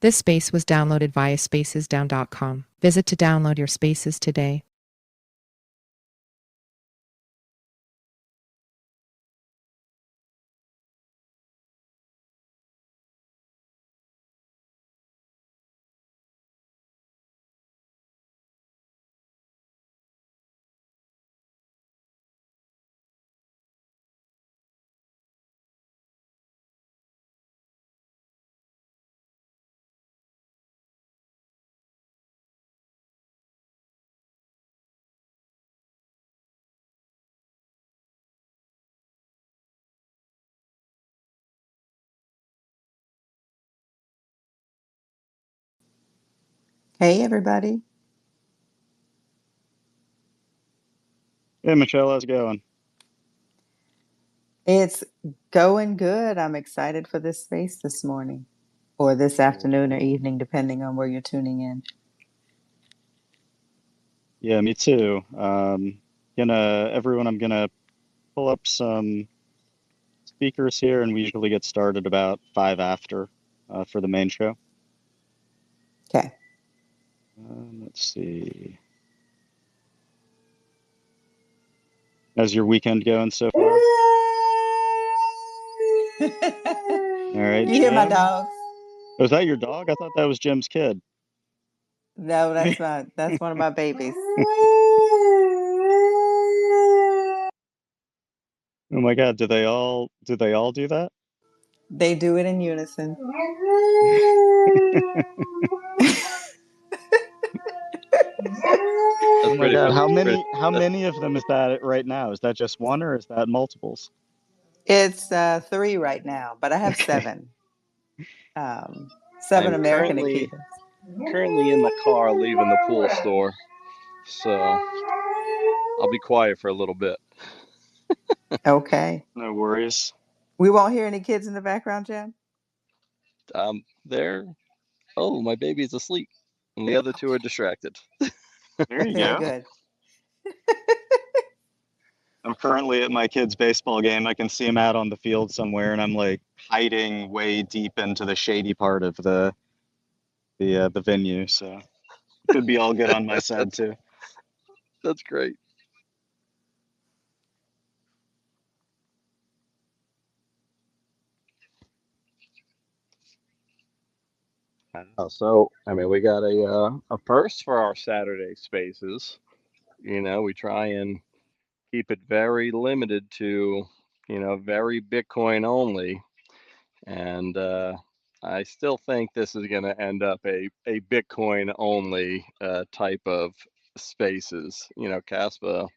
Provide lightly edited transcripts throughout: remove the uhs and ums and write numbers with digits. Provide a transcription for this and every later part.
This space was downloaded via spacesdown.com. Visit to download your spaces today. Hey, everybody. Hey, Michelle, how's it going? It's going good. I'm excited for this space this morning, or this afternoon or Cool. evening, depending on where you're tuning in. Yeah, me too. I'm gonna pull up some speakers here, and we usually get started about five after for the main show. Okay. Let's see. How's your weekend going so far? All right, You hear my Jim. dogs? Was that your dog? I thought that was Jim's kid. No, that's one of my babies. Oh my God, do they all do that? They do it in unison. Oh That's my pretty God, funny. how many of them is that right now? Is that just one or is that multiples? It's 3 right now, but I have Okay. 7. I'm 7 American currently Akitas. currently in the car leaving the pool store, so I'll be quiet for a little bit. Okay. No worries. We won't hear any kids in the background, Jim? There. Oh, my baby's asleep, and the other two are distracted. There you Very go. good. I'm currently at my kid's baseball game. I can see him out on the field somewhere, and I'm like hiding way deep into the shady part of the venue. So it could be all good on my side That's too. that's great. So I mean, we got a first for our Saturday spaces. We try and keep it very limited to very Bitcoin only. And I still think this is going to end up a Bitcoin only type of spaces. Kaspa,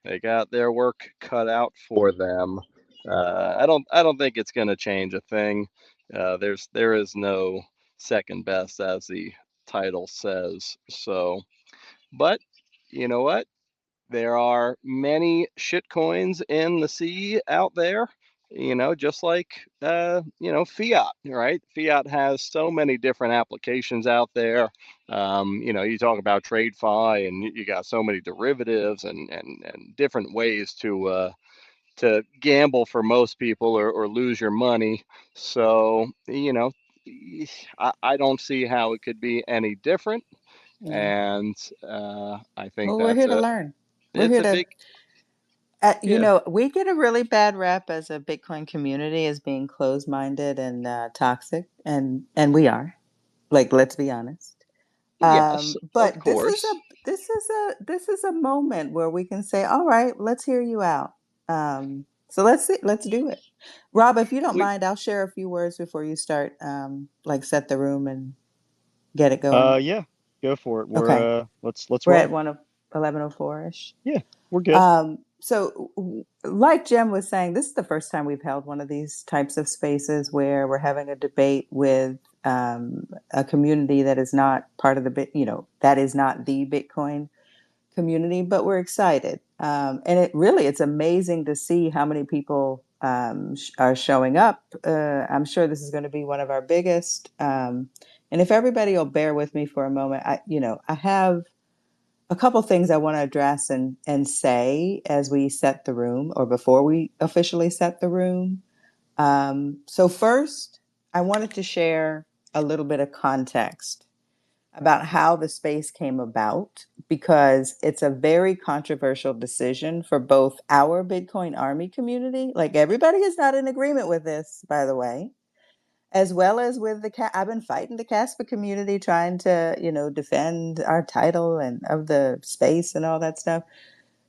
they got their work cut out for them. I don't think it's going to change a thing. There is no second best, as the title says. So, but you know what? There are many shit coins in the sea out there, just like fiat, right? Fiat has so many different applications out there. You talk about TradeFi, and you got so many derivatives and different ways to gamble for most people, or lose your money. So I don't see how it could be any different. Yeah. And I think Well, we're here that's to a learn. We're it's here a to, big yeah. we get a really bad rap as a Bitcoin community as being closed-minded and toxic, and we are. Like, let's be honest. Yes, of But course. this is a moment where we can say, all right, let's hear you out. So let's do it. Rob, if you don't We mind, I'll share a few words before you start, like set the room and get it going. Yeah, go for it. Okay. Let's We're at roll. 11:04-ish. Yeah, we're good. Like Jem was saying, this is the first time we've held one of these types of spaces where we're having a debate with a community that is not part of that is not the Bitcoin community, but we're excited. And it's amazing to see how many people are showing up. I'm sure this is going to be one of our biggest. And if everybody will bear with me for a moment, I have a couple things I want to address and say as we set the room, or before we officially set the room. So first, I wanted to share. a little bit of context about how the space came about, because it's a very controversial decision for both our Bitcoin Army community. Like, everybody is not in agreement with this, by the way, as well as with I've been fighting the Kaspa community, trying to, defend our title and of the space and all that stuff.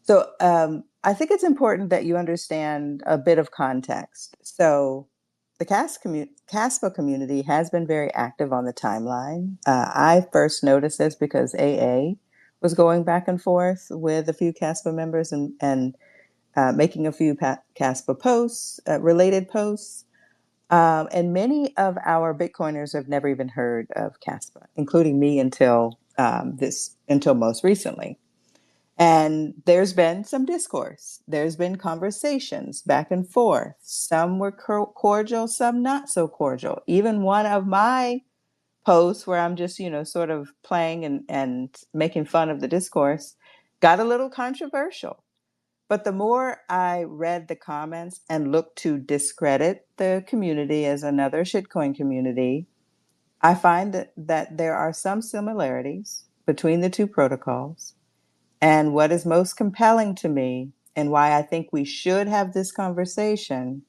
So I think it's important that you understand a bit of context. So the Kaspa community has been very active on the timeline. I first noticed this because AA was going back and forth with a few Kaspa members and making a few Kaspa posts, related posts. And many of our Bitcoiners have never even heard of Kaspa, including me until most recently. And there's been some discourse. There's been conversations back and forth. Some were cordial, some not so cordial. Even one of my posts where I'm just, sort of playing and making fun of the discourse got a little controversial. But the more I read the comments and looked to discredit the community as another shitcoin community, I find that there are some similarities between the two protocols. And what is most compelling to me, and why I think we should have this conversation,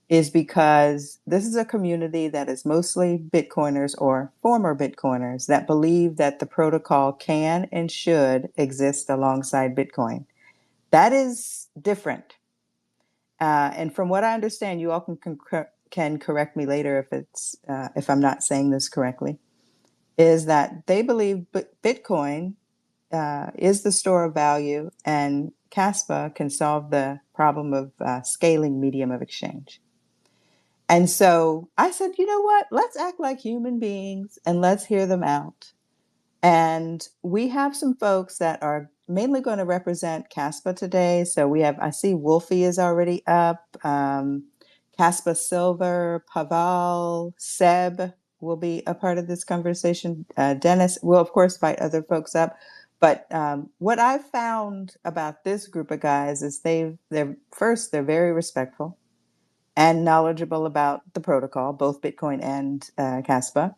is because this is a community that is mostly Bitcoiners or former Bitcoiners that believe that the protocol can and should exist alongside Bitcoin. That is different. And from what I understand, you all can correct me later if I'm not saying this correctly, is that they believe Bitcoin is the store of value, and Kaspa can solve the problem of scaling medium of exchange. And so I said, you know what? Let's act like human beings and let's hear them out. And we have some folks that are mainly going to represent Kaspa today. So I see Wolfie is already up. Kaspa Silver, Paval, Seb will be a part of this conversation. Dennis will, of course, invite other folks up. But what I've found about this group of guys is they're very respectful and knowledgeable about the protocol, both Bitcoin and Kaspa.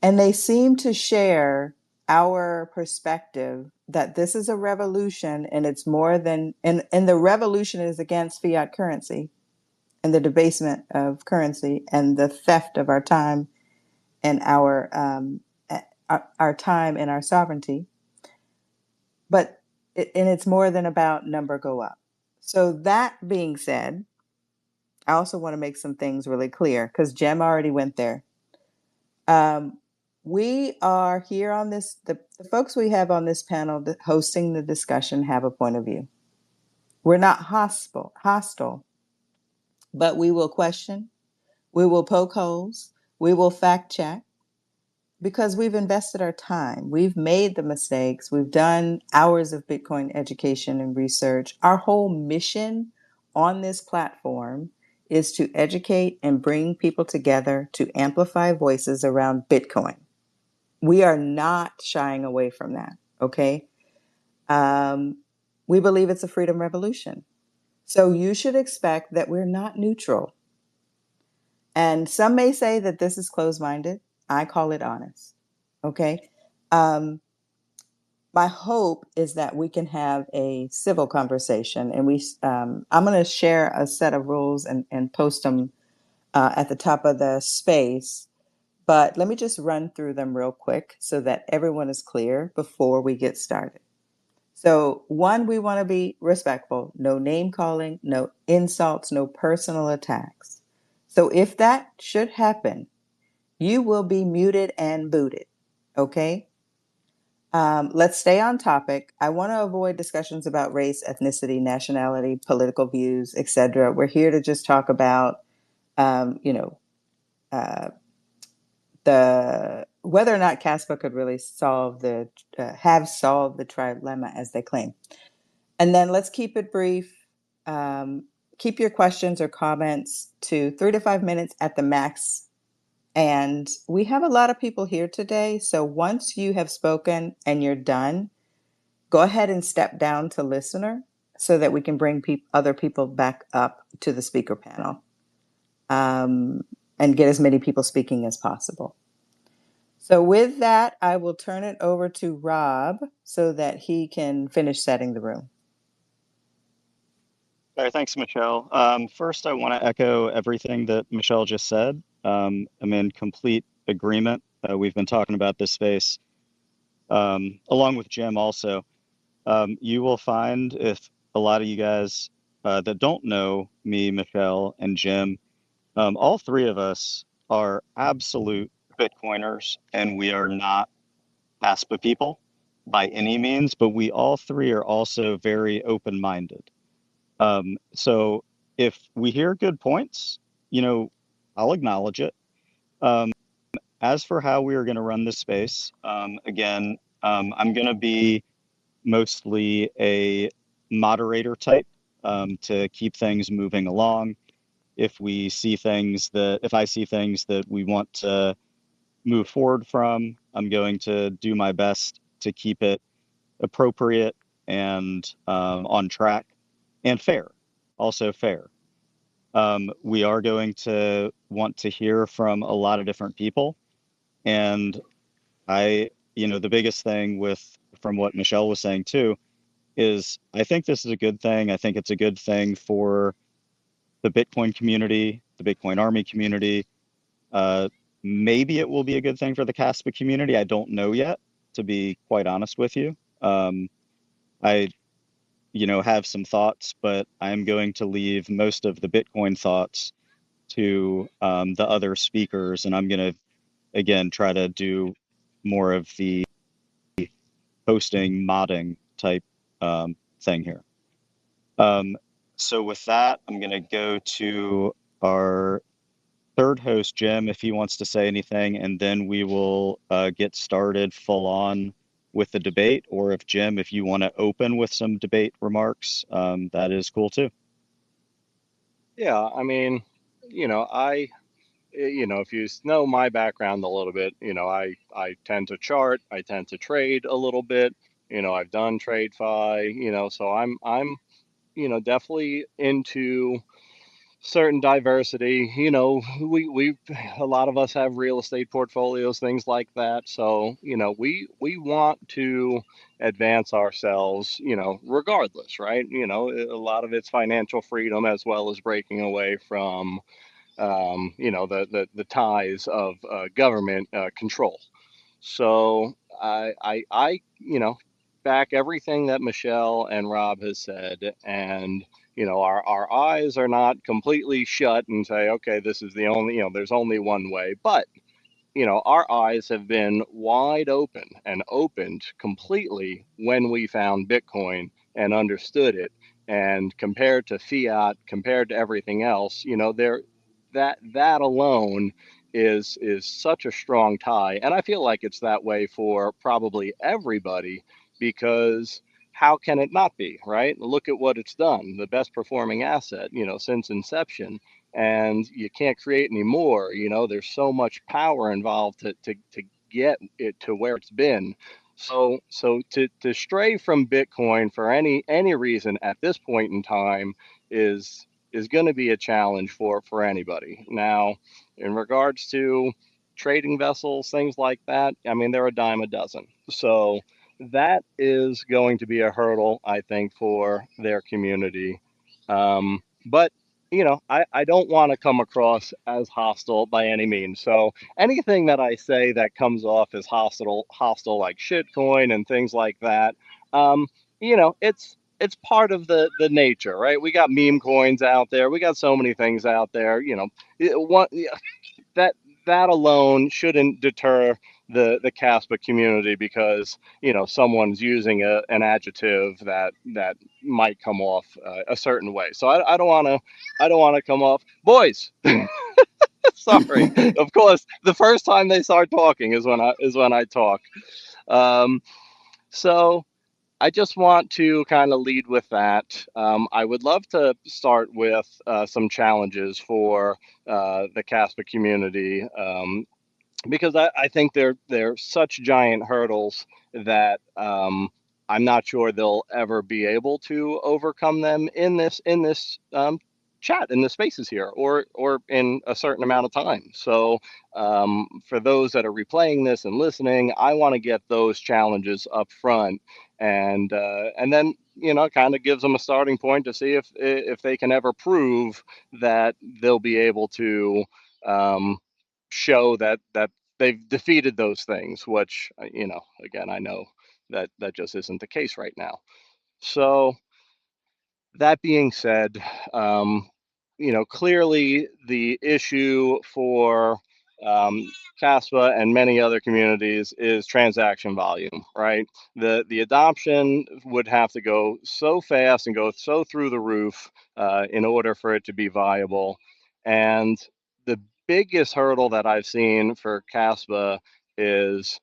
And they seem to share our perspective that this is a revolution, and it's more than, and the revolution is against fiat currency and the debasement of currency and the theft of our time and our time and our sovereignty. But it's more than about number go up. So that being said, I also want to make some things really clear because Jem already went there. We are here on this, the folks we have on this panel hosting the discussion have a point of view. We're not hostile, but we will question, we will poke holes, we will fact check, because we've invested our time. We've made the mistakes. We've done hours of Bitcoin education and research. Our whole mission on this platform is to educate and bring people together to amplify voices around Bitcoin. We are not shying away from that, okay? We believe it's a freedom revolution. So you should expect that we're not neutral. And some may say that this is closed-minded. I call it honest. Okay. My hope is that we can have a civil conversation, and I'm going to share a set of rules and post them at the top of the space. But let me just run through them real quick so that everyone is clear before we get started. So, one, we want to be respectful. No name calling, no insults, no personal attacks. So if that should happen, you will be muted and booted. Okay. Let's stay on topic. I want to avoid discussions about race, ethnicity, nationality, political views, etc. We're here to just talk about, the whether or not Kaspa could really have solved the trilemma as they claim. And then let's keep it brief. Keep your questions or comments to 3 to 5 minutes at the max. And we have a lot of people here today. So once you have spoken and you're done, go ahead and step down to listener so that we can bring other people back up to the speaker panel and get as many people speaking as possible. So with that, I will turn it over to Rob so that he can finish setting the room. All right, thanks, Michelle. First, I want to echo everything that Michelle just said. I'm in complete agreement. We've been talking about this space along with Jim also. You will find if a lot of you guys that don't know me, Michelle, and Jim, all three of us are absolute Bitcoiners, and we are not Kaspa people by any means, but we all three are also very open-minded. So if we hear good points, I'll acknowledge it. As for how we are going to run this space, again, I'm going to be mostly a moderator type to keep things moving along. If I see things that we want to move forward from, I'm going to do my best to keep it appropriate and on track and fair, also fair. We are going to want to hear from a lot of different people. And the biggest thing from what Michelle was saying too, is I think this is a good thing. I think it's a good thing for the Bitcoin community, the Bitcoin Army community. Maybe it will be a good thing for the Kaspa community. I don't know yet, to be quite honest with you. I have some thoughts, but I'm going to leave most of the Bitcoin thoughts to the other speakers, and I'm going to, again, try to do more of the hosting, modding type thing here. So with that, I'm going to go to our third host, Jim, if he wants to say anything, and then we will get started full on with the debate. Or if Jim, if you want to open with some debate remarks, that is cool too. Yeah, I mean, if you know my background a little bit, I tend to chart, I tend to trade a little bit. I've done TradeFi, so I'm definitely into certain diversity. We a lot of us have real estate portfolios, things like that. So, we want to advance ourselves, regardless, right? A lot of it's financial freedom as well as breaking away from the ties of government control. So I back everything that Michelle and Rob has said, and our eyes are not completely shut and say, okay, this is the only, there's only one way, but our eyes have been wide open and opened completely when we found Bitcoin and understood it. And compared to fiat, compared to everything else, that alone is such a strong tie. And I feel like it's that way for probably everybody, because how can it not be, right? Look at what it's done, the best performing asset, since inception, and you can't create any more. There's so much power involved to get it to where it's been. So to stray from Bitcoin for any reason at this point in time is going to be a challenge for anybody. Now, in regards to trading vessels, things like that, I mean, they're a dime a dozen. So that is going to be a hurdle, I think, for their community. But I don't want to come across as hostile by any means. So anything that I say that comes off as hostile like shitcoin and things like that, it's part of the nature, right? We got meme coins out there. We got so many things out there. That that alone shouldn't deter the Kaspa community, because someone's using an adjective that might come off a certain way. So I don't want to come off, boys. Sorry. Of course, the first time they start talking is when I talk. So I just want to kind of lead with that. I would love to start with some challenges for the Kaspa community, because I think they're such giant hurdles that I'm not sure they'll ever be able to overcome them in this chat in the spaces here, or in a certain amount of time. So for those that are replaying this and listening, I want to get those challenges up front, and then kind of gives them a starting point to see if they can ever prove that they'll be able to show that they've defeated those things, which again, I know that just isn't the case right now. So that being said, clearly the issue for Kaspa and many other communities is transaction volume, right? The adoption would have to go so fast and go so through the roof in order for it to be viable. And the biggest hurdle that I've seen for Kaspa is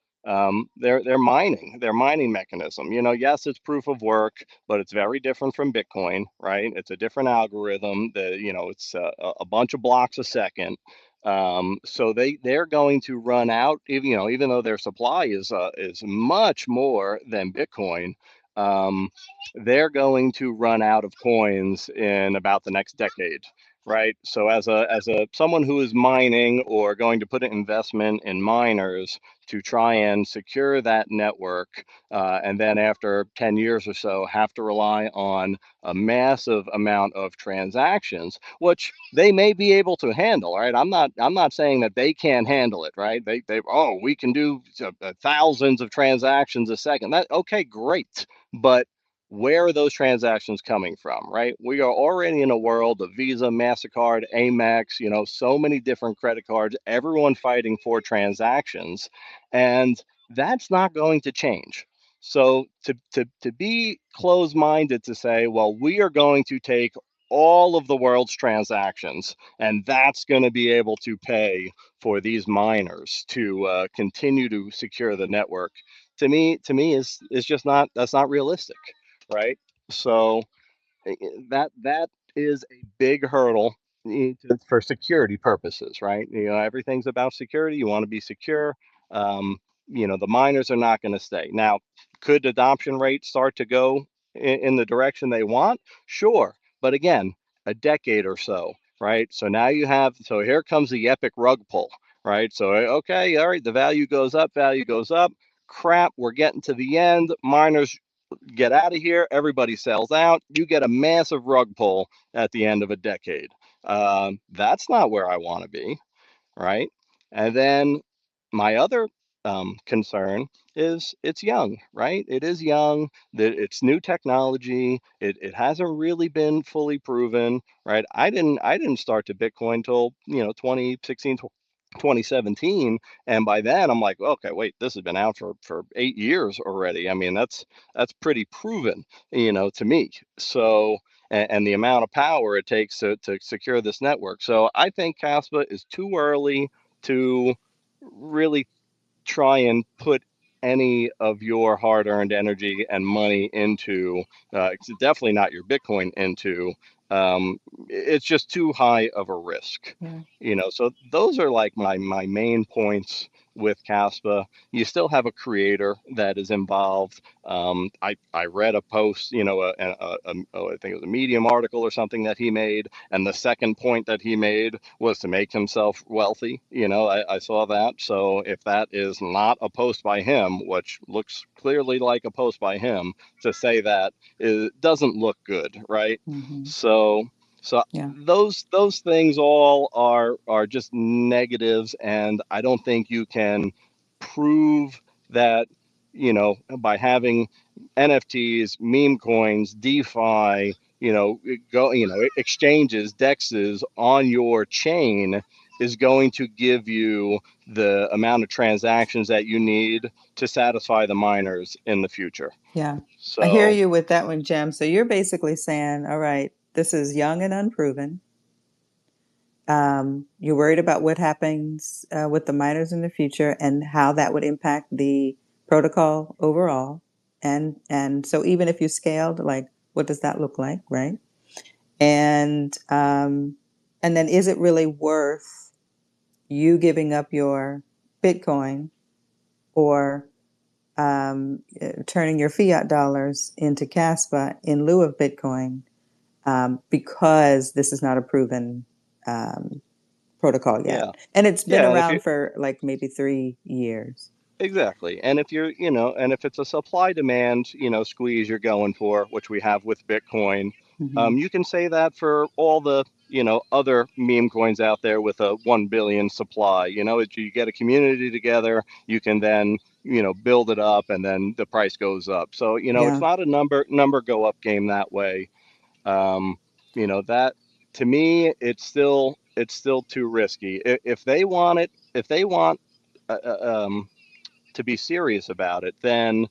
their mining mechanism. Yes, it's proof of work, but it's very different from Bitcoin, right? It's a different algorithm. It's a bunch of blocks a second. So they're going to run out, even though their supply is much more than Bitcoin. They're going to run out of coins in about the next decade, right? So as a someone who is mining or going to put an investment in miners to try and secure that network, and then after 10 years or so have to rely on a massive amount of transactions, which they may be able to handle, right? I'm not saying that they can't handle it, right? We can do thousands of transactions a second. That okay, great, but where are those transactions coming from, right? We are already in a world of Visa, MasterCard, Amex, so many different credit cards, everyone fighting for transactions, and that's not going to change. So to be closed-minded to say, well, we are going to take all of the world's transactions, and that's going to be able to pay for these miners to continue to secure the network, to me is just not, that's not realistic, right? So that is a big hurdle for security purposes, right? Everything's about security. You want to be secure. The miners are not going to stay. Now, could adoption rates start to go in the direction they want? Sure, but again, a decade or so, right? So now so here comes the epic rug pull, right? So okay, all right, the value goes up. Crap, we're getting to the end. Miners get out of here, everybody sells out, you get a massive rug pull at the end of a decade. That's not where I want to be, right? And then my other concern is it's young, right? It is young, that it's new technology. It hasn't really been fully proven, right? I didn't start to Bitcoin till 2016, 2017, and by then I'm like, okay, wait, this has been out for 8 years already. I mean, that's pretty proven, to me. So and the amount of power it takes to secure this network. So I think Kaspa is too early to really try and put any of your hard-earned energy and money into. It's definitely not your Bitcoin into. It's just too high of a risk. Yeah. So those are like my main points with Kaspa. You still have a creator that is involved. I read a post, I think it was a Medium article or something that he made, and the second point that he made was to make himself wealthy. I saw that. So if that is not a post by him, which looks clearly like a post by him, to say that it doesn't look good, right? Mm-hmm. So Yeah. those things all are just negatives, and I don't think you can prove that by having NFTs, meme coins, DeFi, exchanges, dexes on your chain is going to give you the amount of transactions that you need to satisfy the miners in the future. Yeah. I hear So you with that one, Jem. So you're basically saying, all right, this is young and unproven. You're worried about what happens with the miners in the future and how that would impact the protocol overall. And so even if you scaled, like, what does that look like, right? And then is it really worth you giving up your Bitcoin or turning your fiat dollars into Kaspa in lieu of Bitcoin because this is not a proven protocol yet. Yeah. And it's been Yeah. And if you around for like maybe 3 years. exactly, and if you're, and if it's a supply demand, squeeze you're going for, which we have with Bitcoin, Hmm. you can say that for all the, other meme coins out there with a 1 billion supply. You get a community together, you can then, build it up, and then the price goes up. So, it's Yeah. not a number go up game that way. Um, that to me, it's still too risky. If they want it, if they want uh, uh, um, to be serious about it, then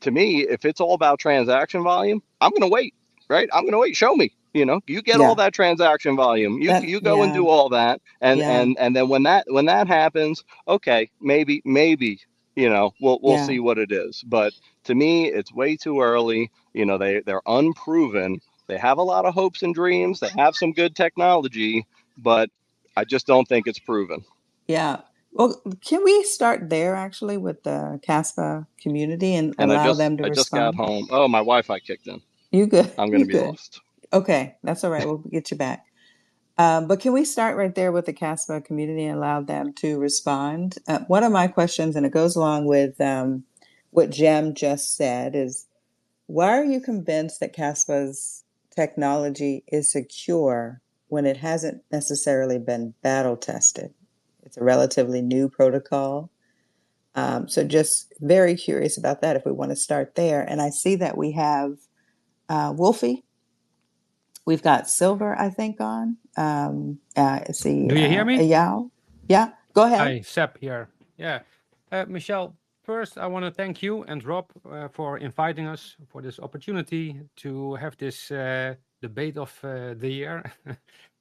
to me, if it's all about transaction volume, I'm going to wait, right? I'm going to wait. Show me. You get all Yeah. that transaction volume. You go and Yeah. do all that, and Yeah. and then when that happens, okay, maybe we'll Yeah. see what it is. But to me, it's way too early. They're unproven. They have a lot of hopes and dreams. They have some good technology, but I just don't think it's proven. Yeah. Well, can we start there actually with the Kaspa community and And I allow just them to I just got respond? home. Oh, my Wi-Fi kicked in. You good? I'm going You to be good? lost. Okay, that's all right. We'll get you back. But can we start right there with the Caspa community and allow them to respond? One of my questions, and it goes along with what Jem just said, is why are you convinced that Caspa's technology is secure when it hasn't necessarily been battle tested? It's a relatively new protocol. So just very curious about that if we want to start there. And I see that we have Wolfie. We've got Silver, I think, on. I see Do you hear me? Ayal. Yeah, go ahead. Hi, Seb here. Yeah. Michelle, first I want to thank you and Rob for inviting us for this opportunity to have this debate of the year.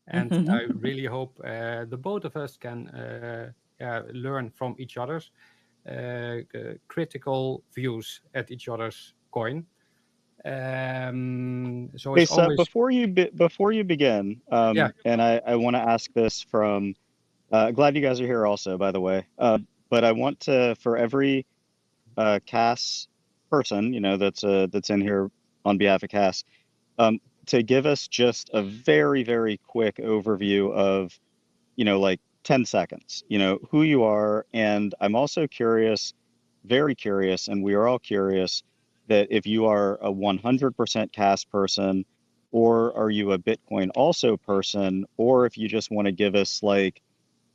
And I really hope the both of us can learn from each other's critical views at each other's coin. So Hey, it's Seth, always, before you begin, yeah, and I want to ask this from, glad you guys are here also, by the way. But I want to, for every CAS person, that's in here on behalf of CAS, to give us just a very, very quick overview of, like 10 seconds, who you are. And I'm also curious, very curious, and we are all curious that if you are a 100% CAS person, or are you a Bitcoin also person, or if you just want to give us like,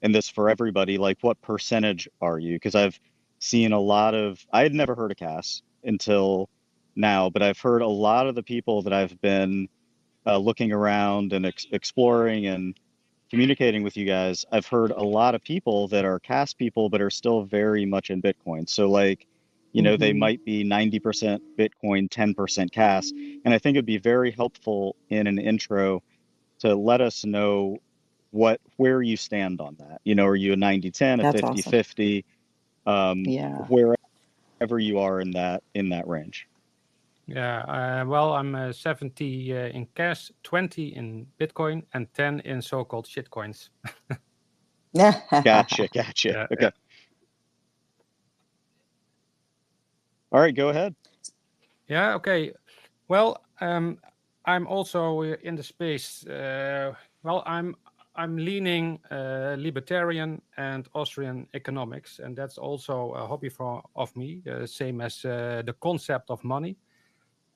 and this for everybody, like what percentage are you? Because I've seen a lot of, I had never heard of CAS until now, but I've heard a lot of the people that I've been looking around and exploring and communicating with you guys, I've heard a lot of people that are CAS people, but are still very much in Bitcoin. So like, they Hmm. might be 90% Bitcoin, 10% CAS. And I think it'd be very helpful in an intro to let us know where you stand on that. Are you a 90-10, a That's awesome. 50-50, Yeah. wherever you are in that range. yeah. Well, I'm 70 in cash, 20 in Bitcoin, and 10 in so-called shitcoins. Gotcha, gotcha. Yeah, Okay. All right, go ahead. yeah. Okay. Well, I'm also in the space. Well, I'm leaning libertarian and Austrian economics, and that's also a hobby of me, same as the concept of money.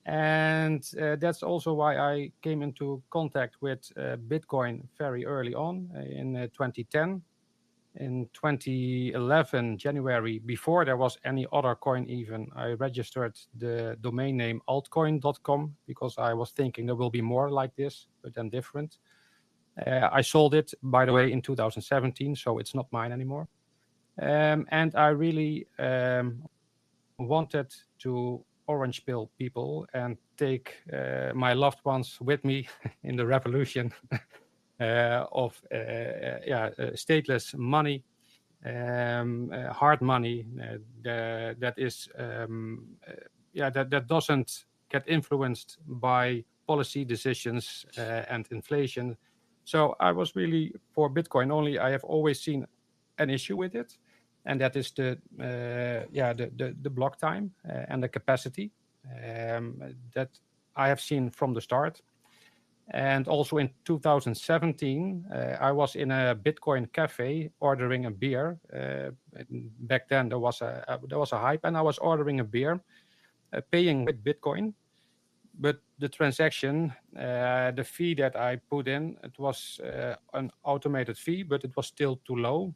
And that's also why I came into contact with Bitcoin very early on in 2010. In 2011, January, before there was any other coin even, I registered the domain name altcoin.com because I was thinking there will be more like this, but then different. I sold it, by the way, in 2017, so it's not mine anymore. And I really wanted to orange pill people and take my loved ones with me in the revolution of stateless money, hard money that is that doesn't get influenced by policy decisions and inflation. So I was really for Bitcoin only. I have always seen an issue with it, and that is the block time and the capacity that I have seen from the start. And also in 2017, I was in a Bitcoin cafe ordering a beer. Back then there was a hype, and I was ordering a beer, paying with Bitcoin. But the transaction, the fee that I put in, it was an automated fee, but it was still too low.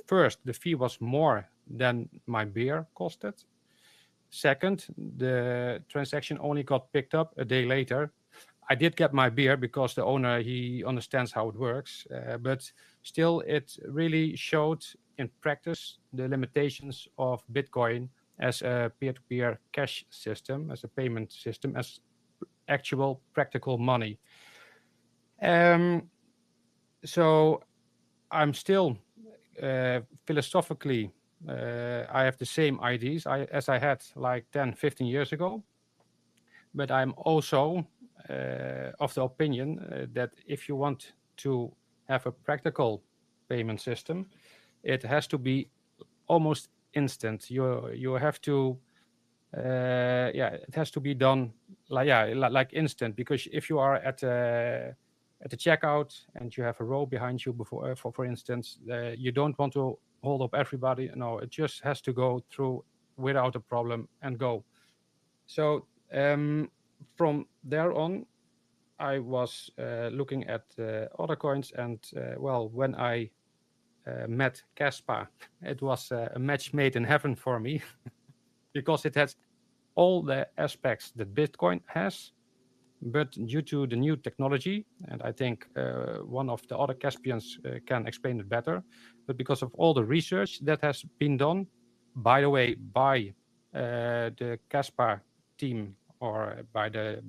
First, the fee was more than my beer costed. Second, the transaction only got picked up a day later. I did get my beer because the owner, he understands how it works, but still it really showed in practice the limitations of Bitcoin as a peer-to-peer cash system, as a payment system, as actual practical money. So I'm still philosophically, I have the same ideas as I had like 10, 15 years ago. But I'm also of the opinion that if you want to have a practical payment system, it has to be almost instant. You have to, it has to be done like instant. Because if you are at the checkout and you have a row behind you before, for instance, you don't want to hold up everybody. No, it just has to go through without a problem and go. So from there on, I was looking at other coins, and when I met Kaspa, it was a match made in heaven for me because it has all the aspects that Bitcoin has, but due to the new technology, and I think one of the other Caspians can explain it better, but because of all the research that has been done, by the way, by the Kaspa team, or by the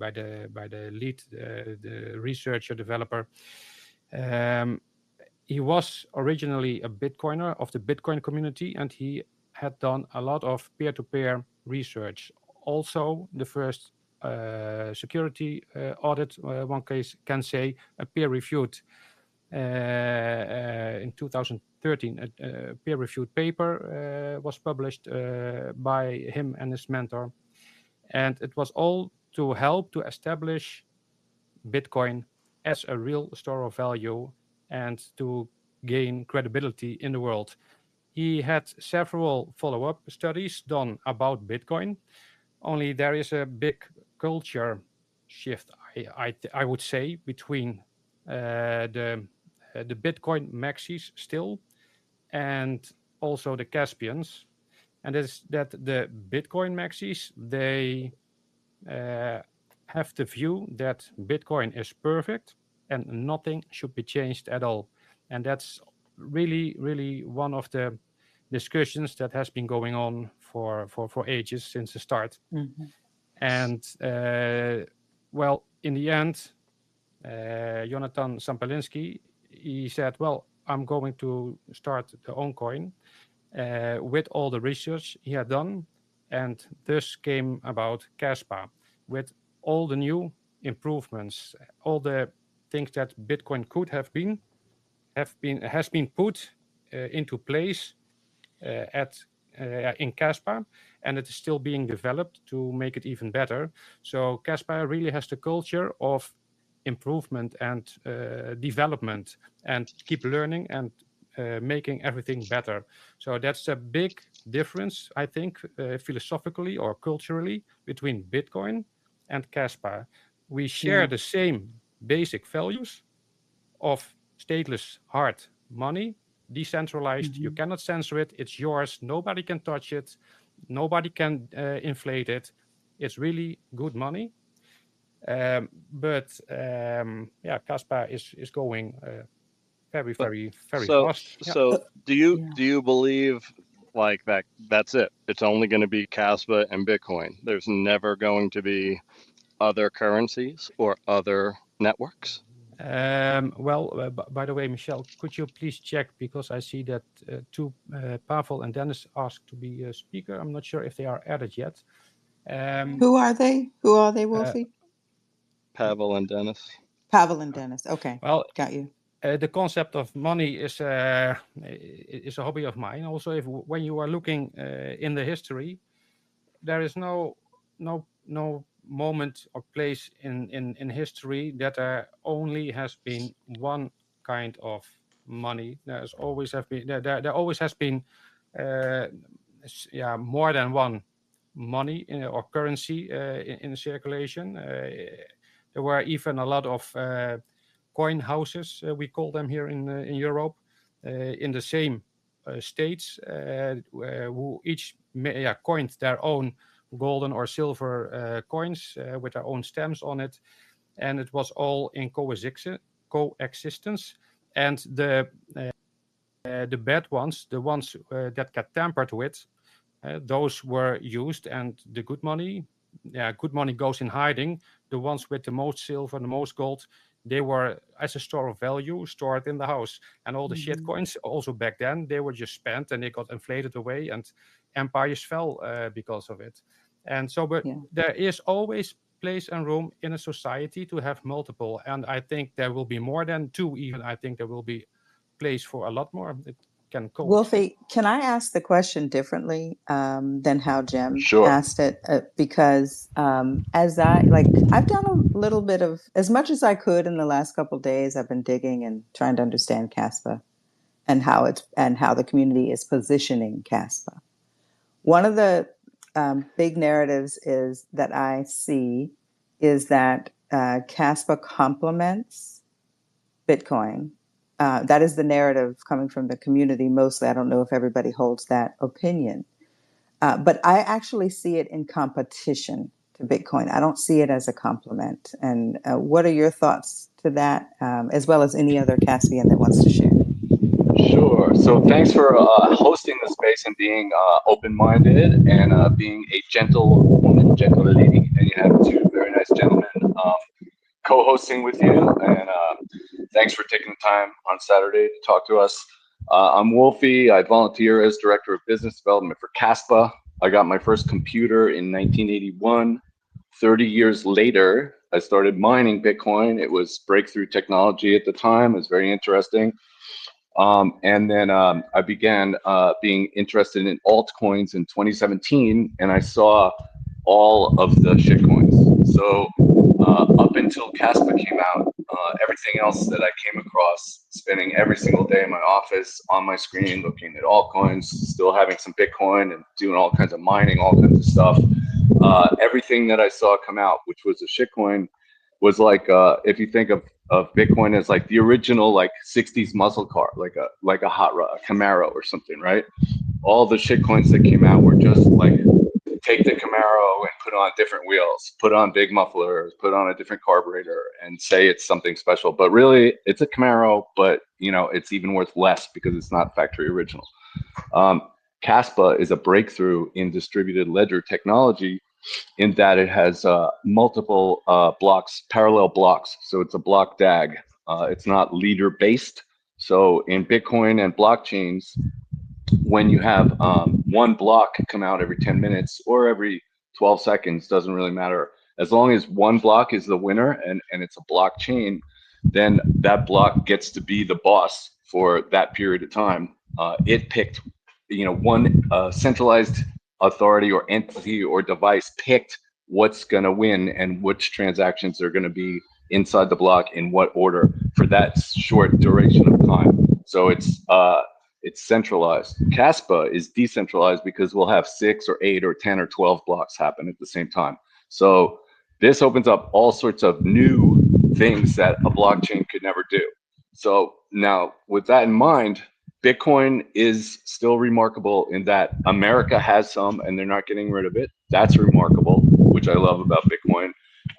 lead, the researcher developer. He was originally a Bitcoiner of the Bitcoin community, and he had done a lot of peer-to-peer research. Also, the first security audit, one case can say, a peer-reviewed in 2013, a peer-reviewed paper was published by him and his mentor. And it was all to help to establish Bitcoin as a real store of value and to gain credibility in the world. He had several follow-up studies done about Bitcoin, only there is a big culture shift, I would say, between the Bitcoin maxis still and also the Caspians. And is that the Bitcoin maxis, they have the view that Bitcoin is perfect and nothing should be changed at all. And that's really, really one of the discussions that has been going on for ages since the start. Mm-hmm. And in the end, Jonathan Sampelinski, he said, well, I'm going to start the own coin with all the research he had done. And thus came about Kaspa with all the new improvements, all the things that Bitcoin could has been put into place in Kaspa, and it is still being developed to make it even better. So Kaspa really has the culture of improvement and development, and keep learning and making everything better. So that's a big difference, I think, philosophically or culturally, between Bitcoin and Kaspa. We share the same basic values of stateless hard money, decentralized. You cannot censor it. It's yours. Nobody can touch it. Nobody can inflate it. It's really good money. But Kaspa is going very fast. So do you believe like that's it? It's only going to be Kaspa and Bitcoin. There's never going to be other currencies or other networks? By the way, Michelle, could you please check, because I see that Pavel and Dennis asked to be a speaker. I'm not sure if they are added yet. Who are they? Wolfie? Pavel and Dennis. Pavel and Dennis. Okay. Well, got you. The concept of money is a hobby of mine. Also, when you are looking in the history, there is no moment or place in history that there only has been one kind of money. There always has been more than one money or currency in circulation. There were even a lot of coin houses, we call them here in Europe, in the same states, who each coined their own golden or silver coins with their own stamps on it, and it was all in coexistence. And the bad ones, the ones that got tampered with, those were used, and the good money goes in hiding. The ones with the most silver, the most gold, they were as a store of value stored in the house. And all the shit coins, also back then, they were just spent and they got inflated away, and empires fell because of it. And so, but there is always place and room in a society to have multiple. And I think there will be more than two even. I think there will be place for a lot more. It can coexist. Wolfie, can I ask the question differently than how Jim Sure. asked it? Because I've done a little bit of, as much as I could in the last couple of days, I've been digging and trying to understand Kaspa and how the community is positioning Kaspa. One of the big narratives that I see is that Kaspa complements Bitcoin. That is the narrative coming from the community mostly. I don't know if everybody holds that opinion. But I actually see it in competition to Bitcoin. I don't see it as a complement. And what are your thoughts to that, as well as any other Caspian that wants to share? Sure. So thanks for hosting the space and being open-minded and being a gentle woman, gentle lady. And you have two very nice gentlemen co-hosting with you. And thanks for taking the time on Saturday to talk to us. I'm Wolfie. I volunteer as Director of Business Development for Kaspa. I got my first computer in 1981. 30 years later, I started mining Bitcoin. It was breakthrough technology at the time. It was very interesting. And then I began being interested in altcoins in 2017, and I saw all of the shitcoins. So up until Kaspa came out, everything else that I came across, spending every single day in my office on my screen, looking at altcoins, still having some Bitcoin and doing all kinds of mining, all kinds of stuff. Everything that I saw come out, which was a shitcoin, was like, if you think of Bitcoin as like the original like 60s muscle car, like a hot rod, a Camaro or something, right? All the shitcoins that came out were just like, take the Camaro and put on different wheels, put on big mufflers, put on a different carburetor, and say it's something special. But really, it's a Camaro, but it's even worth less because it's not factory original. Kaspa is a breakthrough in distributed ledger technology in that it has multiple blocks, parallel blocks. So it's a block DAG. It's not leader based. So in Bitcoin and blockchains, when you have one block come out every 10 minutes or every 12 seconds, doesn't really matter. As long as one block is the winner and it's a blockchain, then that block gets to be the boss for that period of time. It picked, one centralized authority or entity or device picked what's going to win and which transactions are going to be inside the block in what order for that short duration of time. So it's centralized. Kaspa is decentralized because we'll have 6 or 8 or 10 or 12 blocks happen at the same time. So this opens up all sorts of new things that a blockchain could never do. So now with that in mind, Bitcoin is still remarkable in that America has some and they're not getting rid of it. That's remarkable, which I love about Bitcoin.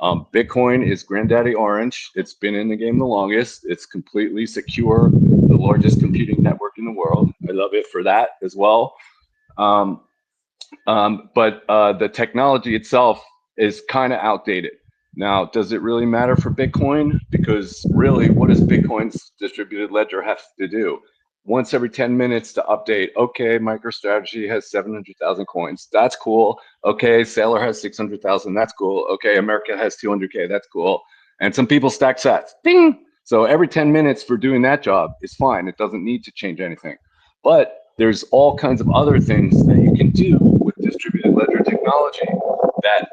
Bitcoin is Granddaddy Orange. It's been in the game the longest. It's completely secure, the largest computing network in the world. I love it for that as well. But the technology itself is kind of outdated. Now, does it really matter for Bitcoin? Because really, what does Bitcoin's distributed ledger have to do? Once every 10 minutes to update, okay, MicroStrategy has 700,000 coins. That's cool. Okay, Sailor has 600,000. That's cool. Okay, America has 200K. That's cool. And some people stack sats. Ding! So every 10 minutes for doing that job is fine. It doesn't need to change anything. But there's all kinds of other things that you can do with distributed ledger technology that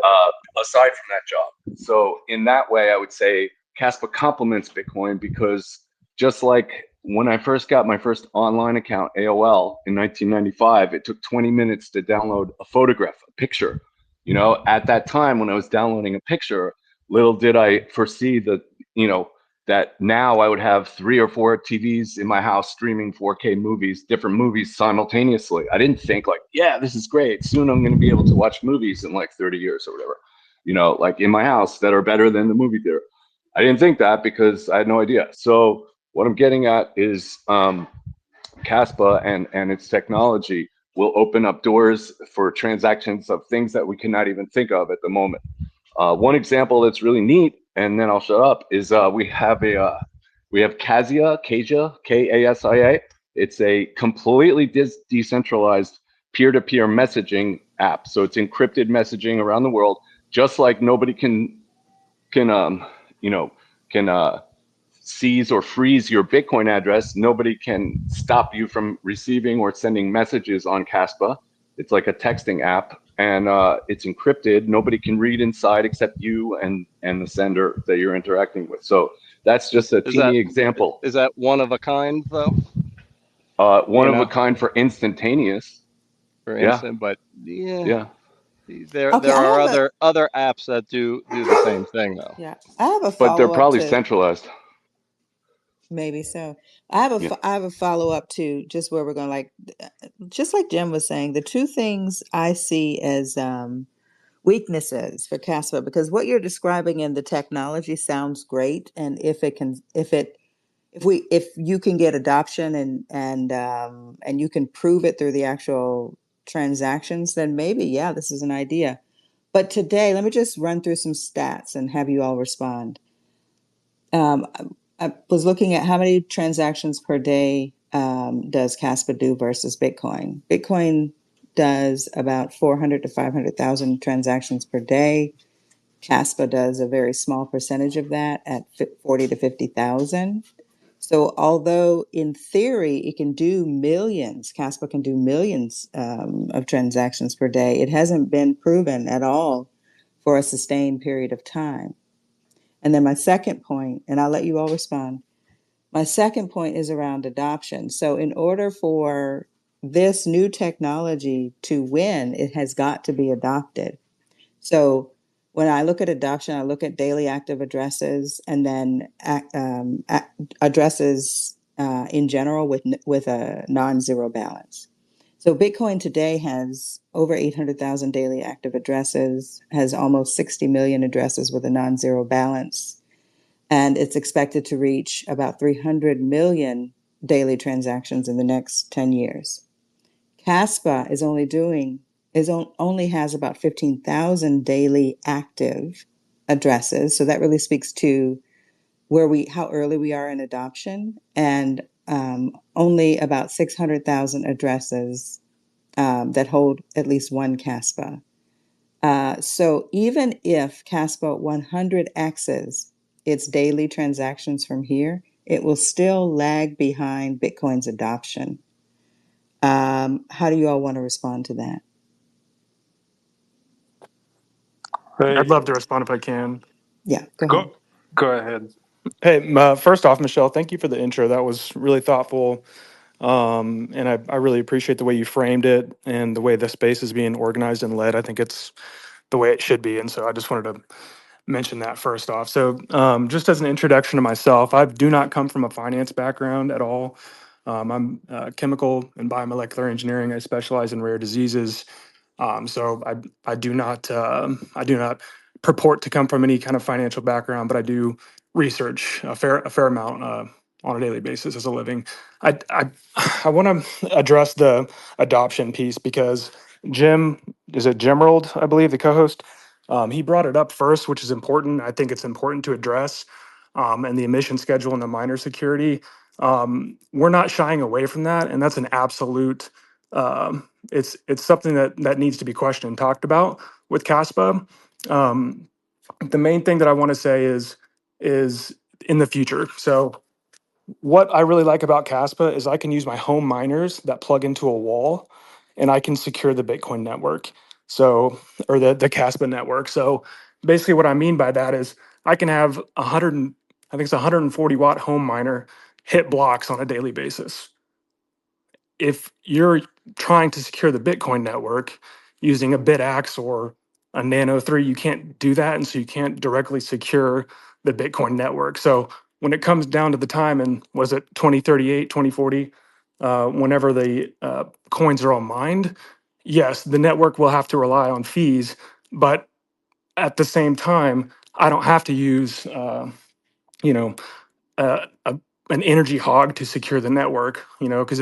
aside from that job. So in that way, I would say Kaspa complements Bitcoin, because just like when I first got my first online account, AOL, in 1995, it took 20 minutes to download a photograph, a picture. You know, at that time when I was downloading a picture, little did I foresee that, you know, that now I would have 3 or 4 TVs in my house streaming 4K movies, different movies simultaneously. I didn't think like, yeah, this is great. Soon I'm going to be able to watch movies in like 30 years or whatever, you know, like in my house that are better than the movie theater. I didn't think that because I had no idea. So what I'm getting at is Kaspa and its technology will open up doors for transactions of things that we cannot even think of at the moment. One example that's really neat, and then I'll shut up, is we have Kasia, Kasia. It's a completely decentralized peer-to-peer messaging app. So it's encrypted messaging around the world, just like nobody can seize or freeze your Bitcoin address. Nobody can stop you from receiving or sending messages on Kaspa. It's like a texting app, and it's encrypted. Nobody can read inside except you and the sender that you're interacting with. So that's just a teeny example. Is that one of a kind, though? One of a kind for instantaneous. For instance, but yeah. There are other apps that do the same thing, though. Yeah, I have a follow-up. But they're probably centralized. Maybe so. I have a follow-up to just where we're going, like, just like Jim was saying, the two things I see as weaknesses for Kaspa, because what you're describing in the technology sounds great, and if you can get adoption and you can prove it through the actual transactions, then maybe, yeah, this is an idea. But today, let me just run through some stats and have you all respond. I was looking at how many transactions per day does Kaspa do versus Bitcoin. Bitcoin does about 400 to 500,000 transactions per day. Kaspa does a very small percentage of that at 40 to 50,000. So although in theory it can do millions, Kaspa can do millions of transactions per day, it hasn't been proven at all for a sustained period of time. And then my second point, and I'll let you all respond. My second point is around adoption. So in order for this new technology to win, it has got to be adopted. So when I look at adoption, I look at daily active addresses and then addresses in general with a non-zero balance. So Bitcoin today has over 800,000 daily active addresses, has almost 60 million addresses with a non-zero balance, and it's expected to reach about 300 million daily transactions in the next 10 years. Kaspa only has about 15,000 daily active addresses, so that really speaks to how early we are in adoption, and only about 600,000 addresses that hold at least one Kaspa. So even if Kaspa 100x's its daily transactions from here, it will still lag behind Bitcoin's adoption. How do you all want to respond to that? I'd love to respond if I can. Yeah, go ahead. Hey, first off, Michelle, thank you for the intro. That was really thoughtful. And I really appreciate the way you framed it and the way the space is being organized and led. I think it's the way it should be. And so I just wanted to mention that first off. So just as an introduction to myself, I do not come from a finance background at all. I'm chemical and biomolecular engineering. I specialize in rare diseases. So I do not purport to come from any kind of financial background, but I do research a fair amount on a daily basis as a living. I want to address the adoption piece because Jim Gemerald, I believe, the co-host, he brought it up first, which is important. I think it's important to address, and the emission schedule and the miner security. We're not shying away from that, and that's an absolute. It's something that needs to be questioned and talked about with Kaspa. The main thing that I want to say is in the future. So what I really like about Kaspa is I can use my home miners that plug into a wall, and I can secure the Bitcoin network. So, or the Kaspa network. So basically what I mean by that is I can have 140 watt home miner hit blocks on a daily basis. If you're trying to secure the Bitcoin network using a BitAx or a Nano 3, you can't do that. And so you can't directly secure the Bitcoin network. So when it comes down to the time, and was it 2038, 2040, whenever the coins are all mined, yes, the network will have to rely on fees. But at the same time, I don't have to use, you know, uh, a, an energy hog to secure the network, because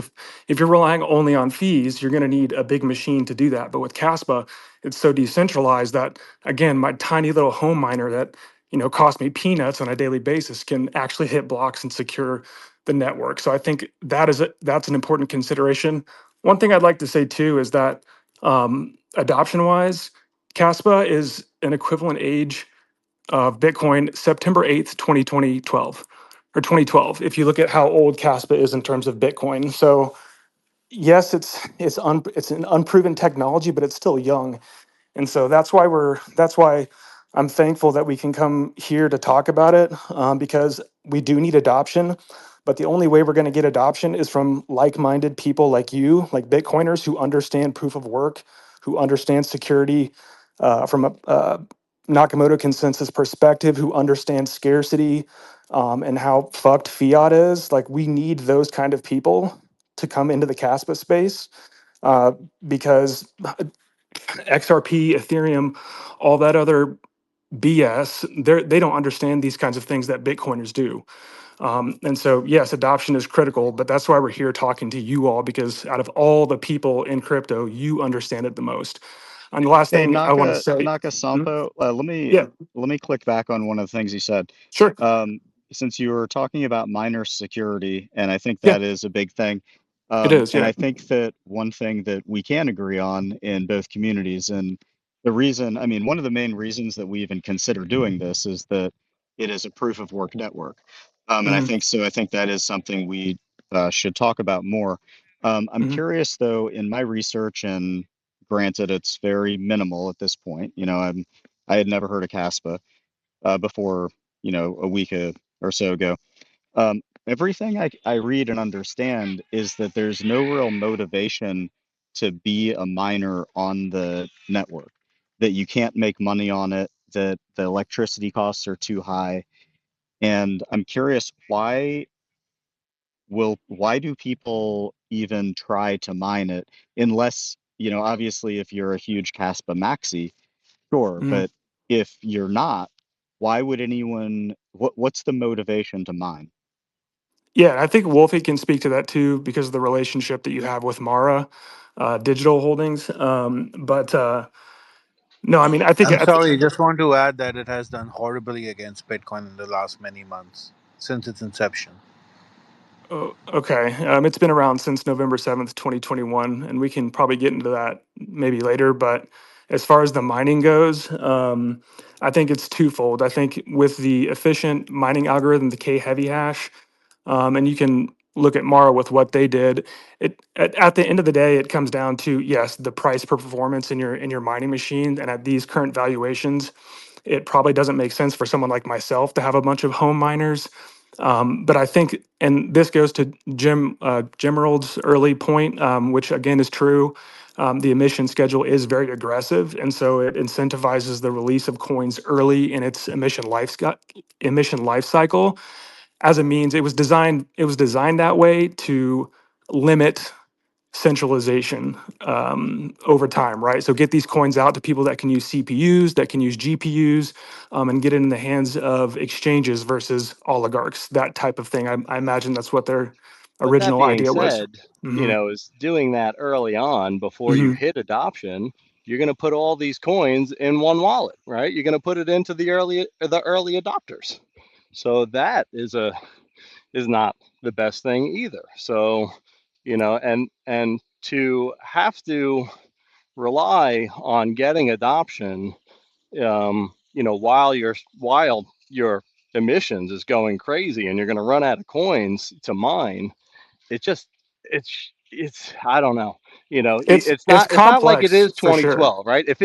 if you're relying only on fees, you're going to need a big machine to do that. But with Caspa, it's so decentralized that, again, my tiny little home miner that costs me peanuts on a daily basis can actually hit blocks and secure the network. So I think that's an important consideration. One thing I'd like to say too is that adoption wise, Caspa is an equivalent age of Bitcoin September 8th, 2012 or 2012. If you look at how old Caspa is in terms of Bitcoin. So yes, it's an unproven technology, but it's still young. And so that's why I'm thankful that we can come here to talk about it, because we do need adoption. But the only way we're going to get adoption is from like-minded people like you, like Bitcoiners who understand proof of work, who understand security from a Nakamoto consensus perspective, who understand scarcity and how fucked fiat is. Like, we need those kind of people to come into the Caspa space, because XRP, Ethereum, all that other BS, they don't understand these kinds of things that Bitcoiners do. And so, yes, adoption is critical, but that's why we're here talking to you all, because out of all the people in crypto, you understand it the most. And the last Hey, thing I want to say, Hmm? Sampo, Yeah, let me click back on one of the things you said. sure. Um, since you were talking about miner security, and I think Yeah, that is a big thing. it is. And Yeah. I think that one thing that we can agree on in both communities, and the reason, I mean, one of the main reasons that we even consider doing this is that it is a proof of work network. And I Hmm. think so. I think that is something we should talk about more. I'm Hmm. curious though, in my research, and granted, it's very minimal at this point. I had never heard of Caspa before, a week or so ago. Everything I read and understand is that there's no real motivation to be a miner on the network, that you can't make money on it, that the electricity costs are too high. And I'm curious, why do people even try to mine it unless, obviously if you're a huge Caspa maxi, sure, Hmm. but if you're not, why would anyone, what's the motivation to mine? Yeah, I think Wolfie can speak to that too because of the relationship that you have with Mara Digital Holdings. But no, I mean, I'm sorry, just want to add that it has done horribly against Bitcoin in the last many months since its inception. oh, okay. It's been around since November 7th, 2021, and we can probably get into that maybe later. But as far as the mining goes, I think it's twofold. I think with the efficient mining algorithm, the K heavy hash, and you can look at Mara with what they did. At the end of the day, it comes down to, yes, the price per performance in your mining machine, and at these current valuations, it probably doesn't make sense for someone like myself to have a bunch of home miners. But I think, and this goes to Jim Earld's early point, which again is true. The emission schedule is very aggressive, and so it incentivizes the release of coins early in its emission life cycle. As a means, it was designed that way to limit centralization over time, right? So get these coins out to people that can use CPUs, that can use GPUs, and get it in the hands of exchanges versus oligarchs, that type of thing. I imagine that's what their But that original being idea was. said, Hmm. is doing that early on before you Hmm. hit adoption, you're going to put all these coins in one wallet, right? You're going to put it into the early adopters. So that is not the best thing either. So, and to have to rely on getting adoption, while your emissions is going crazy and you're going to run out of coins to mine, it just it's I don't know. It's It's not like it complex is for sure. 2012, right? If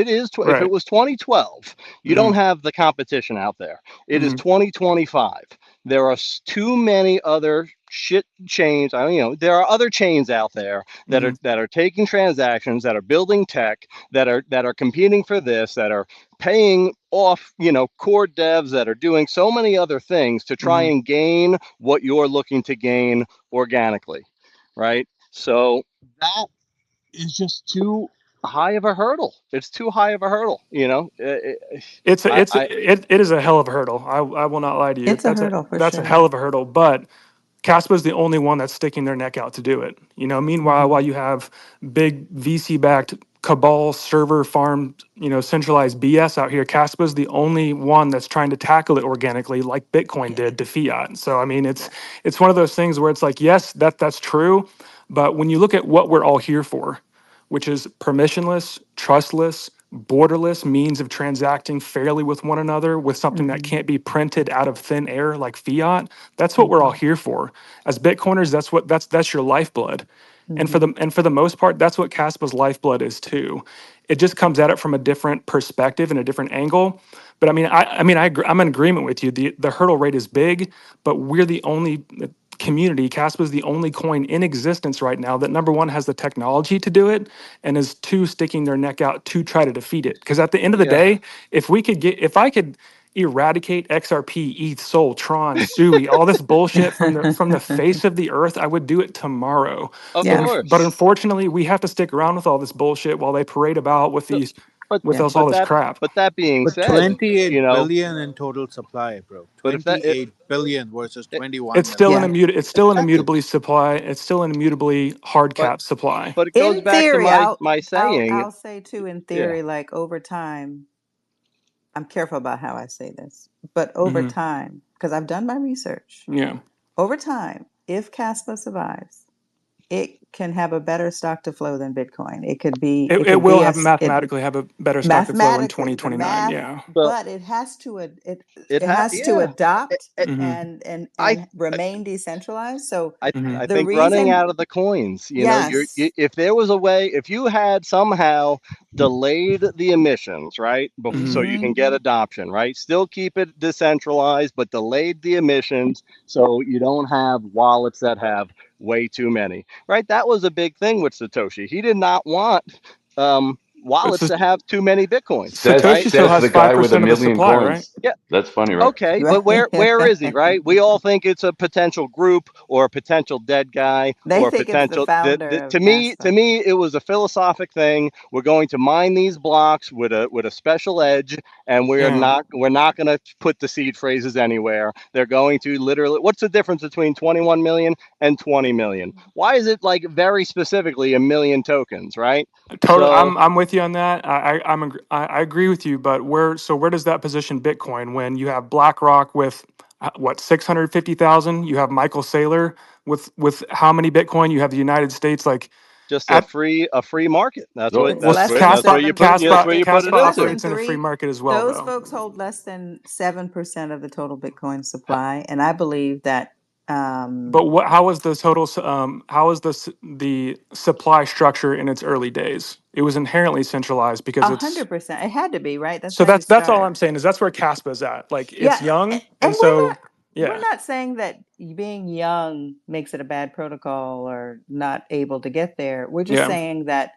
if it Right. was 2012, you Hmm. don't have the competition out there. It is Hmm. 2025. There are too many other shit chains. There are other chains out there Hmm. that are taking transactions, that are building tech, that are competing for this, that are paying off, core devs, that are doing so many other things to try Hmm. and gain what you're looking to gain organically, right? So that is just too high of a hurdle. It's too high of a hurdle. It is a hell of a hurdle. I will not lie to you. It's a hurdle for That's a sure. hell of a hurdle. But Caspa is the only one that's sticking their neck out to do it. Meanwhile, Hmm. while you have big VC backed cabal server farm, centralized BS out here, Caspa is the only one that's trying to tackle it organically, like Bitcoin did to fiat. So I mean, it's one of those things where it's like, yes, that's true, but when you look at what we're all here for, which is permissionless, trustless, borderless means of transacting fairly with one another with something that Hmm. can't be printed out of thin air like fiat. That's what we're all Hmm. here for. As Bitcoiners, that's your lifeblood. And Hmm. for the most part, that's what Caspa's lifeblood is too. It just comes at it from a different perspective and a different angle. But I'm in agreement with you. The hurdle rate is big, but we're the only community. Caspa is the only coin in existence right now that, number one, has the technology to do it, and is two, sticking their neck out to try to defeat it. Because at the end of the Yeah, day, if I could eradicate XRP, ETH, Sol, Tron, Sui, all this bullshit from the face of the earth, I would do it tomorrow. of But Yeah. but course. unfortunately, we have to stick around with all this bullshit while they parade about with So, these but with Yeah. us all this that crap. being But said, 28 billion in total supply, bro. but if that it, 28 billion versus it 21 It's still million. Yeah. an exactly. immutably supply. It's still an immutably hard But cap supply. but it goes In back to theory, my saying. I'll say too, in Yeah. theory, like over time, I'm careful about how I say this, but over Hmm. time, because I've done my research, Yeah. over time, if Caspa survives, it can have a better stock to flow than Bitcoin. It It could will be have as it mathematically have a better stock to flow in mathematically the 2029. math, Yeah. Well, but it has to it it has to yeah. adopt Hmm. I and remain decentralized. So Hmm. I the think running reason, out of the coins, yes, if there was a way, if you had somehow delayed the emissions, right, so Hmm. you hmm can get adoption, right, still keep it decentralized, but delayed the emissions so you don't have wallets that have way too many, right? That was a big thing with Satoshi. He did not want It's wallets just, to have too many Bitcoins, Says right? Satoshi still says has the guy with a 5% of the million supply, right? coins. That's funny, right? Okay, but right. where is he, right? We all think it's a potential group or a potential dead guy They or a think it's the potential founder of to Caspa. me it was a philosophic thing. We're going to mine these blocks with a special edge, and Yeah. we're not going to put the seed phrases anywhere. They're going to literally, what's the difference between 21 million and 20 million? Why is it like very specifically a million tokens, right? Total. So I'm with you on that. I agree with you. But where does that position Bitcoin when you have BlackRock with what 650,000? You have Michael Saylor with how many Bitcoin? You have the United States like just at a free market. So It's less than That's where you put that's 7%. where you It's put it Kaspa less into. than operates in a free three. market as well, Those though. folks hold less than 7% of the total Bitcoin supply, and I believe that But how was the total? How was the supply structure in its early days? It was inherently centralized because it's 100%. It had to be, right. That's so how you that's all start. I'm saying is that's where Caspa is at. Like it's Yeah, young, and and so we're yeah, not saying that being young makes it a bad protocol or not able to get there. We're just yeah. saying that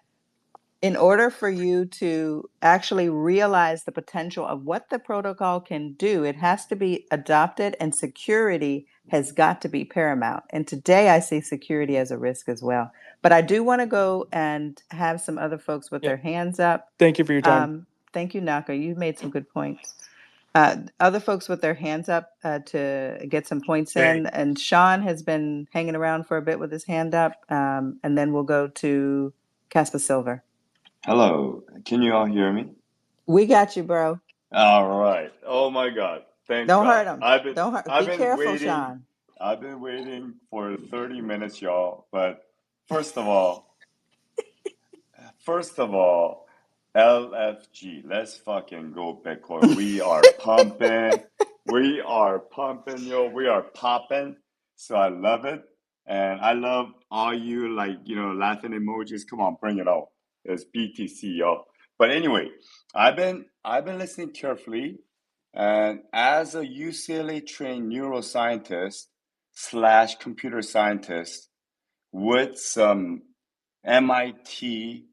in order for you to actually realize the potential of what the protocol can do, it has to be adopted, and security has got to be paramount. And today I see security as a risk as well. But I do want to go and have some other folks with Yeah. their hands up. Thank you for your time. Thank you, Naka. You made some good points. Other folks with their hands up to get some points Okay. in. And Sean has been hanging around for a bit with his hand up. And then we'll go to Caspa Silver. Hello. Can you all hear me? We got you, bro. All right. Oh my God. Thank Don't hurt God. him. Don't hurt. I've Be been careful, waiting. Sean. I've been waiting for 30 minutes, y'all. But first of all, LFG. Let's fucking go Bitcoin. We are pumping. We are pumping, yo. We are popping. So I love it. And I love all you laughing emojis. Come on, bring it out. It's BTC, y'all. But anyway, I've been listening carefully, and as a UCLA trained neuroscientist / computer scientist with some MIT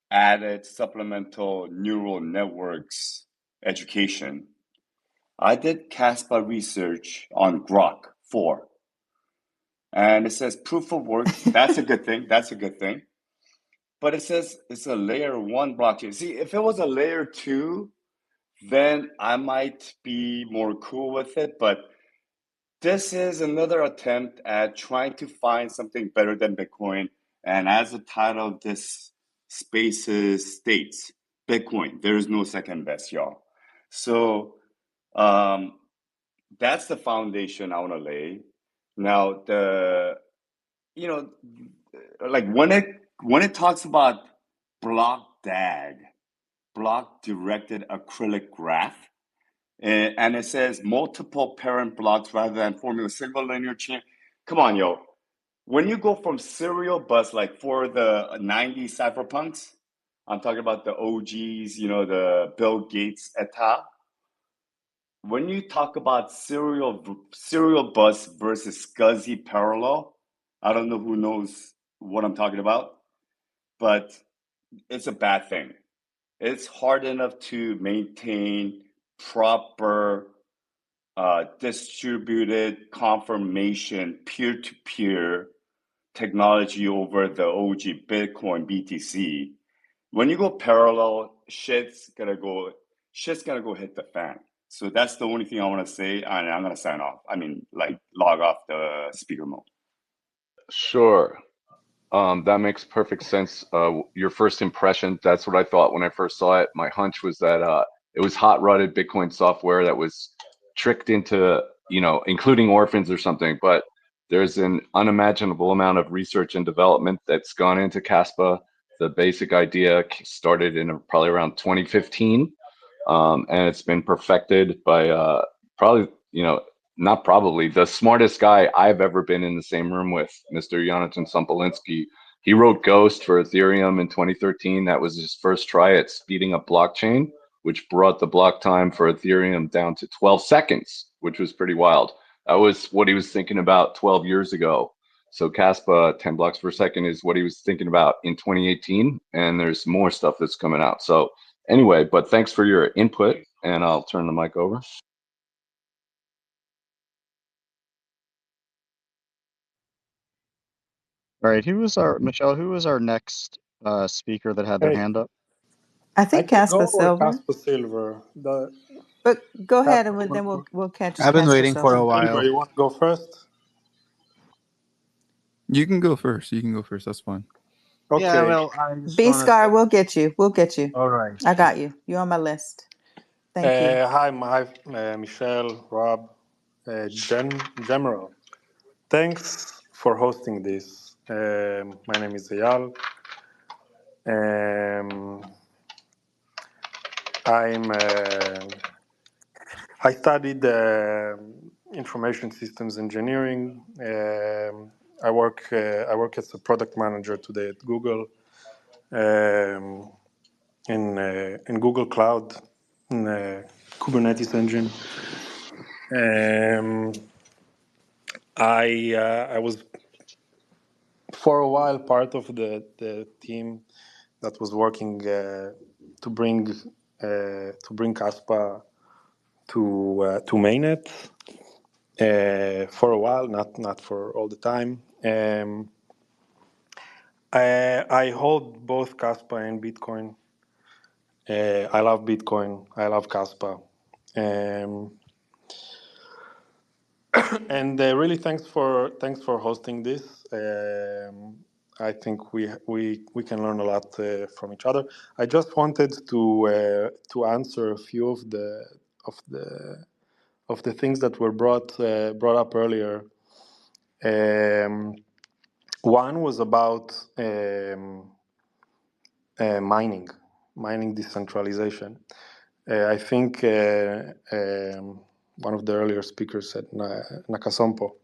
added supplemental neural networks education, I did Kaspa research on Grok 4. And it says proof of work. That's a good thing. That's a good thing. But it says it's a layer 1 blockchain. See, if it was a layer 2, then I might be more cool with it. But this is another attempt at trying to find something better than Bitcoin. And as the title of this spaces states, Bitcoin, there is no second best, y'all. So that's the foundation I want to lay. Now, when it talks about block DAG, block directed acrylic graph, and it says multiple parent blocks rather than forming a single linear chain. Come on, yo. When you go from serial bus, like for the 90s cypherpunks, I'm talking about the OGs, the Bill Gates et al. When you talk about serial bus versus SCSI parallel, I don't know who knows what I'm talking about, but it's a bad thing. It's hard enough to maintain proper distributed confirmation peer-to-peer technology over the OG Bitcoin BTC. When you go parallel, shit's gonna go hit the fan. So that's the only thing I want to say, and I'm gonna sign off. Log off the speaker mode. Sure. That makes perfect sense. Your first impression, that's what I thought when I first saw it. My hunch was that it was hot-rodded Bitcoin software that was tricked into, including orphans or something. But there's an unimaginable amount of research and development that's gone into Kaspa. The basic idea started in probably around 2015, and it's been perfected by probably, not probably, the smartest guy I've ever been in the same room with, Mr. Jonathan Sompolinsky. He wrote Ghost for Ethereum in 2013. That was his first try at speeding up blockchain, which brought the block time for Ethereum down to 12 seconds, which was pretty wild. That was what he was thinking about 12 years ago. So Kaspa, 10 blocks per second, is what he was thinking about in 2018, and there's more stuff that's coming out. So anyway, but thanks for your input, and I'll turn the mic over. All right, Michelle, who was our next speaker that had their hand up? I think Kaspa Silver. Kaspa Silver. But go ahead, and then we'll catch. I've been Kaspa waiting for Silver. a while. Silver, you want to go first? You can go first. That's fine. Okay. Yeah, well, I just B wanna Scar, say- we'll get you. We'll get you. All right. I got you. You're on my list. Thank you. Hi, Michelle, Rob, General. Thanks for hosting this. My name is Eyal. I studied information systems engineering. I work as a product manager today at Google, in Google Cloud, in Kubernetes engine. I was for a while part of the team that was working to bring Kaspa to mainnet for a while, not for all the time. I hold both Kaspa and Bitcoin. I love Bitcoin. I love Kaspa. And really, thanks for hosting this. I think we can learn a lot from each other. I just wanted to answer a few of the things that were brought up earlier. One was about mining decentralization. I think one of the earlier speakers said Nakasompo.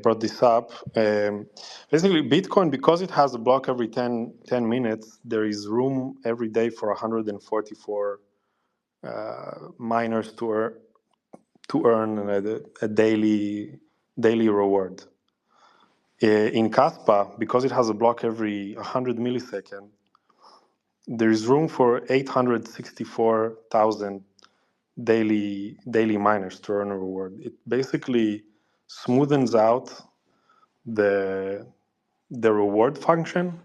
brought this up. Basically, Bitcoin, because it has a block every 10 minutes, there is room every day for 144 miners to earn a daily reward. In Kaspa, because it has a block every 100 milliseconds, there is room for 864,000 daily miners to earn a reward. It basically smoothens out the reward function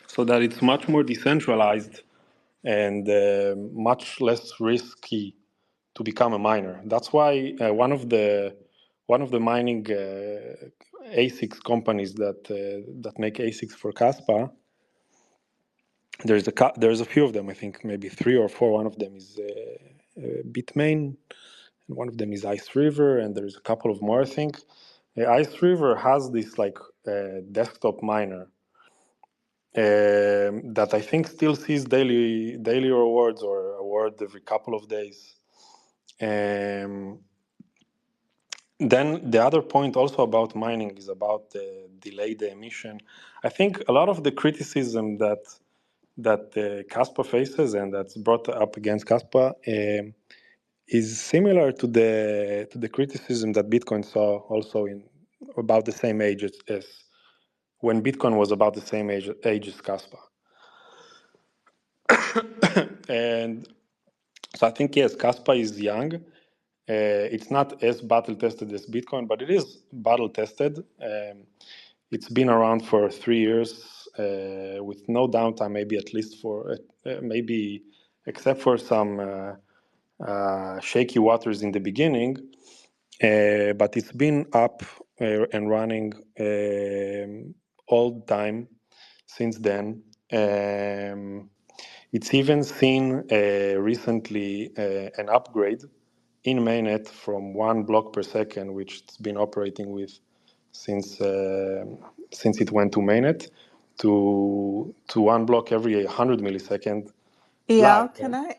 so that it's much more decentralized and much less risky to become a miner. That's why one of the mining ASICs companies that make ASICs for Kaspa, there's a few of them. I think maybe 3 or 4. One of them is Bitmain, and one of them is Ice River, and there's a couple of more. I think Ice River has this like desktop miner that I think still sees daily rewards or award every couple of days. Then the other point also about mining is about the delayed emission. I think a lot of the criticism that Kaspa faces and that's brought up against Kaspa is similar to the criticism that Bitcoin saw also in about the same age as when Bitcoin was about the same age as Kaspa. And so I think, yes, Kaspa is young. It's not as battle tested as Bitcoin, but it is battle tested. It's been around for 3 years with no downtime, maybe at least for maybe except for some shaky waters in the beginning. But it's been up and running all the time since then. It's even seen recently an upgrade in mainnet from 1 block per second, which it's been operating with since it went to mainnet, to 1 block every 100 millisecond. Yeah,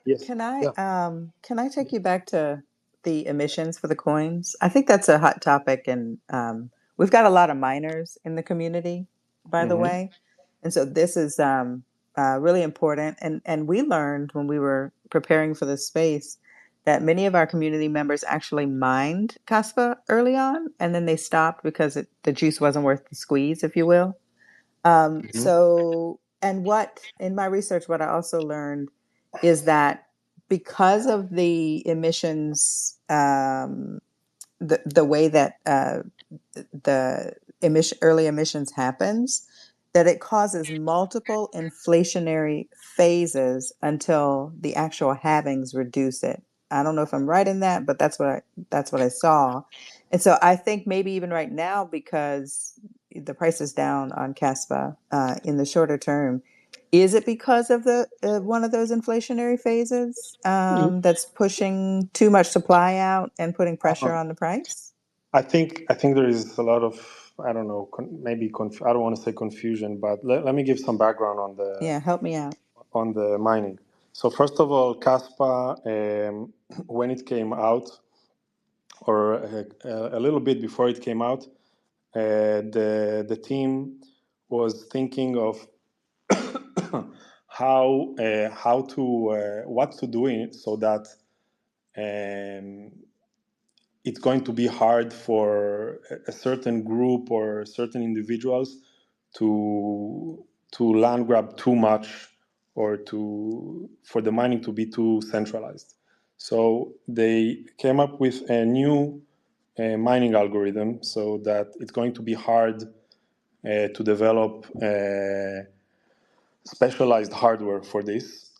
Yes. can I take you back to the emissions for the coins? I think that's a hot topic, and we've got a lot of miners in the community, by the way, and so this is really important. And we learned when we were preparing for this space that many of our community members actually mined Kaspa early on, and then they stopped because the juice wasn't worth the squeeze, if you will. So, and what in my research, what I also learned is that because of the emissions, the way that the early emissions happens, that it causes multiple inflationary phases until the actual halvings reduce it. I don't know if I'm right in that, but that's what I saw. And so I think maybe even right now, because the price is down on Kaspa in the shorter term, is it because of the one of those inflationary phases that's pushing too much supply out and putting pressure on the price? I think there is a lot of, I don't know, maybe I don't want to say confusion, but let me give some background on the help me out on the mining. So first of all, Kaspa, when it came out, or a little bit before it came out, the team was thinking of what to do in it so that it's going to be hard for a certain group or certain individuals to land grab too much or for the mining to be too centralized. So they came up with a new mining algorithm so that it's going to be hard to develop specialized hardware for this.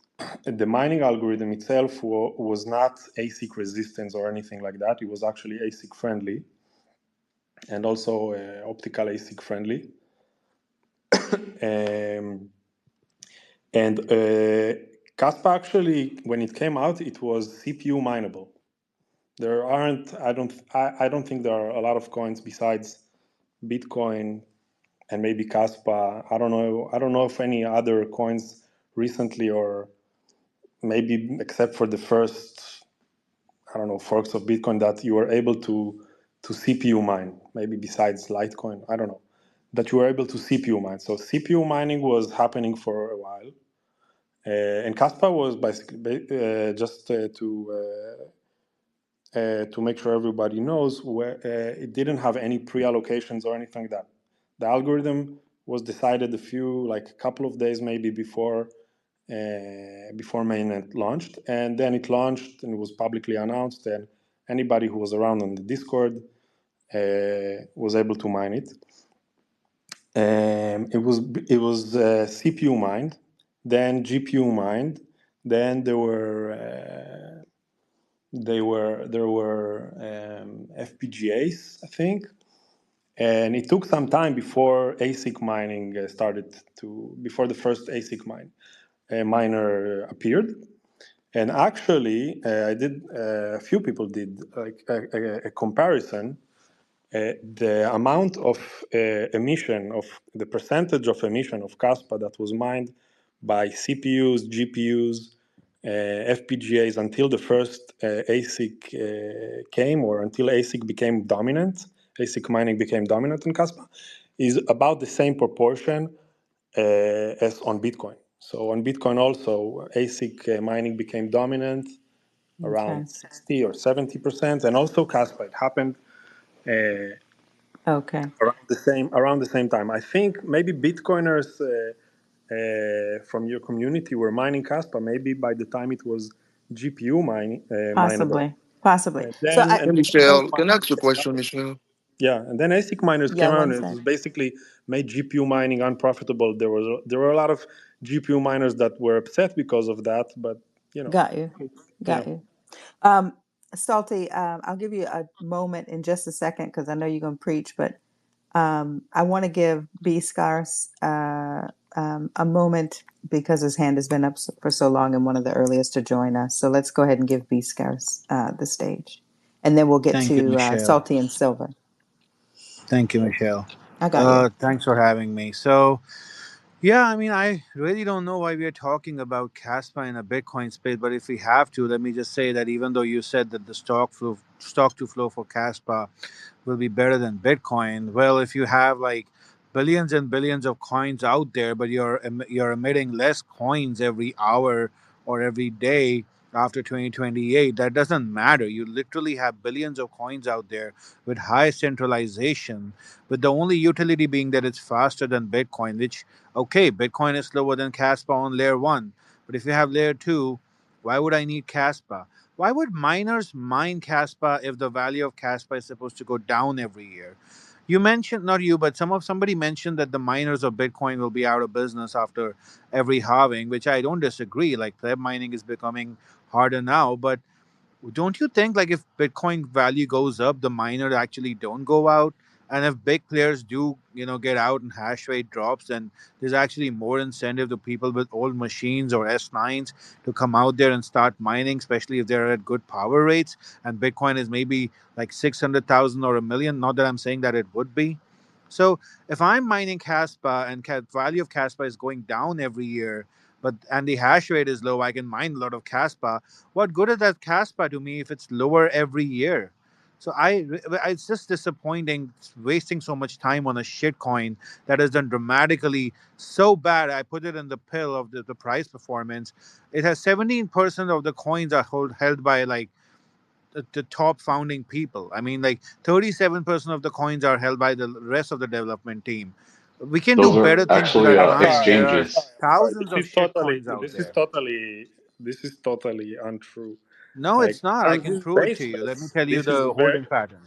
The mining algorithm itself was not ASIC resistant or anything like that. It was actually ASIC friendly and also optical ASIC friendly. And Kaspa actually, when it came out, it was CPU mineable. I don't think there are a lot of coins besides Bitcoin and maybe Kaspa. I don't know if any other coins recently, or maybe except for the first, I don't know, forks of Bitcoin, that you were able to CPU mine, maybe besides Litecoin, I don't know, that you were able to CPU mine. So CPU mining was happening for a while. And Kaspa was basically just to make sure everybody knows, where it didn't have any pre-allocations or anything like that. The algorithm was decided a couple of days maybe before mainnet launched, and then it launched and it was publicly announced, and anybody who was around on the Discord was able to mine it. It was CPU mined, then GPU mined, then there were FPGAs, I think, and it took some time before ASIC mining before the first ASIC miner appeared. And actually, a few people did like a comparison. The amount of emission of the percentage of emission of Kaspa that was mined by CPUs, GPUs, FPGAs until the first ASIC came, or until ASIC became dominant, ASIC mining became dominant in Kaspa, is about the same proportion as on Bitcoin. So on Bitcoin also, ASIC mining became dominant around 60 or 70%, and also Kaspa. It happened Okay. around the same time. I think maybe Bitcoiners from your community were mining Kaspa maybe by the time it was GPU mineable. Possibly. So Then I, Hey, Michelle, can I ask you a question, Michelle? and then ASIC miners yeah, came out, one and it sec. was basically made GPU mining unprofitable. There were a lot of GPU miners that were upset because of that, but Got you. yeah. Got you. Salty, I'll give you a moment in just a second because I know you're going to preach, but I want to give B Scars a moment because his hand has been up for so long and one of the earliest to join us. So let's go ahead and give B Scars the stage. And then we'll get Thank you, to Michelle. Salty and Silver. Thank you, Michelle. I got you. Thanks for having me. So, yeah, I mean, I really don't know why we are talking about Kaspa in a Bitcoin space, but if we have to, let me just say that even though you said that the stock to flow for Kaspa will be better than Bitcoin, well, if you have like billions and billions of coins out there, but you're emitting less coins every hour or every day after 2028, that doesn't matter. You literally have billions of coins out there with high centralization, with the only utility being that it's faster than Bitcoin, which, okay, Bitcoin is slower than Kaspa on layer 1, but if you have layer 2, why would I need Kaspa? Why would miners mine Kaspa if the value of Kaspa is supposed to go down every year? You mentioned, not you, but somebody mentioned that the miners of Bitcoin will be out of business after every halving, which I don't disagree. Like pleb mining is becoming harder now, but don't you think like if Bitcoin value goes up, the miners actually don't go out? And if big players do, get out and hash rate drops, then there's actually more incentive to people with old machines or S9s to come out there and start mining, especially if they're at good power rates. And Bitcoin is maybe like 600,000 or a million. Not that I'm saying that it would be. So if I'm mining Kaspa and value of Kaspa is going down every year, and the hash rate is low, I can mine a lot of Kaspa. What good is that Kaspa to me if it's lower every year? So it's just disappointing wasting so much time on a shit coin that has done dramatically so bad. I put it in the pill of the price performance. It has 17% of the coins are held by like the top founding people. I mean, like 37% of the coins are held by the rest of the development team. We can do Those are better things with actually our time. There are exchanges. thousands of shit coins out there. This is totally untrue. No, Like it's not. I this can is prove it to you. Let me tell you this is the holding pattern.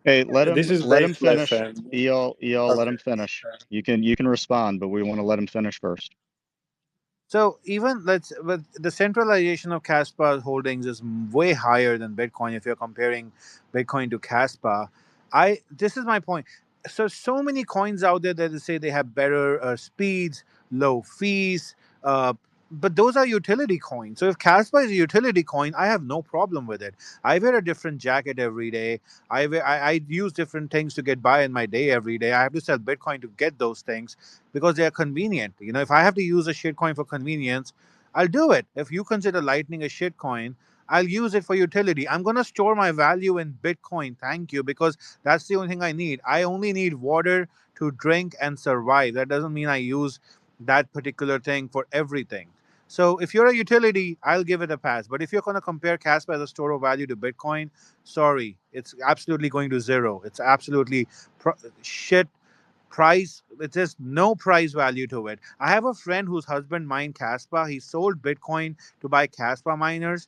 Hey, let this him is let him baseless, finish. and EL, let him okay. finish. You can respond, but we want to let him finish first. So but the centralization of Kaspa holdings is way higher than Bitcoin if you're comparing Bitcoin to Kaspa. This is my point. So many coins out there that they say they have better speeds, low fees, but those are utility coins. So if Kaspa is a utility coin, I have no problem with it. I wear a different jacket every day. I use different things to get by in my day every day. I have to sell Bitcoin to get those things because they are convenient. If I have to use a shitcoin for convenience, I'll do it. If you consider Lightning a shitcoin, I'll use it for utility. I'm going to store my value in Bitcoin. Thank you, because that's the only thing I need. I only need water to drink and survive. That doesn't mean I use that particular thing for everything. So if you're a utility, I'll give it a pass. But if you're going to compare Kaspa as a store of value to Bitcoin, sorry, it's absolutely going to zero. It's absolutely shit price. There's no price value to it. I have a friend whose husband mined Kaspa. He sold Bitcoin to buy Kaspa miners.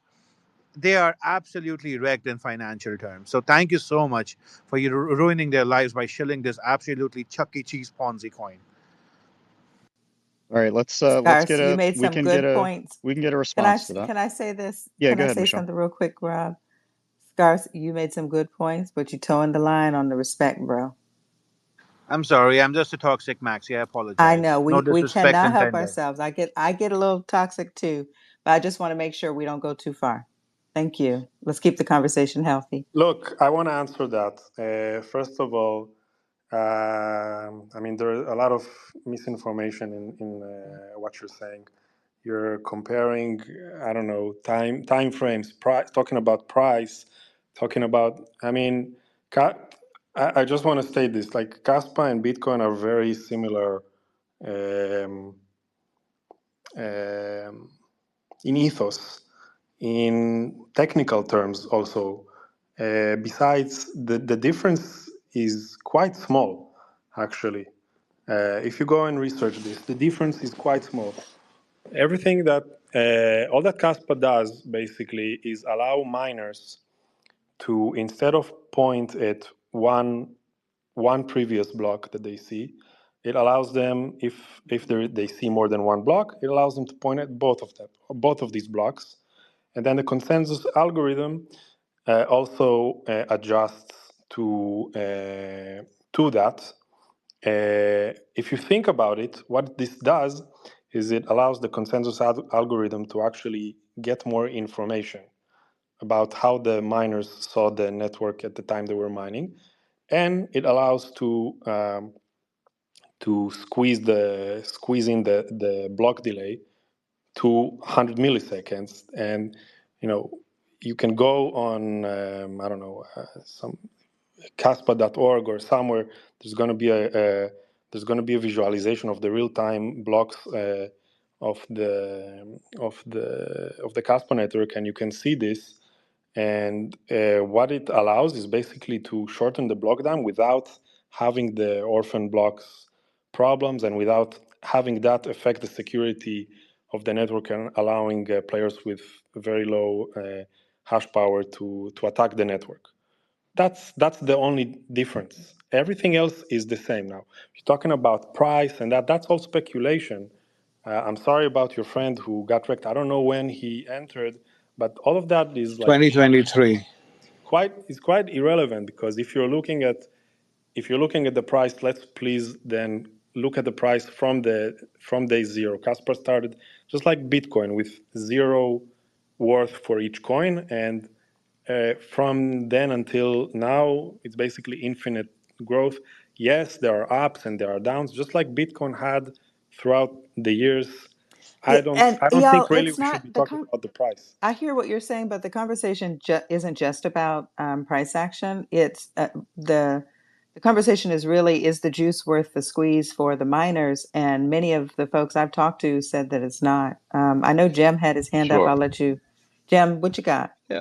They are absolutely wrecked in financial terms. So thank you so much for you ruining their lives by shilling this absolutely Chuck E. Cheese Ponzi coin. All right, let's Scars, get you a made some good points. we can get a Can I response to that. can I say this? Yeah, Can go I ahead, say Michelle. something real quick, Rob? Scars, you made some good points, but you're towing the line on the respect, bro. I'm sorry, I'm just a toxic Maxi. I apologize. I know No we disrespect cannot help intended. ourselves. I get a little toxic too, but I just want to make sure we don't go too far. Thank you. Let's keep the conversation healthy. Look, I want to answer that. First of all, I mean, there are a lot of misinformation in what you're saying. You're comparing, I don't know, time frames, talking about price, talking about. I mean, I just want to state this: like Kaspa and Bitcoin are very similar um, in ethos, in technical terms also. Besides, the difference is quite small, actually. If you go and research this, the difference is quite small. Everything that, all that Kaspa does basically is allow miners to, instead of point at one previous block that they see, it allows them, if they see more than one block, it allows them to point at both of these blocks, and then the consensus algorithm also adjusts to that. If you think about it, what this does is it allows the consensus algorithm to actually get more information about how the miners saw the network at the time they were mining, and it allows to squeeze in the block delay to 100 milliseconds. And you can go on I don't know, some Kaspa.org or somewhere. There's going to be a visualization of the real-time blocks of the Kaspa network, and you can see this. And what it allows is basically to shorten the block time without having the orphan blocks problems and without having that affect the security of the network and allowing players with very low hash power to attack the network. That's the only difference. Everything else is the same now. You're talking about price and that's all speculation. I'm sorry about your friend who got wrecked. I don't know when he entered, but all of that is like 2023. It's quite irrelevant, because if you're looking at the price, let's please then look at the price from day zero. Kaspa started just like Bitcoin with zero worth for each coin, and from then until now, it's basically infinite growth. Yes, there are ups and there are downs, just like Bitcoin had throughout the years. I don't think really we should be talking about the price. I hear what you're saying, but the conversation isn't just about price action. It's the conversation is really, is the juice worth the squeeze for the miners? And many of the folks I've talked to said that it's not. I know Jem had his hand up. Sure. I'll let you. Jem, what you got? Yeah.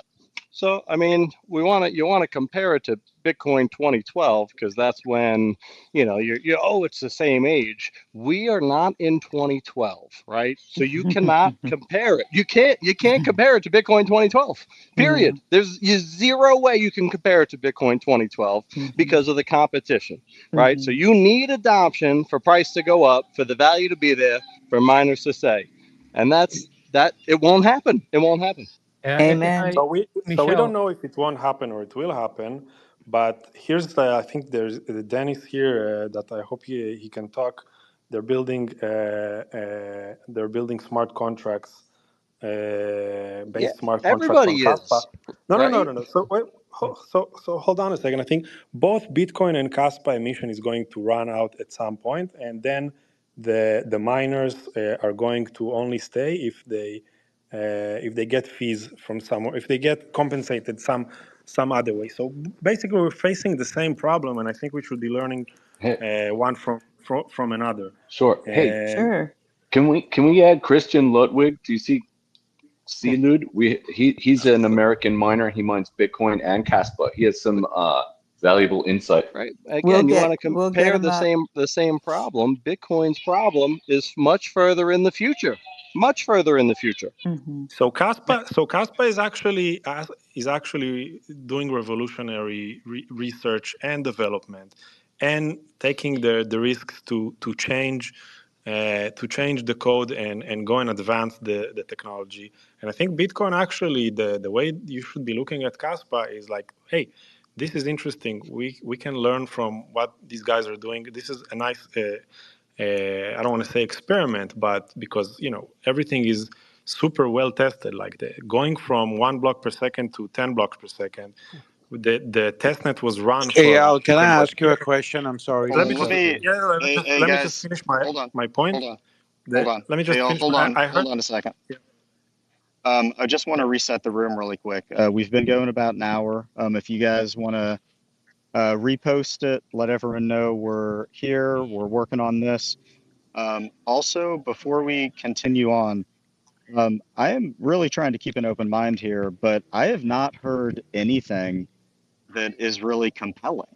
So, I mean, you want to compare it to Bitcoin 2012, because that's when, it's the same age. We are not in 2012, right? So you cannot compare it. You can't compare it to Bitcoin 2012, period. There's zero way you can compare it to Bitcoin 2012 because of the competition, right? So you need adoption for price to go up, for the value to be there, for miners to say. And it won't happen. It won't happen. Amen. So we don't know if it won't happen or it will happen, but here's I think there's Dennis here that I hope he can talk. They're building smart contracts, smart contracts on Everybody Kaspa. is. No. So wait, so hold on a second. I think both Bitcoin and Kaspa emission is going to run out at some point, and then the miners are going to only stay if they get fees from somewhere, if they get compensated some other way. So basically, we're facing the same problem, and I think we should be learning Hey, one from another. sure. Hey, And Sure. can we add Christian Ludwig? Do you see Lud? He's an American miner. He mines Bitcoin and Kaspa. He has some valuable insight. Right. We'll Again, you want to we'll get compare him up. the same problem. Bitcoin's problem is much further in the future. Much further in the future. Hmm. so Kaspa is actually doing revolutionary research and development, and taking the risks to change the code and go and advance the technology. And I think Bitcoin actually the way you should be looking at Kaspa is like, hey, this is interesting. We can learn from what these guys are doing. This is a nice. I don't want to say experiment, but because everything is super well tested, like going from 1 block per second to 10 blocks per second. The testnet was run for Eyal, can I nothing but ask you a question? I'm sorry Hold to let me on, let just interrupt me. you. Hey let me just guys, finish hold on, my point. hold on, hold on. Let me Hey, just y'all, finish. hold on, I hold heard. on a second. Yeah, I just want yeah. to reset the room really quick. We've been going about an hour. If you guys want to repost it, let everyone know we're here, we're working on this. Also, before we continue on, I am really trying to keep an open mind here, but I have not heard anything that is really compelling.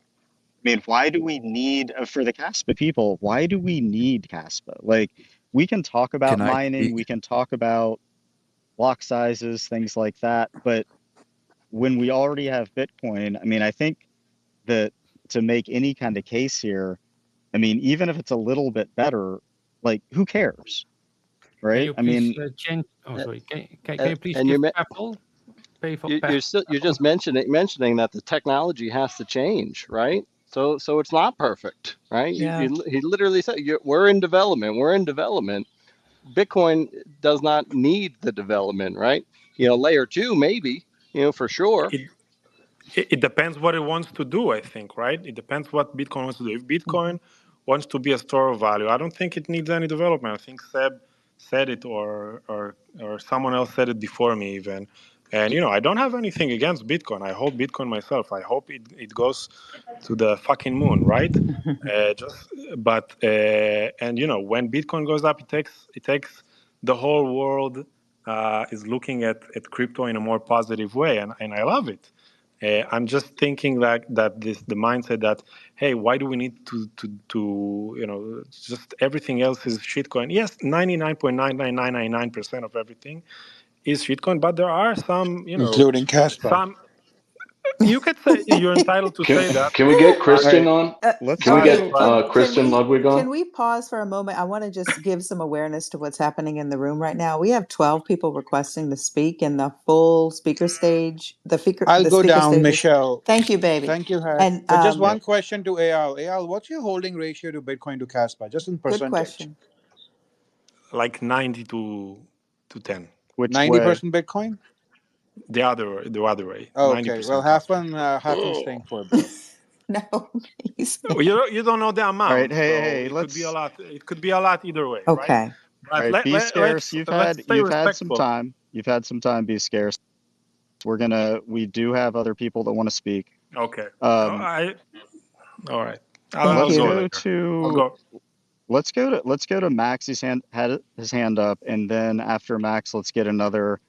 I mean, why do we need, for the Caspa people, why do we need Caspa? Like, we can talk about Can I mining, we speak? can talk about block sizes, things like that, but when we already have Bitcoin, I mean, I think that to make any kind of case here, I mean, even if it's a little bit better, like, who cares, Can right? you I please mean, change? Oh, Uh, sorry. Can you please And give you're Pebble? Pay for you're just mentioning that the technology has to change, right? So it's not perfect, right? Yeah. He literally said we're in development. We're in development. Bitcoin does not need the development, right? Layer two maybe, for sure. It depends what it wants to do, I think, right? It depends what Bitcoin wants to do. If Bitcoin wants to be a store of value, I don't think it needs any development. I think Seb said it, or someone else said it before me even. And I don't have anything against Bitcoin. I hold Bitcoin myself. I hope it goes to the fucking moon, right? Just but and when Bitcoin goes up, it takes the whole world is looking at crypto in a more positive way, and I love it. I'm just thinking like that the mindset that, hey, why do we need to just everything else is shitcoin. Yes, 99.99999% of everything is shitcoin, but there are some Including Kaspa. some you could say you're entitled to say that. Can we get all Christian right, on? let's Can we do, get Okay. Christian Ludwig on? Can we pause for a moment? I want to just give some awareness to what's happening in the room right now. We have 12 people requesting to speak in the full speaker stage. I'll The go speaker down, stage is. Michelle. Thank you, baby. Thank you, Hat. And But just yep. one question to Eyal. Eyal, what's your holding ratio to Bitcoin to Kaspa? Just in good percentage. question. Like 90 to 10. Which way? 90% Bitcoin? The other way, Okay. Well, 90% half Casper. one, half one staying for a bit. No, he's Well, you don't know the All right, amount, so hey, it could be a let's. lot. It could be a lot either way, right? okay. All But right, be scarce. let's stay You've had some respectful. time. You've had some time. Be scarce. We do have other people that want to speak. Okay. Um, All right. Thank I'll let's go you. go later. I'll to go. Max. He's had his hand up, and then after Max, let's get another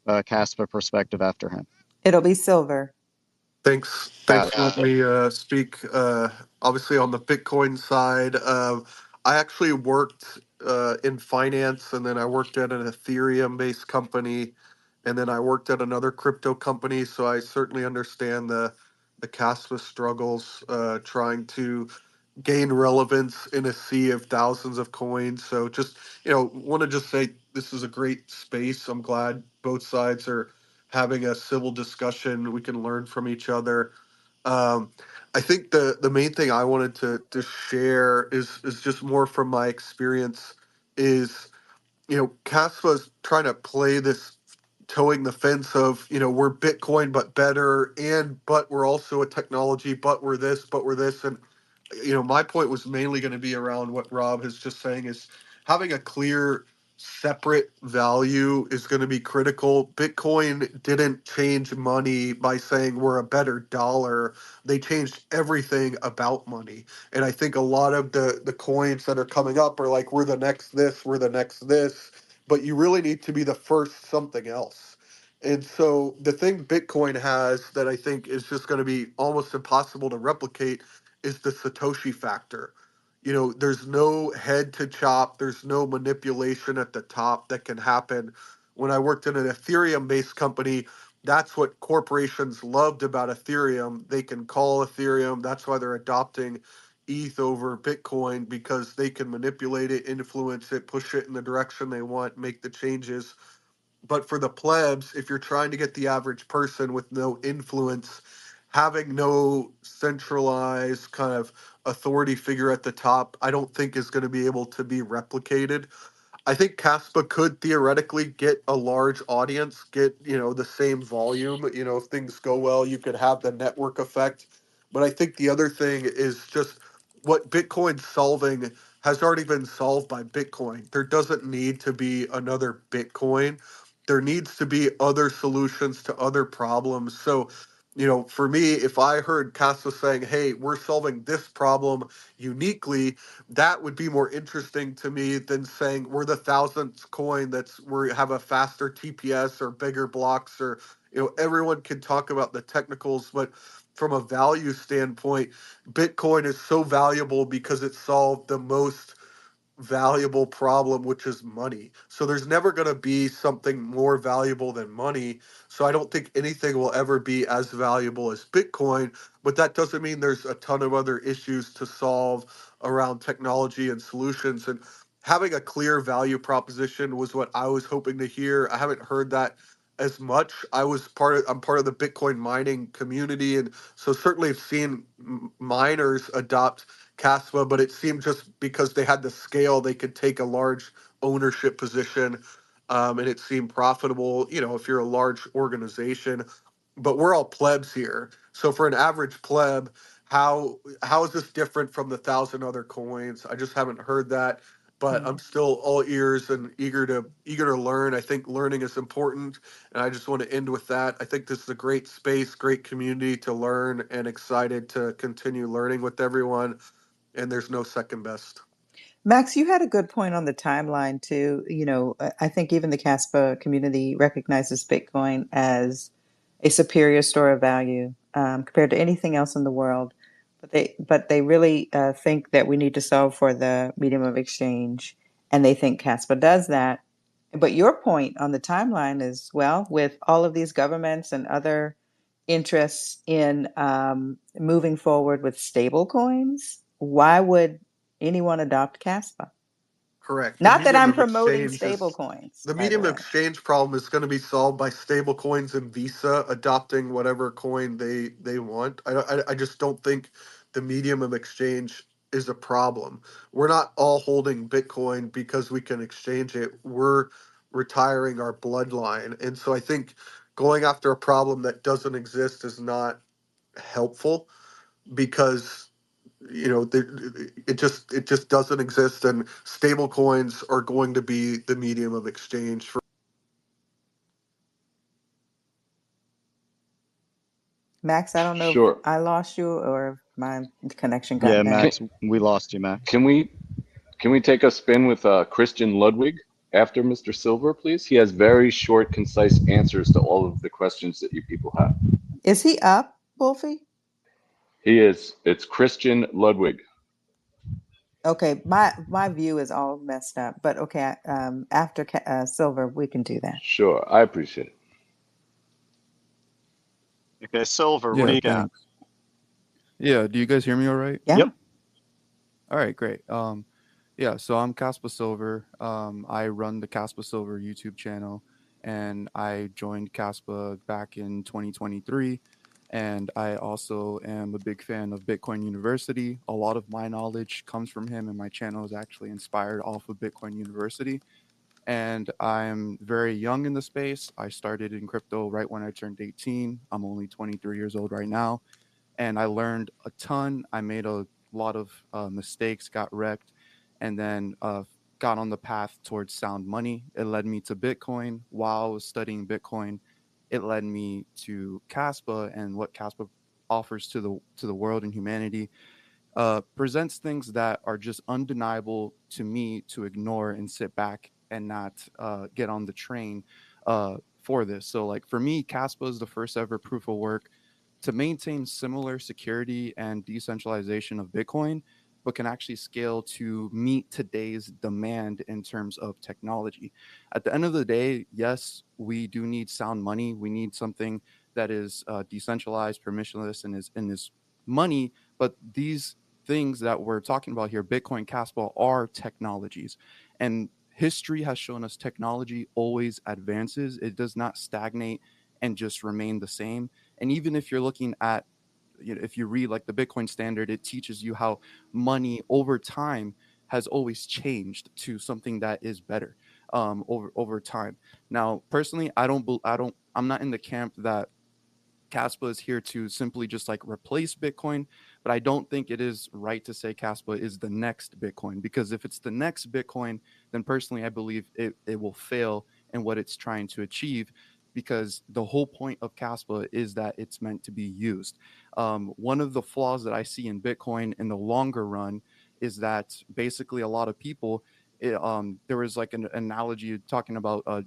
Caspa perspective after him. It'll be silver. Thanks for letting me speak. Obviously, on the Bitcoin side, I actually worked in finance, and then I worked at an Ethereum-based company, and then I worked at another crypto company. So I certainly understand the Caspa struggles trying to gain relevance in a sea of thousands of coins. So just want to just say this is a great space. I'm glad both sides are having a civil discussion. We can learn from each other. I think the main thing I wanted to share is just more from my experience is Caspa's trying to play this towing the fence of we're Bitcoin but better, but we're also a technology, but we're this, and my point was mainly going to be around what Rob is just saying is having a clear separate value is going to be critical. Bitcoin didn't change money by saying we're a better dollar. They changed everything about money. And I think a lot of the coins that are coming up are like, we're the next this, we're the next this. But you really need to be the first something else. And so the thing Bitcoin has that I think is just going to be almost impossible to replicate is the Satoshi factor. You know, there's no head to chop, there's no manipulation at the top that can happen. When I worked in an Ethereum based company, that's what corporations loved about Ethereum. They can call Ethereum, that's why they're adopting ETH over Bitcoin, because they can manipulate it, influence it, push it in the direction they want, make the changes. But for the plebs, if you're trying to get the average person with no influence, having no centralized kind of authority figure at the top, I don't think is going to be able to be replicated. I think Kaspa could theoretically get a large audience, get, you know, the same volume. You know, if things go well, you could have the network effect. But I think the other thing is just what Bitcoin's solving has already been solved by Bitcoin. There doesn't need to be another Bitcoin. There needs to be other solutions to other problems. So, you know, for me, if I heard Kaspa saying, hey, we're solving this problem uniquely, that would be more interesting to me than saying we're the thousandth coin that's we have a faster TPS or bigger blocks, or, you know, everyone can talk about the technicals, but from a value standpoint, Bitcoin is so valuable because it solved the most valuable problem, which is money. So there's never going to be something more valuable than money. So I don't think anything will ever be as valuable as Bitcoin, but that doesn't mean there's a ton of other issues to solve around technology and solutions. And having a clear value proposition was what I was hoping to hear. I haven't heard that as much. I'm part of the Bitcoin mining community, and so certainly have seen miners adopt Kaspa, but it seemed just because they had the scale, they could take a large ownership position, and it seemed profitable, you know, if you're a large organization. But we're all plebs here. So for an average pleb, how is this different from the thousand other coins? I just haven't heard that. But I'm still all ears and eager to learn. I think learning is important, and I just want to end with that. I think this is a great space, great community to learn, and excited to continue learning with everyone, and there's no second best. Max, you had a good point on the timeline too. You know, I think even the Caspa community recognizes Bitcoin as a superior store of value compared to anything else in the world. But they really think that we need to solve for the medium of exchange, and they think Caspa does that. But your point on the timeline is, well, with all of these governments and other interests in moving forward with stable coins, why would anyone adopt Caspa? Correct. Not that I'm promoting stable coins, The by the medium of way. exchange problem is going to be solved by stable coins and Visa adopting whatever coin they want. I just don't think the medium of exchange is a problem. We're not all holding Bitcoin because we can exchange it. We're retiring our bloodline. And so I think going after a problem that doesn't exist is not helpful, because, you know, it just doesn't exist, and stable coins are going to be the medium of exchange for. Max, I don't know if Sure. I lost you or if my connection Yeah, got bad. Max, we lost you, Max. Can we take a spin with Christian Ludwig after Mr. Silver, please? He has very short, concise answers to all of the questions that you people have. Is he up, Wolfie? He is. It's Christian Ludwig. Okay, my view is all messed up, but okay, after Silver, we can do that. Sure, I appreciate it. Okay, Silver, what do Yeah, you got? thanks. Yeah, do you guys hear me all right? Yeah. Yep. All right, great. Yeah, so I'm Kaspa Silver. I run the Kaspa Silver YouTube channel, and I joined Kaspa back in 2023. And I also am a big fan of Bitcoin University. A lot of my knowledge comes from him, and my channel is actually inspired off of Bitcoin University. And I'm very young in the space. I started in crypto right when I turned 18. I'm only 23 years old right now. And I learned a ton. I made a lot of mistakes, got wrecked, and then got on the path towards sound money. It led me to Bitcoin. While I was studying Bitcoin, it led me to Kaspa and what Kaspa offers to the world and humanity. Presents things that are just undeniable to me to ignore and sit back and not get on the train for this. So like for me, Kaspa is the first ever proof of work to maintain similar security and decentralization of Bitcoin, but can actually scale to meet today's demand in terms of technology. At the end of the day, yes, we do need sound money. We need something that is decentralized, permissionless, and is money. But these things that we're talking about here, Bitcoin, Kaspa, are technologies. And history has shown us technology always advances. It does not stagnate and just remain the same. And even if you're looking at, if you read like the Bitcoin standard, it teaches you how money over time has always changed to something that is better over time. Now, personally, I'm not in the camp that Kaspa is here to simply just like replace Bitcoin, but I don't think it is right to say Kaspa is the next Bitcoin, because if it's the next Bitcoin, then personally I believe it will fail in what it's trying to achieve, because the whole point of Kaspa is that it's meant to be used. One of the flaws that I see in Bitcoin in the longer run is that basically a lot of people, there was like an analogy talking about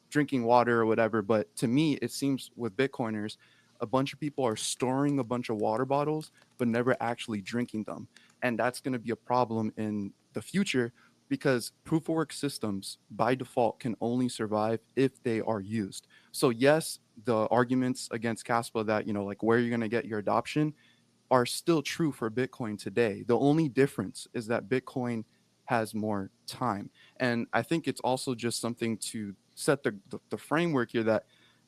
drinking water or whatever, but to me it seems with Bitcoiners, a bunch of people are storing a bunch of water bottles but never actually drinking them, and that's going to be a problem in the future, because proof of work systems by default can only survive if they are used. So yes, the arguments against Kaspa that, like where you're going to get your adoption, are still true for Bitcoin today. The only difference is that Bitcoin has more time. And I think it's also just something to set the framework here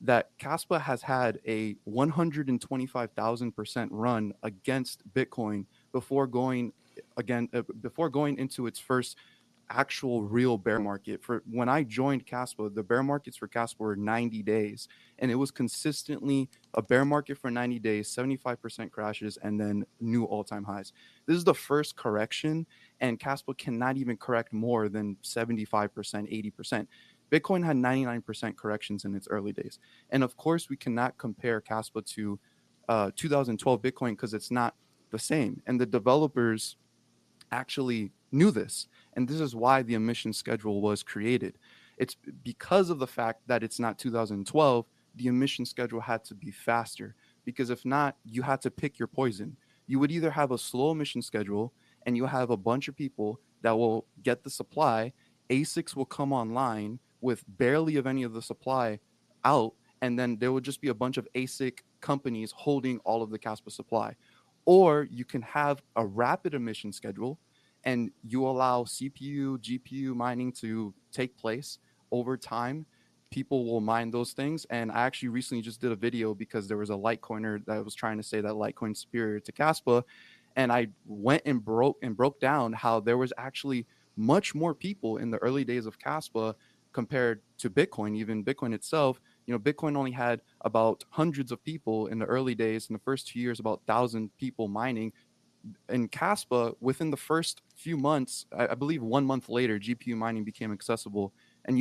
that Kaspa has had a 125,000% run against Bitcoin before going into its first actual real bear market. For when I joined Kaspa, the bear markets for Kaspa were 90 days, and it was consistently a bear market for 90 days, 75% crashes, and then new all-time highs. This is the first correction, and Kaspa cannot even correct more than 75%, 80%. Bitcoin had 99% corrections in its early days. And of course, we cannot compare Kaspa to 2012 Bitcoin because it's not the same. And the developers actually knew this. And this is why the emission schedule was created. It's because of the fact that it's not 2012, the emission schedule had to be faster. Because if not, you had to pick your poison. You would either have a slow emission schedule and you have a bunch of people that will get the supply, ASICs will come online with barely of any of the supply out, and then there would just be a bunch of ASIC companies holding all of the Kaspa supply. Or you can have a rapid emission schedule and you allow CPU, GPU mining to take place over time. People will mine those things. And I actually recently just did a video because there was a Litecoiner that was trying to say that Litecoin's superior to Kaspa. And I went and broke down how there was actually much more people in the early days of Kaspa compared to Bitcoin. Even Bitcoin itself, Bitcoin only had about hundreds of people in the early days. In the first 2 years, about 1,000 people mining. In Kaspa, within the first few months, I believe 1 month later, GPU mining became accessible. And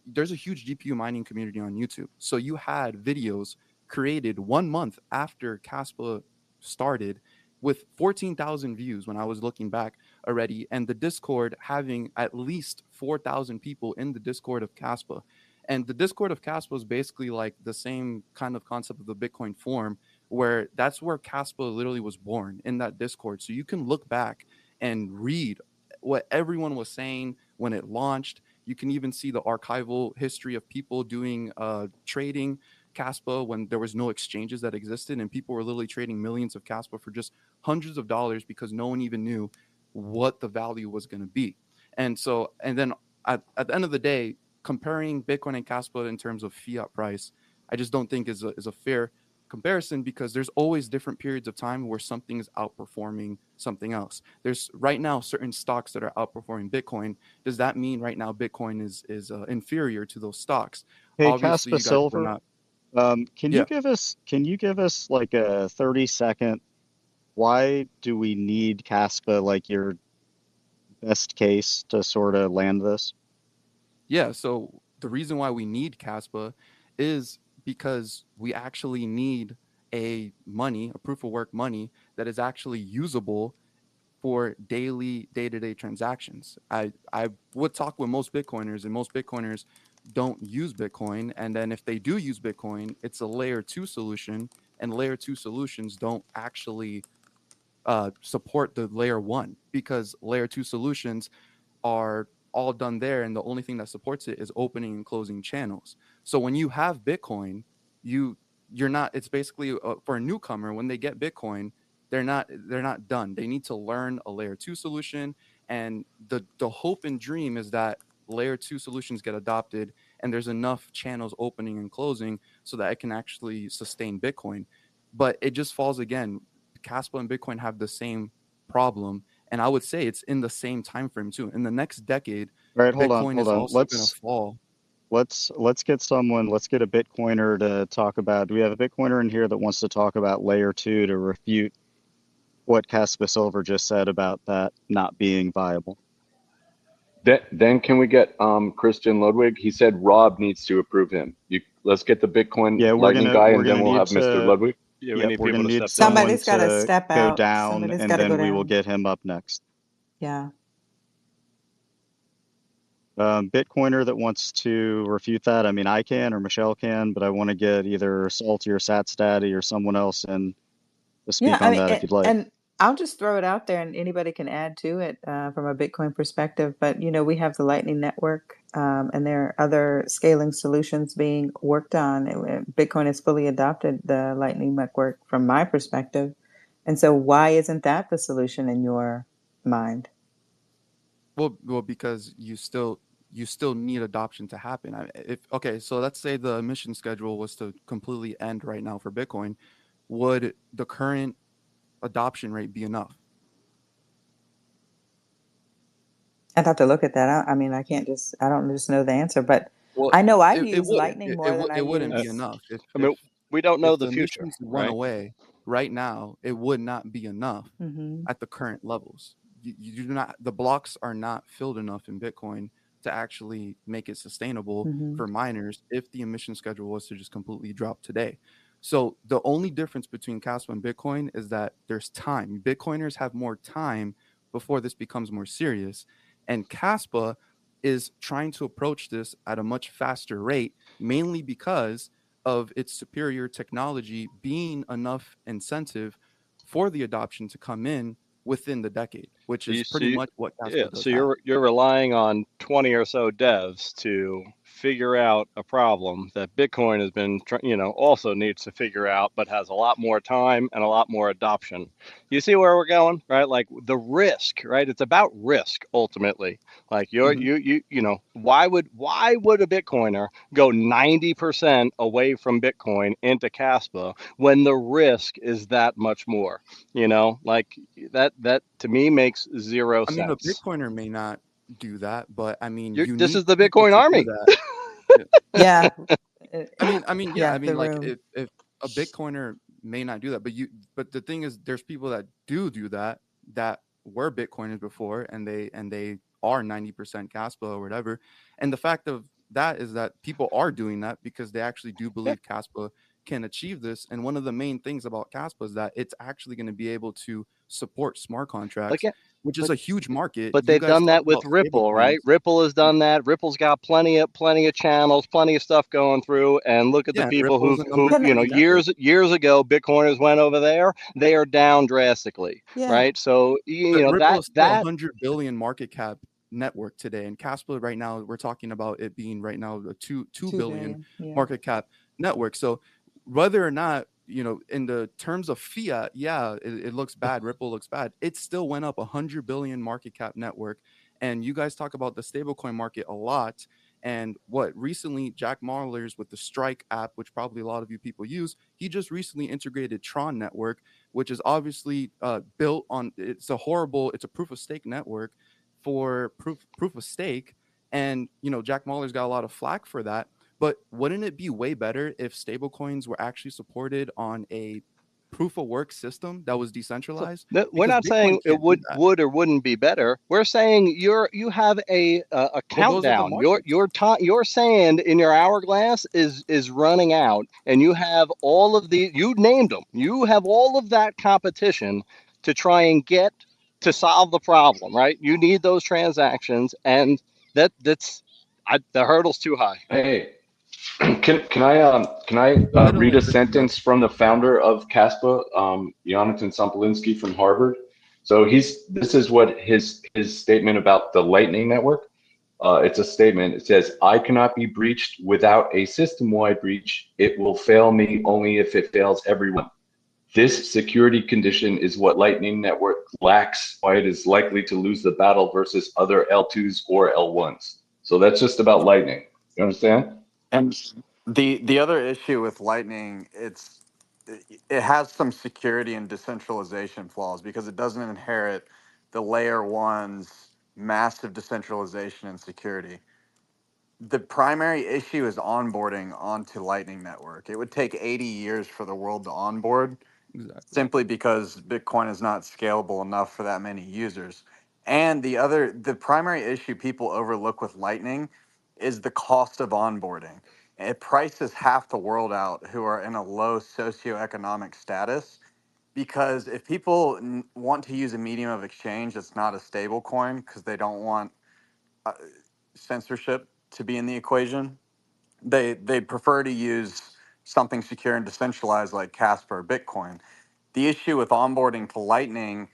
there's a huge GPU mining community on YouTube. So you had videos created 1 month after Kaspa started with 14,000 views when I was looking back already, and the Discord having at least 4,000 people in the Discord of Kaspa. And the Discord of Kaspa is basically like the same kind of concept of the Bitcoin forum, where that's where Kaspa literally was born, in that Discord. So you can look back and read what everyone was saying when it launched. You can even see the archival history of people doing trading Kaspa when there was no exchanges that existed, and people were literally trading millions of Kaspa for just hundreds of dollars because no one even knew what the value was going to be. And then at the end of the day, comparing Bitcoin and Kaspa in terms of fiat price, I just don't think is a fair comparison, because there's always different periods of time where something is outperforming something else. There's right now certain stocks that are outperforming Bitcoin. Does that mean right now Bitcoin is inferior to those stocks? Hey, Obviously, Kaspa you guys were Silver, not. can Yeah. you give us like a 30-second, why do we need Kaspa? Like, you're best case to sort of land this? Yeah, so the reason why we need Kaspa is because we actually need a proof of work money that is actually usable for daily day-to-day transactions. I would talk with most Bitcoiners, and most Bitcoiners don't use Bitcoin. And then if they do use Bitcoin, it's a layer 2 solution, and layer 2 solutions don't actually support the layer 1, because layer 2 solutions are all done there, and the only thing that supports it is opening and closing channels. So when you have Bitcoin, you're not, it's basically for a newcomer, when they get Bitcoin, they're not done. They need to learn a layer 2 solution, and the hope and dream is that layer 2 solutions get adopted and there's enough channels opening and closing so that it can actually sustain Bitcoin. But it just falls again, Kaspa and Bitcoin have the same problem, and I would say it's in the same time frame too. In the next decade, All right, hold Bitcoin is on. also going to fall. Let's get a Bitcoiner to talk about. Do we have a Bitcoiner in here that wants to talk about layer 2 to refute what Kaspa Silver just said about that not being viable? Then can we get Christian Ludwig? He said Rob needs to approve him. Let's get the Bitcoin Lightning guy, and then we'll have Mr. Ludwig. Yeah, we need people we're gonna to need step someone Somebody's got to to step go out. down, Somebody's and got to then go we will down. get him up next. Yeah. Bitcoiner that wants to refute that. I mean, I can or Michelle can, but I want to get either Salty or Satsdaddy or someone else in to Yeah, speak I on mean, that if you'd like. and I'll just throw it out there, and anybody can add to it from a Bitcoin perspective. But we have the Lightning Network, and there are other scaling solutions being worked on. Bitcoin has fully adopted the Lightning Network from my perspective, and so why isn't that the solution in your mind? Well, because you still need adoption to happen. Okay, so let's say the emission schedule was to completely end right now for Bitcoin, would the current adoption rate be enough? I'd have to look at that. I mean, I don't just know the answer, but Well, I know I it use would Lightning more than I it wouldn't be use. enough I mean, we don't know if the the future, emissions went right? away right now. It would not be enough Hmm. at the current levels. You do not, the blocks are not filled enough in Bitcoin to actually make it sustainable Hmm. for miners if the emission schedule was to just completely drop today. So the only difference between Kaspa and Bitcoin is that there's time. Bitcoiners have more time before this becomes more serious, and Kaspa is trying to approach this at a much faster rate, mainly because of its superior technology being enough incentive for the adoption to come in within the decade, which is pretty much what Kaspa does So have. you're relying on 20 or so devs to figure out a problem that Bitcoin has been, also needs to figure out, but has a lot more time and a lot more adoption. You see where we're going, right? Like the risk, right? It's about risk ultimately. Like why would a Bitcoiner go 90% away from Bitcoin into Kaspa when the risk is that much more? Like that to me makes zero I mean, a sense. Bitcoiner may not do that, but I mean, you This need is the people Bitcoin to do army. that. Yeah. Yeah. Yeah, I mean, the like room. if a Bitcoiner may not do that, but the thing is, there's people that do that were Bitcoiners before, and they are 90% Kaspa or whatever. And the fact of that is that people are doing that because they actually do believe Kaspa can achieve this. And one of the main things about Kaspa is that it's actually going to be able to support smart contracts, which is a huge market. But You they've guys done talk that with about Ripple, stablecoins. right? Ripple has done that. Ripple's got plenty of channels, plenty of stuff going through. And look at the Yeah, people Ripple's a number who 3 network. years ago, Bitcoiners went over there. They are down drastically, Yeah. right? So But Ripple is still that 100 billion market cap network today, and Kaspa right now we're talking about it being right now a 2 2 billion billion. Yeah. market cap network. So whether or not in the terms of fiat, yeah, it looks bad. Ripple looks bad. It still went up 100 billion market cap network, and you guys talk about the stablecoin market a lot. And what recently, Jack Mallers with the Strike app, which probably a lot of you people use, he just recently integrated Tron network, which is obviously built on, it's a proof of stake network for proof of stake. And Jack Mallers got a lot of flack for that. But wouldn't it be way better if stablecoins were actually supported on a proof of work system that was So decentralized, we're because not Bitcoin saying it can't do that. would or wouldn't be better. We're saying you have a Well, those are the countdown. markets. Your sand in your hourglass is running out, and you have all of you named them. You have all of that competition to try and get to solve the problem, right? You need those transactions, and the hurdle's too high. Hey, can I read Middle a and bigger sentence from the founder of Kaspa, Jonathan Sampolinsky from Harvard? So this is what his statement about the Lightning Network. It's a statement. It says, "I cannot be breached without a system-wide breach. It will fail me only if it fails everyone. This security condition is what Lightning Network lacks, why it is likely to lose the battle versus other L2s or L1s." So that's just about Lightning. You understand? And the other issue with Lightning, it has some security and decentralization flaws because it doesn't inherit the layer one's massive decentralization and security. The primary issue is onboarding onto Lightning Network. It would take 80 years for the world to onboard Exactly. simply because Bitcoin is not scalable enough for that many users. And the primary issue people overlook with Lightning is the cost of onboarding. It prices half the world out who are in a low socioeconomic status, because if people want to use a medium of exchange that's not a stable coin because they don't want uh, censorship to be in the equation, they prefer to use something secure and decentralized like Casper or Bitcoin. The issue with onboarding to Lightning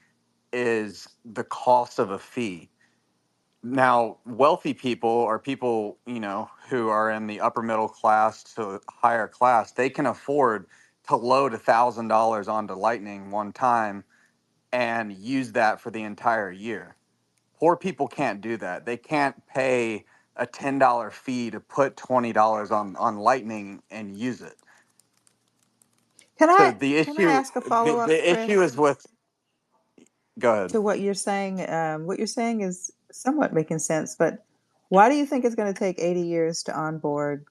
is the cost of a fee. Now, wealthy people or people, who are in the upper middle class to higher class, they can afford to load $1,000 onto Lightning one time and use that for the entire year. Poor people can't do that. They can't pay a $10 fee to put $20 on Lightning and use it. Can So I the can I issue ask a the, follow up, the issue Chris, is with go ahead. to what you're saying? What you're saying is somewhat making sense, but why do you think it's going to take 80 years to onboard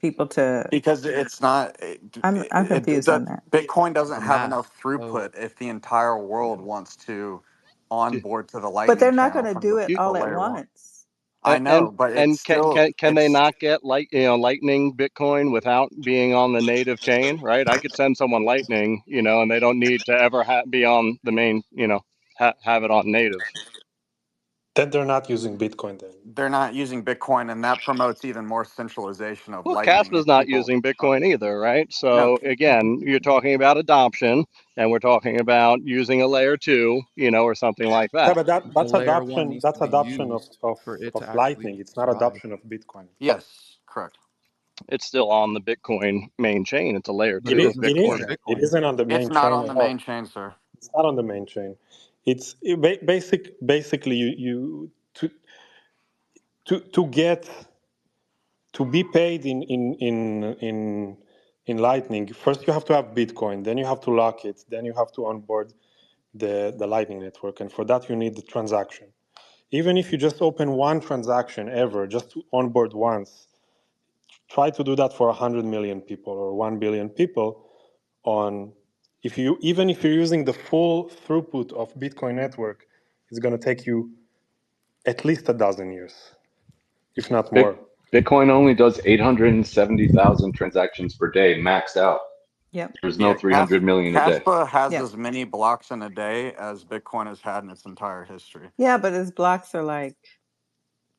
people to? Because it's not I'm confused on that. Bitcoin The doesn't have math enough of throughput if the entire world wants to onboard to the But they're Lightning not going channel to from do it the all at layer one. once. I know, but And can they not get Lightning Bitcoin without being on the native chain, right? I could send someone Lightning, and they don't need to ever be on the main, have it on native. Then they're not using Bitcoin then. They're not using Bitcoin, and that promotes even more centralization of Well, Lightning. Kaspa's If not people, using Bitcoin either, right? no, So again, you're talking about adoption, and we're talking about using a layer 2, or something like Yeah, that. but the that's layer one adoption. needs to That's be adoption of, used of, for it to of actually Lightning. It's not survive. adoption of Bitcoin. yes, correct. It's still on the Bitcoin main chain. It's a layer But 2 it of isn't It core is. Bitcoin. It Bitcoin. isn't on the It's main not chain on at the all. main chain, sir. It's not on the main chain. Basically you to get to be paid in Lightning. First, you have to have Bitcoin. Then you have to lock it. Then you have to onboard the Lightning network, and for that you need the transaction. Even if you just open one transaction ever, just to onboard once, try to do that for 100 million people or 1 billion people. Even if you're using the full throughput of Bitcoin network, it's going to take you at least a dozen years, if not more. Bitcoin only does 870,000 transactions per day, maxed out. Yep. There's no Yeah, 300 million a day. Caspa has Yep. as many blocks in a day as Bitcoin has had in its entire history. Yeah, but his blocks are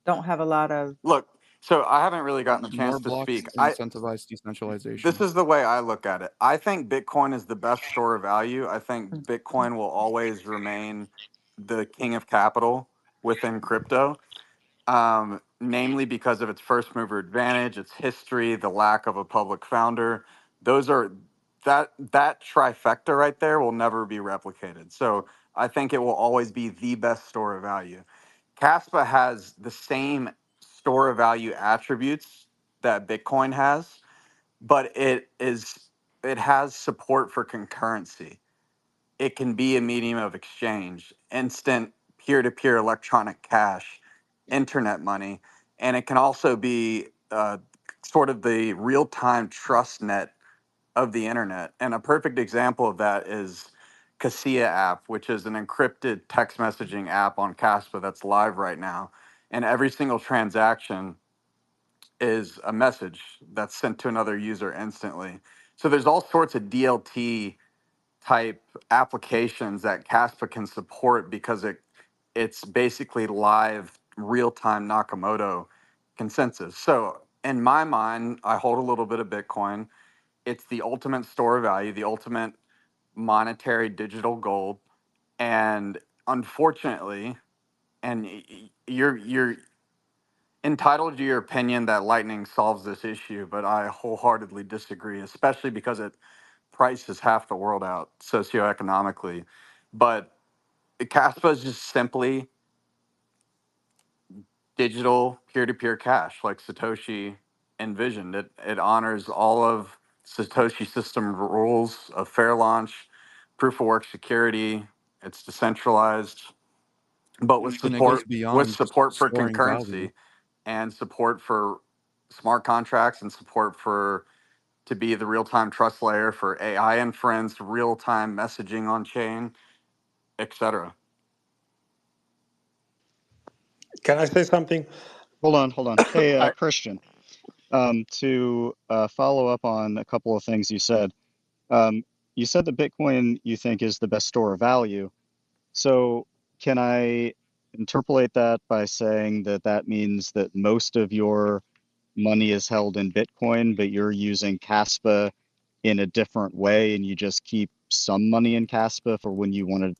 don't have a lot of. Look, so I haven't really gotten a More chance to blocks speak. incentivize decentralization. This is the way I look at it. I think Bitcoin is the best store of value. I think Bitcoin will always remain the king of capital within crypto, namely because of its first mover advantage, its history, the lack of a public founder. Those are that trifecta right there will never be replicated. So I think it will always be the best store of value. Caspa has the same store of value attributes that Bitcoin has, but it has support for concurrency. It can be a medium of exchange, instant peer-to-peer electronic cash, internet money, and it can also be sort of the real-time trust net of the internet. And a perfect example of that is Cassia app, which is an encrypted text messaging app on Kaspa that's live right now. And every single transaction is a message that's sent to another user instantly. So there's all sorts of DLT type applications that Kaspa can support because it's basically live real-time Nakamoto consensus. So in my mind, I hold a little bit of Bitcoin. It's the ultimate store of value, the ultimate monetary digital gold. And unfortunately, and you're entitled to your opinion that Lightning solves this issue, but I wholeheartedly disagree, especially because it prices half the world out socioeconomically. But Caspa is just simply digital peer-to-peer cash, like Satoshi envisioned. It honors all of Satoshi system rules of fair launch, proof of work security. It's decentralized, but with And it goes beyond just support for storing value. concurrency and support for smart contracts and support for to be the real-time trust layer for AI inference, real-time messaging on chain, etc. Can I say something? Hold on. Hey, I, Christian, to follow up on a couple of things you said. You said that Bitcoin you think is the best store of value. So can I interpolate that by saying that that means that most of your money is held in Bitcoin, but you're using Kaspa in a different way, and you just keep some money in Kaspa for when you want to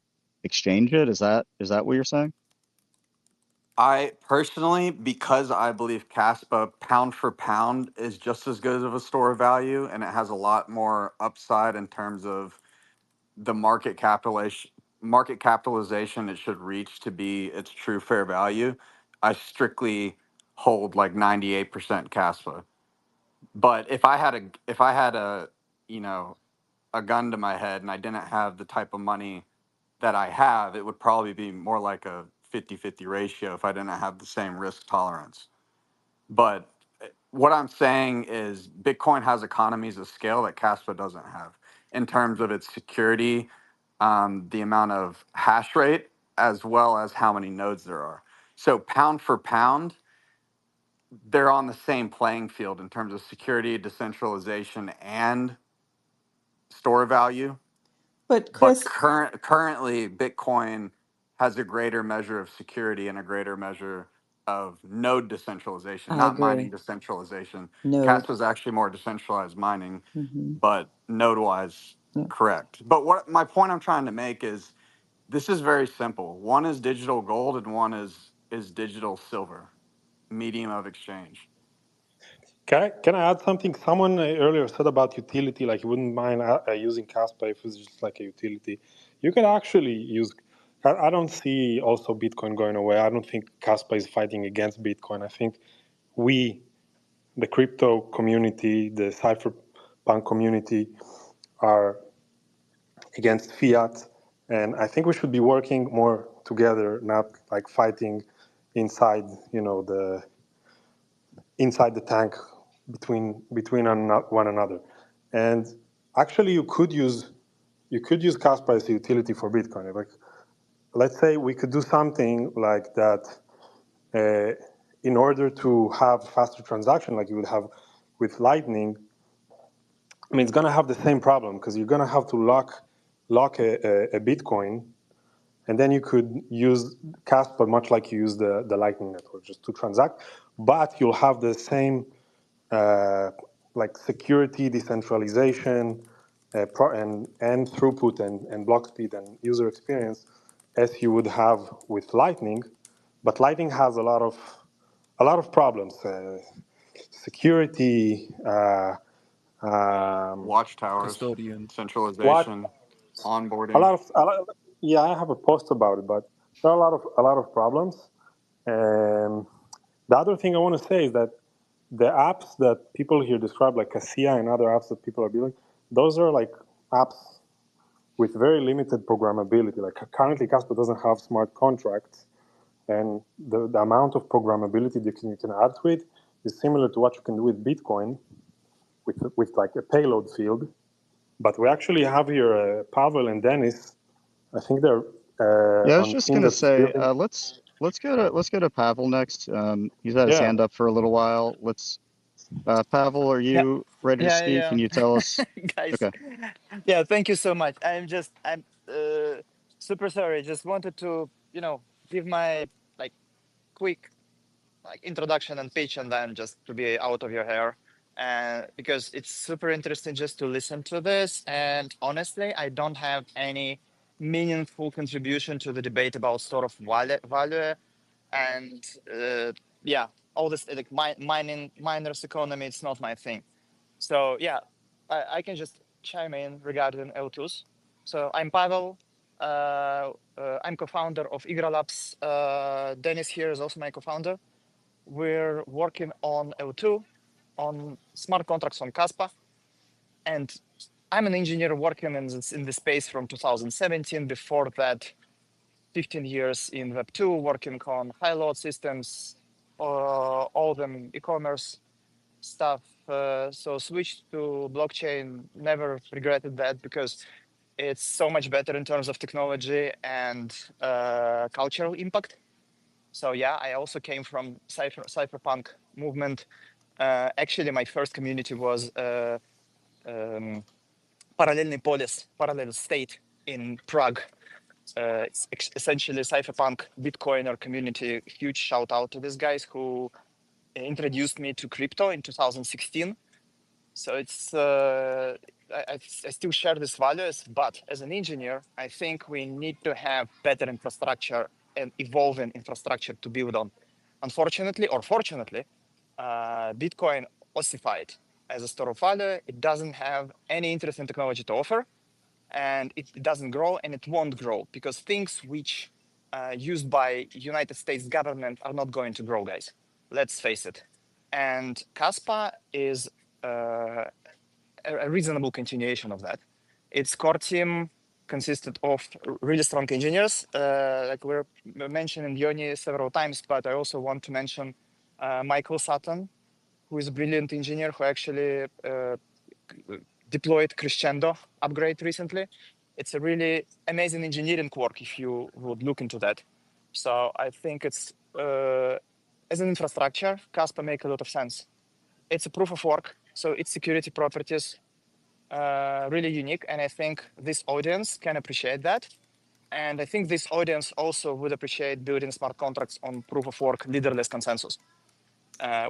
exchange it? Is that what you're saying? I personally, because I believe Caspa pound for pound is just as good of a store of value, and it has a lot more upside in terms of the market capitalization it should reach to be its true fair value. I strictly hold like 98% Caspa. But if I had a you know a gun to my head and I didn't have the type of money that I have, it would probably be more like a 50-50 ratio if I didn't have the same risk tolerance. But what I'm saying is Bitcoin has economies of scale that Caspa doesn't have in terms of its security, the amount of hash rate, as well as how many nodes there are. So pound for pound, they're on the same playing field in terms of security, decentralization, and store value. But But Chris, currently, Bitcoin has a greater measure of security and a greater measure of node decentralization, I not mining agree. decentralization. Node. Caspa is actually more decentralized mining, Hmm. but node-wise, Yeah. correct. But what my point I'm trying to make is this is very simple. One is digital gold and one is digital silver, medium of exchange. can I add something? Someone earlier said about utility, like you wouldn't mind using Caspa if it's just like a utility. You can actually use. I don't see also Bitcoin going away. I don't think Caspa is fighting against Bitcoin. I think we, the crypto community, the cypherpunk community, are against fiat, and I think we should be working more together, not like fighting inside, the inside the tank between one another. And actually, you could use Kaspa as a utility for Bitcoin. Like, let's say we could do something like that in order to have faster transaction, like you would have with Lightning. I mean, it's going to have the same problem because you're going to have to lock a Bitcoin, and then you could use Caspa much like you use the Lightning Network just to transact, but you'll have the same like security, decentralization, and throughput and block speed and user experience as you would have with Lightning. But Lightning has a lot of problems, security, um, Watchtowers, Custodian. what centralization, a onboarding. lot of yeah, I have a post about it, but there are a lot of problems. And the other thing I want to say is that the apps that people here describe, like Cassia and other apps that people are building, those are like apps with very limited programmability. Like currently, Casper doesn't have smart contracts, and the amount of programmability that you can add to it is similar to what you can do with Bitcoin, with like a payload field. But we actually have here Pavel and Dennis. I think they're Yeah, I was on just team gonna that's say, building. let's go to Pavel next. He's had his Yeah. hand up for a little while. Pavel, are Yeah, you ready to speak? Can you tell us? guys. Okay. Yeah, thank you so much. I'm super sorry. Just wanted to, give my like quick like introduction and pitch, and then just to be out of your hair, and because it's super interesting just to listen to this. And honestly, I don't have any meaningful contribution to the debate about sort of value and yeah, all this like miners economy. It's not my thing. So yeah, I can just chime in regarding L2s. So I'm Pavel. I'm co-founder of Igra Labs. Dennis here is also my co-founder. We're working on L2, on smart contracts on Kaspa, and I'm an engineer working in the space from 2017. Before that, 15 years in Web2, working on high-load systems, all them e-commerce stuff. So switched to blockchain, never regretted that because it's so much better in terms of technology and cultural impact. So yeah, I also came from cypherpunk movement. Actually, my first community was Parallelny Polis, parallel state in Prague. It's essentially cypherpunk Bitcoiner community. Huge shout out to these guys who introduced me to crypto in 2016. So it's I still share these values, but as an engineer, I think we need to have better infrastructure and evolving infrastructure to build on. Unfortunately or fortunately, Bitcoin ossified as a store of value. It doesn't have any interesting technology to offer, and it doesn't grow, and it won't grow because things which used by United States government are not going to grow, guys. Let's face it. And Kaspa is a reasonable continuation of that. Its core team consisted of really strong engineers, like we're mentioning Yoni several times, but I also want to mention Michael Sutton, who is a brilliant engineer who actually deployed Crescendo upgrade recently. It's a really amazing engineering work if you would look into that. So I think it's, as an infrastructure, Kaspa make a lot of sense. It's a proof of work, so its security properties really unique, and I think this audience can appreciate that. And I think this audience also would appreciate building smart contracts on proof of work, leaderless consensus.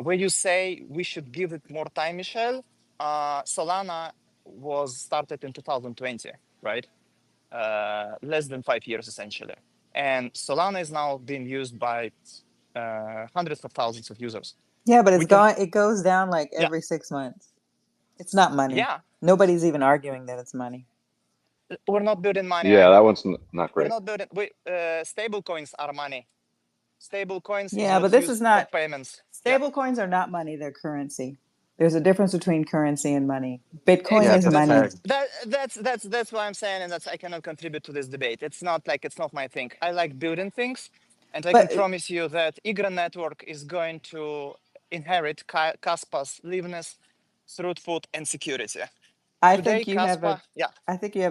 When you say we should give it more time, Michelle, Solana was started in 2020, right? Less than 5 years, essentially. And Solana is now being used by hundreds of thousands of users. Yeah, but We can, it goes down like yeah, every 6 months. It's not money. yeah. Nobody's even arguing that it's money. We're not building money Yeah, either. that one's not We're great. not building. Stable coins are money. Stable coins is Yeah, but what's this used is for not, payments. Yeah, stable coins are not money, they're currency. There's a difference between currency and money. Bitcoin Yeah, is it's exactly. a money. peg. That's why I'm saying, and that's I cannot contribute to this debate. It's not my thing. I like building things, and I can But promise you that Igra network is going to inherit Kaspa's liveness, throughput, and security. I Today, think you have Kaspa, yeah,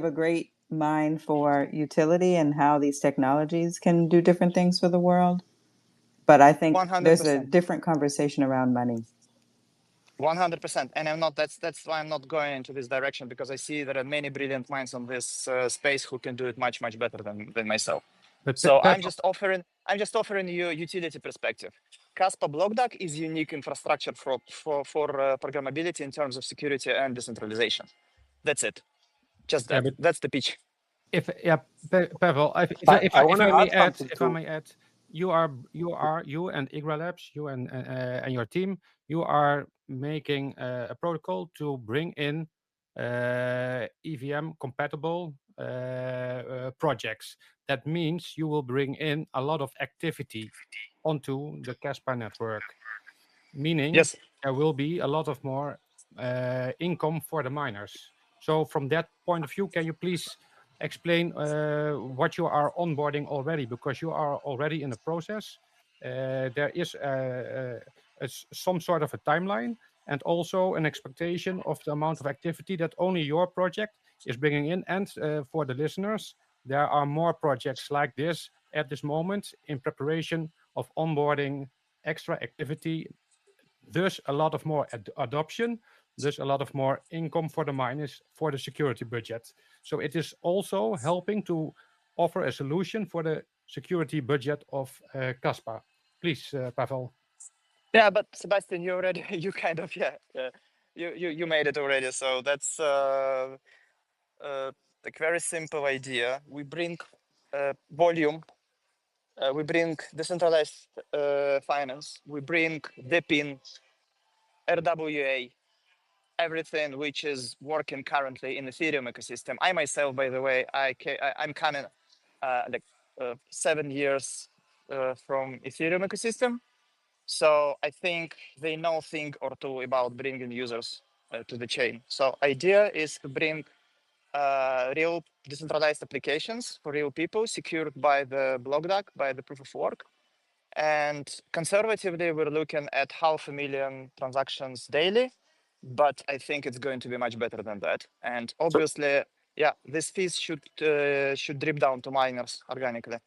a great mind for utility and how these technologies can do different things for the world. But I think there's a 100%. different conversation around money. 100%, and I'm not. That's why I'm not going into this direction, because I see there are many brilliant minds on this space who can do it much better than myself. But So I'm Pavel, just offering you utility perspective. Kaspa Blockduck is unique infrastructure for programmability in terms of security and decentralization. That's it. Just yeah, that. but That's the pitch. if yeah, Pavel, I want if to I may add add, something if I to. may add, you and Igra Labs, you and your team, you are making a protocol to bring in EVM compatible projects. That means you will bring in a lot of activity onto the Caspa network, meaning Yes. there will be a lot of more income for the miners. So from that point of view, can you please explain what you are onboarding already? Because you are already in the process. There is some sort of a timeline, and also an expectation of the amount of activity that only your project is bringing in. And for the listeners, there are more projects like this at this moment in preparation of onboarding extra activity, thus a lot of more adoption, thus a lot of more income for the miners for the security budget. So it is also helping to offer a solution for the security budget of Kaspa. Please, Pavel. Yeah, but Sebastian, you already you kind of you made it already. So that's like very simple idea. We bring volume. We bring decentralized finance. We bring DePIN, RWA, everything which is working currently in the Ethereum ecosystem. I myself, by the way, I'm coming like 7 years from Ethereum ecosystem. So I think they know a thing or two about bringing users to the chain. So idea is to bring real decentralized applications for real people secured by the block duck, by the proof of work. And conservatively, we're looking at 500,000 transactions daily, but I think it's going to be much better than that. And obviously, yeah, these fees should drip down to miners organically.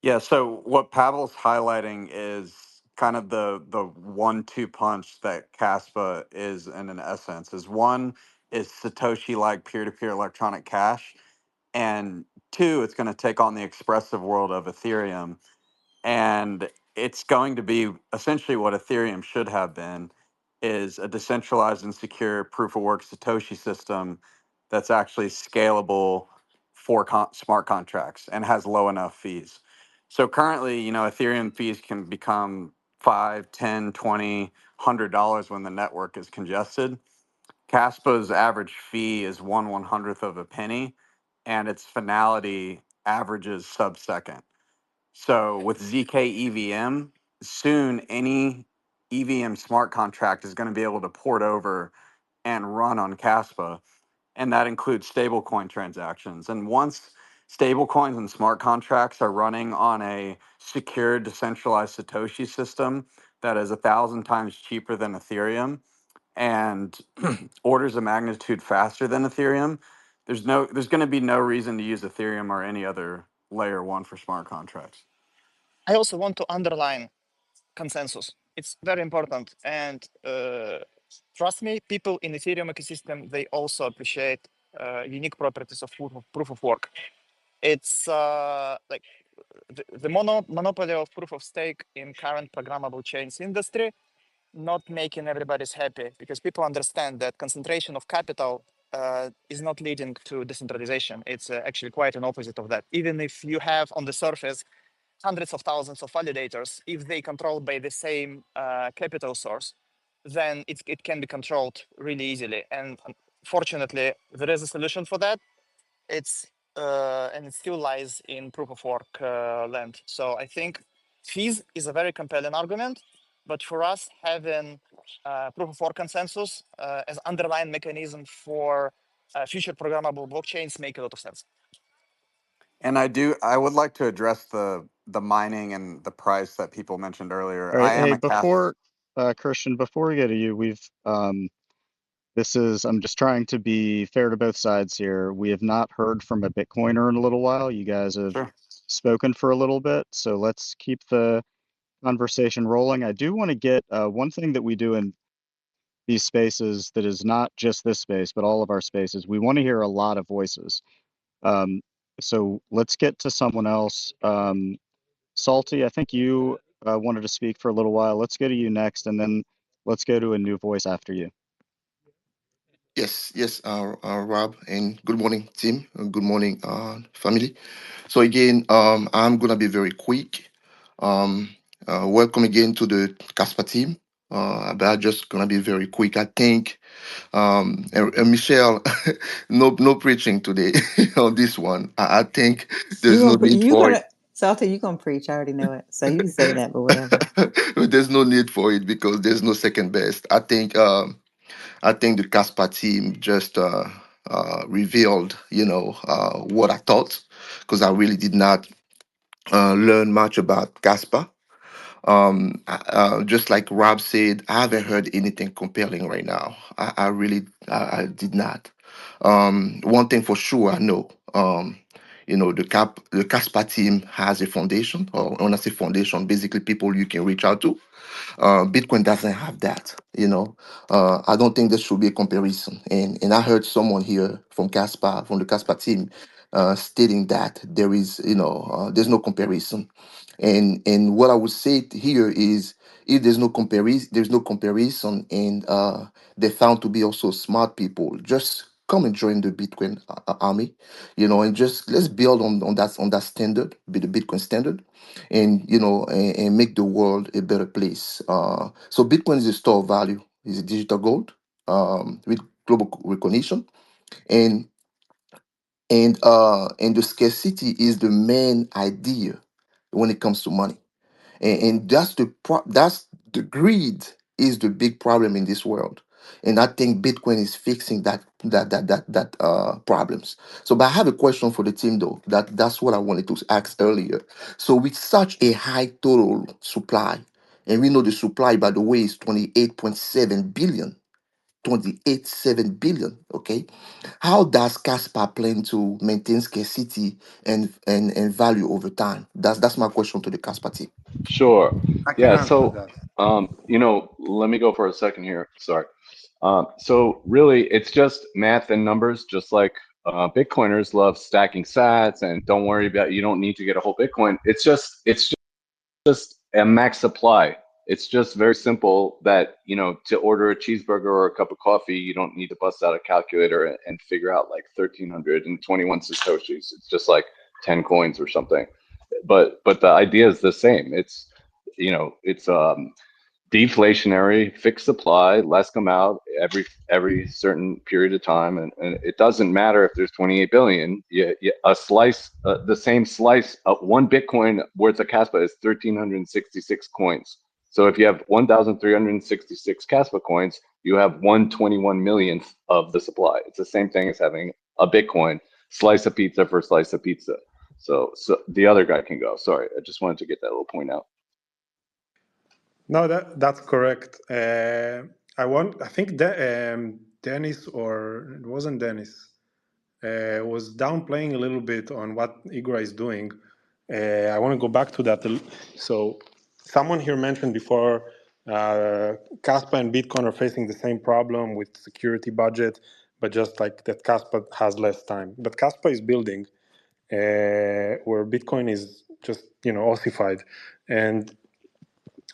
Yeah, so what Pavel's highlighting is kind of the 1-2 punch that Kaspa is in an essence. Is one is Satoshi-like peer-to-peer electronic cash, and two, it's going to take on the expressive world of Ethereum, and it's going to be essentially what Ethereum should have been, is a decentralized and secure proof of work Satoshi system that's actually scalable for smart contracts and has low enough fees. So currently, Ethereum fees can become $5, $10, $20, $100 when the network is congested. Caspa's average fee is 1/100th of a penny, and its finality averages sub-second. So with ZK EVM, soon any EVM smart contract is going to be able to port over and run on Kaspa, and that includes stablecoin transactions. And once stablecoins and smart contracts are running on a secure, decentralized Satoshi system that is 1,000 times cheaper than Ethereum and orders of magnitude faster than Ethereum, there's going to be no reason to use Ethereum or any other layer one for smart contracts. I also want to underline consensus. It's very important. And trust me, people in the Ethereum ecosystem, they also appreciate unique properties of proof of work. It's like the monopoly of proof of stake in current programmable chains industry, not making everybody's happy because people understand that concentration of capital is not leading to decentralization. It's actually quite an opposite of that. Even if you have on the surface hundreds of thousands of validators, if they controlled by the same capital source, then it can be controlled really easily. And fortunately, there is a solution for that. And it still lies in proof of work land. So I think fees is a very compelling argument, but for us, having proof of work consensus as underlying mechanism for future programmable blockchains make a lot of sense. And I would like to address the mining and the price that people mentioned earlier. All right. I am Hey, a Cas. Christian, before we get to you, I'm just trying to be fair to both sides here. We have not heard from a Bitcoiner in a little while. You guys have Sure. spoken for a little bit, so let's keep the conversation rolling. I do want to get one thing that we do in these spaces that is not just this space, but all of our spaces. We want to hear a lot of voices. So let's get to someone else. Salty, I think you wanted to speak for a little while. Let's go to you next, and then let's go to a new voice after you. Yes, Rob, and good morning, team. Good morning, family. So again, I'm gonna be very quick. Welcome again to the Kaspa team. But I'm just gonna be very quick. I think, and Michelle, no preaching today on this one. I think there's no need for it. Salty, you gonna preach? I already know it, so you can say that, but whatever. There's no need for it because there's no second best. I think the Kaspa team just revealed, what I thought, because I really did not learn much about Kaspa. Just like Rob said, I haven't heard anything compelling right now. I really, I did not. One thing for sure, I know. The Caspa team has a foundation, or when I say foundation, basically people you can reach out to. Bitcoin doesn't have that. I don't think there should be a comparison. And I heard someone here from the Caspa team, stating that there's no comparison. And what I would say here is, if there's no comparison, and they found to be also smart people, just come and join the Bitcoin army, and just let's build on that standard, be the Bitcoin standard, and make the world a better place. So Bitcoin is a store of value, is a digital gold, with global recognition, and and the scarcity is the main idea when it comes to money, and that's the greed is the big problem in this world. And I think Bitcoin is fixing that problems. So, but I have a question for the team, though. That's what I wanted to ask earlier. So with such a high total supply, and we know the supply, by the way, is 28.7 billion. 28.7 billion. Okay, how does Caspar plan to maintain scarcity and value over time? That's my question to the Caspar team. Sure. I can Yeah. answer So, that. let me go for a second here. Sorry. So really, it's just math and numbers, just like Bitcoiners love stacking sats, and don't worry about, you don't need to get a whole Bitcoin. It's just a max supply. It's just very simple that, to order a cheeseburger or a cup of coffee, you don't need to bust out a calculator and figure out like 1,321 Satoshis. It's just like 10 coins or something. But the idea is the same. It's deflationary, fixed supply, less come out every certain period of time, and it doesn't matter if there's 28 billion. A slice, the same slice of one Bitcoin worth of Kaspa is 1,366 coins. So if you have 1,366 Kaspa coins, you have 1/21 millionth of the supply. It's the same thing as having a Bitcoin slice of pizza for slice of pizza. So the other guy can go. Sorry, I just wanted to get that little point out. No, that's correct. I think that Dennis, or it wasn't Dennis, was downplaying a little bit on what Igra is doing. I want to go back to that. So, someone here mentioned before, Kaspa and Bitcoin are facing the same problem with security budget, but just like that, Kaspa has less time. But Kaspa is building, where Bitcoin is just ossified, and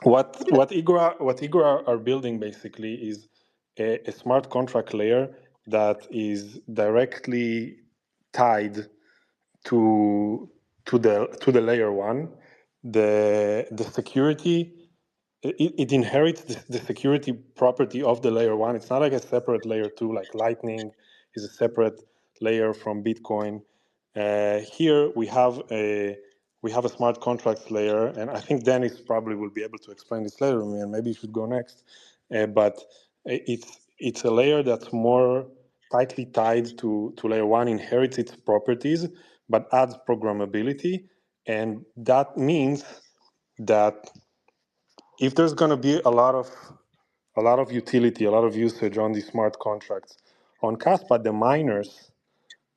what Igra are building basically is a smart contract layer that is directly tied to the layer one. The security, it inherits the security property of the layer one. It's not like a separate layer two, like Lightning is a separate layer from Bitcoin. Here we have a smart contracts layer, and I think Dennis probably will be able to explain this later to me, and maybe you should go next. But it's a layer that's more tightly tied to layer one, inherits its properties, but adds programmability, and that means that if there's going to be a lot of utility, a lot of usage on these smart contracts on Kaspa, the miners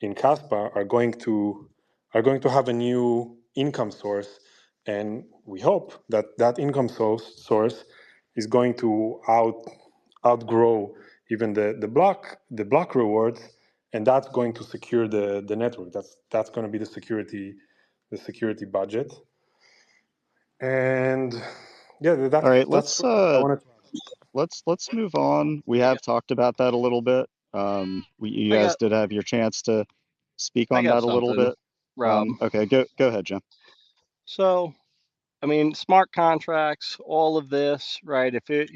in Kaspa are going to have a new income source, and we hope that that income source is going to outgrow even the block rewards, and that's going to secure the network. That's going to be the security budget. And yeah, All right, that's pretty much I wanted to let's move on. We have talked about that a little bit. You I guys got did have your chance to speak I on got that a little something, bit. Rob. Okay, go ahead, Jim. So, I mean, smart contracts, all of this, right? If it,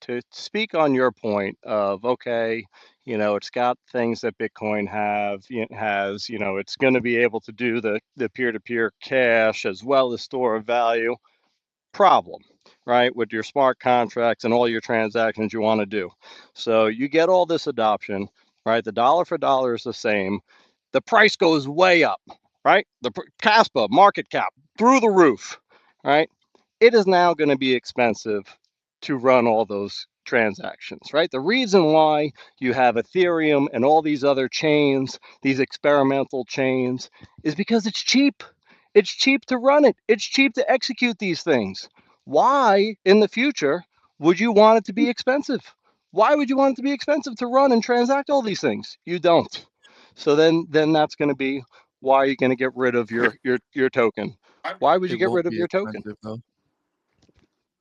to speak on your point of, okay, it's got things that Bitcoin has, it's going to be able to do the peer-to-peer cash as well as store of value. Problem, right? With your smart contracts and all your transactions you want to do. So you get all this adoption, right? The dollar for dollar is the same. The price goes way up, right? The Kaspa market cap through the roof, right? it is now going to be expensive to run all those transactions, right? The reason why you have Ethereum and all these other chains, these experimental chains, is because it's cheap. It's cheap to run it. It's cheap to execute these things. Why in the future would you want it to be expensive? Why would you want it to be expensive to run and transact all these things? You don't. So then that's going to be why you're going to get rid of your token. Why would you It get won't rid of be your token? expensive though,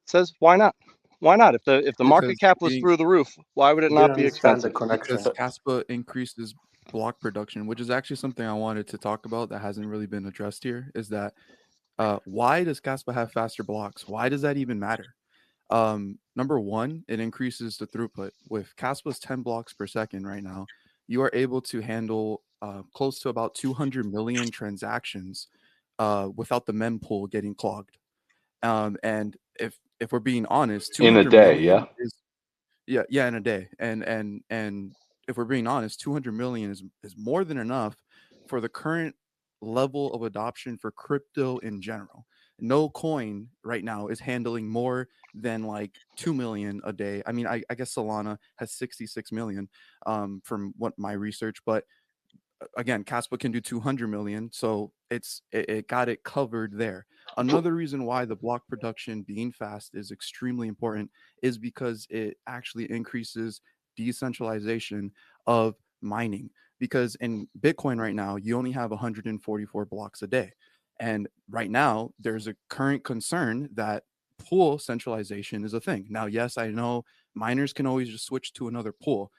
Says why not? Why not? If the market because cap was being through the roof, why would it Didn't not be understand the expensive? connection. because Kaspa increases block production, which is actually something I wanted to talk about that hasn't really been addressed here. Is that why does Kaspa have faster blocks? Why does that even matter? Number one, it increases the throughput. With Kaspa's 10 blocks per second right now, you are able to handle close to about 200 million transactions without the mempool getting clogged. And if we're being honest, In a 200 day, million yeah. is in a day. And if we're being honest, 200 million is more than enough for the current level of adoption for crypto in general. No coin right now is handling more than like 2 million a day. I mean, I guess Solana has 66 million from what my research, but again, Kaspa can do 200 million, so it got it covered there. Another reason why the block production being fast is extremely important is because it actually increases decentralization of mining. Because in Bitcoin right now, you only have 144 blocks a day. And right now, there's a current concern that pool centralization is a thing. Now, yes, I know miners can always just switch to another pool.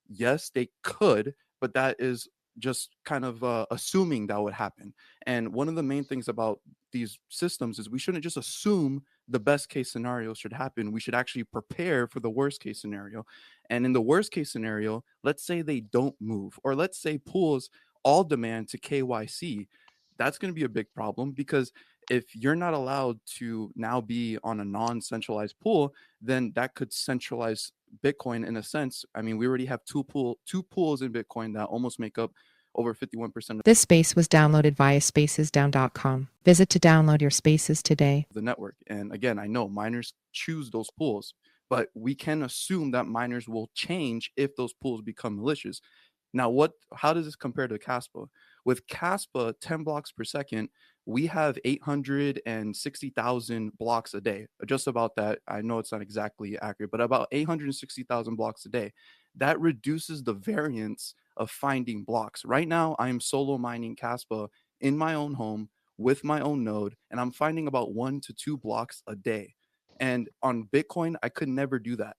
Yes, they could, but that is just kind of assuming that would happen. And one of the main things about these systems is we shouldn't just assume the best case scenario should happen. We should actually prepare for the worst case scenario. And in the worst case scenario, let's say they don't move, or let's say pools all demand to KYC. That's going to be a big problem because if you're not allowed to now be on a non-centralized pool, then that could centralize Bitcoin in a sense. I mean, we already have two pools in Bitcoin that almost make up over 51% of This space was downloaded via spacesdown.com. Visit to download your spaces today. the network. And again, I know miners choose those pools, but we can assume that miners will change if those pools become malicious. Now, how does this compare to Kaspa? With Kaspa, 10 blocks per second, we have 860,000 blocks a day. Just about that. I know it's not exactly accurate, but about 860,000 blocks a day. That reduces the variance of finding blocks. Right now, I am solo mining Kaspa in my own home with my own node, and I'm finding about 1 to 2 blocks a day. And on Bitcoin, I could never do that.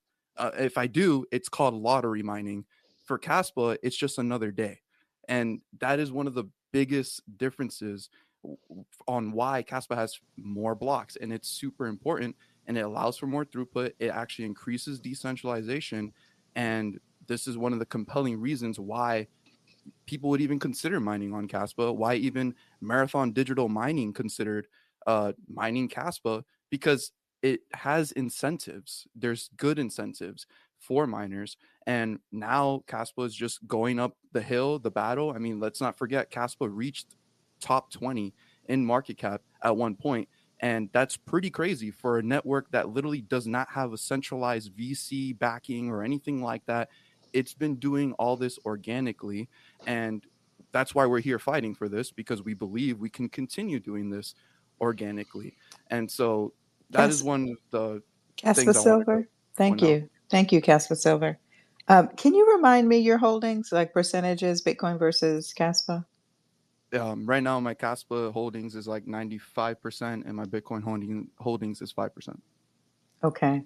If I do, it's called lottery mining. For Kaspa, it's just another day. And that is one of the biggest differences on why Kaspa has more blocks. And it's super important and it allows for more throughput. It actually increases decentralization. And this is one of the compelling reasons why people would even consider mining on Kaspa, why even Marathon Digital Mining considered mining Kaspa, because it has incentives. There's good incentives for miners. And now Kaspa is just going up the hill, the battle. I mean, let's not forget Kaspa reached top 20 in market cap at one point. And that's pretty crazy for a network that literally does not have a centralized VC backing or anything like that. It's been doing all this organically. And that's why we're here fighting for this, because we believe we can continue doing this organically. And so that is Cas- one of the Casper things I wanted to Silver. Thank point out. you. Thank you, Casper Silver. Can you remind me your holdings, like percentages, Bitcoin versus Caspa? Right now, my Kaspa holdings is like 95%, and my Bitcoin holdings is 5%. Okay.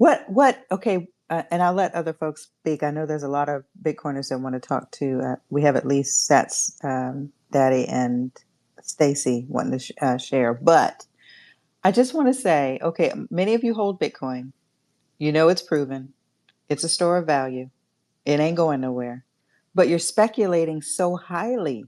Okay. And I'll let other folks speak. I know there's a lot of Bitcoiners that want to talk to. We have at least Sats, Daddy, and Stacy wanting to share. But I just want to say, okay, many of you hold Bitcoin. You know it's proven. It's a store of value. It ain't going nowhere. But you're speculating so highly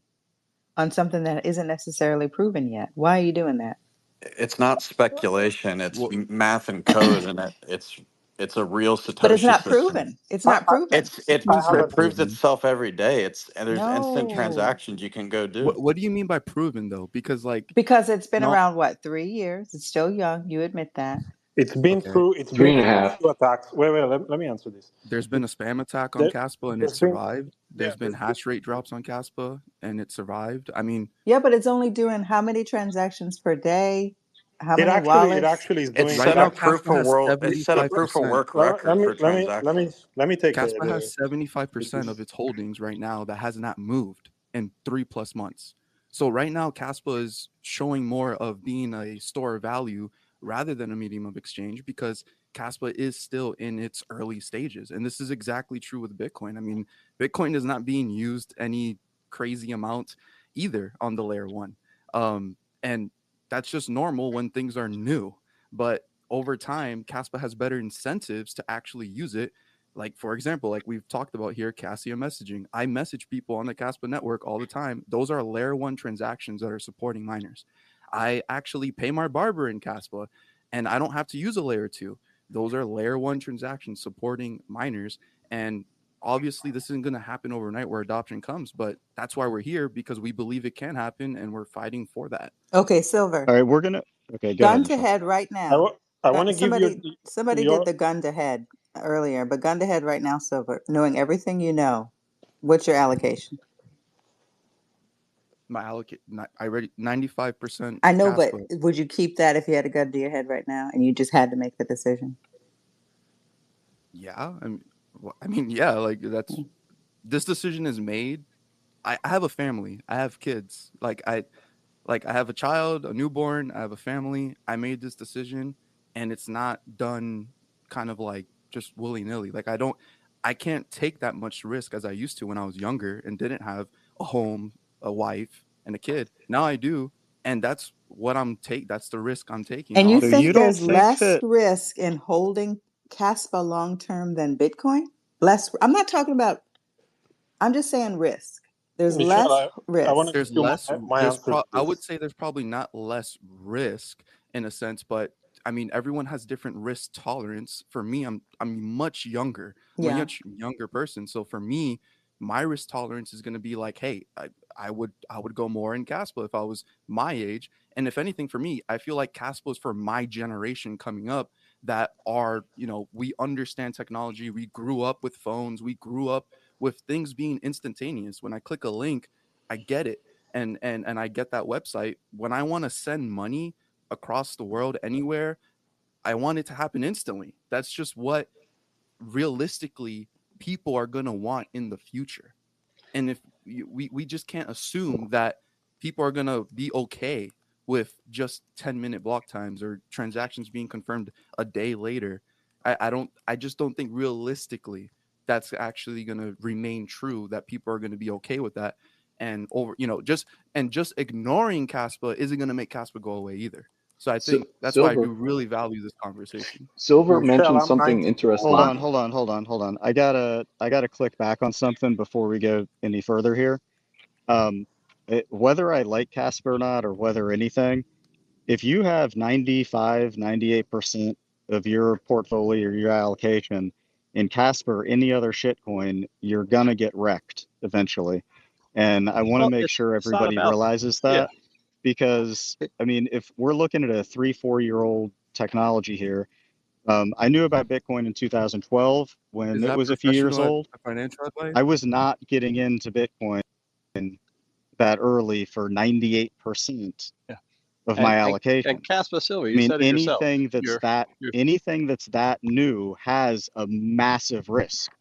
on something that isn't necessarily proven yet. Why are you doing that? It's not speculation. It's Well, math and code, and it's It's a real But it's Satoshi not system. proven. It's not proven. I have a It proves itself every day. And there's instant No, transactions you can go do. What do you mean by proven though? Because like because it's been not around what, 3 years? It's still young. You admit that. It's been okay. through. It's Three been and a through a half. few attacks. Wait, let me answer this. There's been a spam attack on There, Kaspa and it there's been survived. yeah. There's been hash rate drops on Kaspa and it survived. I mean, Yeah, but it's only doing how many transactions per day? How It many wallets? actually is It's doing. right set now a That, proof Kaspa of has world. It set a proof of 75%. work record for transactions. let me take Kaspa the has 75% of its holdings right now that has not moved in 3+ months. So right now, Kaspa is showing more of being a store of value rather than a medium of exchange because Kaspa is still in its early stages. And this is exactly true with Bitcoin. I mean, Bitcoin is not being used any crazy amount either on the layer one. And that's just normal when things are new. But over time, Kaspa has better incentives to actually use it. Like, for example, like we've talked about here, Cassia messaging. I message people on the Kaspa network all the time. Those are layer one transactions that are supporting miners. I actually pay my barber in Kaspa and I don't have to use a layer two. Those are layer one transactions supporting miners. And obviously, this isn't going to happen overnight where adoption comes, but that's why we're here because we believe it can happen and we're fighting for that. Okay, Silver. All right, we're gonna. Okay, go ahead, Gun to Michelle. head right I, now. want to give you Somebody your did the gun to head earlier, but gun to head right now, Silver. Knowing everything you know, what's your allocation? My allocate, I already 95% I know, but Kaspa. would you keep that if you had a gun to your head right now and you just had to make the decision? Yeah, I mean, yeah, like that's this decision is made. I have a family. I have kids. I have a child, a newborn. I have a family. I made this decision, and it's not done kind of like just willy nilly. I can't take that much risk as I used to when I was younger and didn't have a home, a wife, and a kid. Now I do, and that's what That's the risk I'm taking. And you So you think don't there's think less that risk in holding Caspa long term than Bitcoin? Less. I'm not talking about. I'm just saying risk. There's Michelle. less I want risk. to give There's you less. my answer to I would this. say there's probably not less risk in a sense, but I mean everyone has different risk tolerance. For me, I'm much younger. I'm a Yeah. much younger person, so for me, my risk tolerance is going to be like, hey, I would go more in Caspa if I was my age, and if anything, for me, I feel like Caspa is for my generation coming up that are we understand technology. We grew up with phones. We grew up with things being instantaneous. When I click a link, I get it. And I get that website. When I want to send money across the world anywhere, I want it to happen instantly. That's just what realistically people are going to want in the future. And if we just can't assume that people are going to be okay with just 10-minute block times or transactions being confirmed a day later. I just don't think realistically that's actually going to remain true, that people are going to be okay with that. And just ignoring Caspa isn't going to make Caspa go away either. So I think that's why I do Silver. really value this conversation. Silver Michelle, mentioned I'm something 19. interesting. hold on. I gotta click back on something before we go any further here. Whether I like Casper or not, or whether anything, if you have 95, 98% of your portfolio or your allocation in Casper, any other shitcoin, you're gonna get wrecked eventually. And I want to Well, make sure it's not everybody about realizes yeah. that, because I mean, if we're looking at a 3, 4 year old technology here, I knew about Bitcoin in 2012 when Is it that was a few years professional old. financial advice? I was not getting into Bitcoin that early for 98% Yeah. of And my and and allocation. Caspa Silver, I you mean, said it yourself. anything that's that new has a massive risk.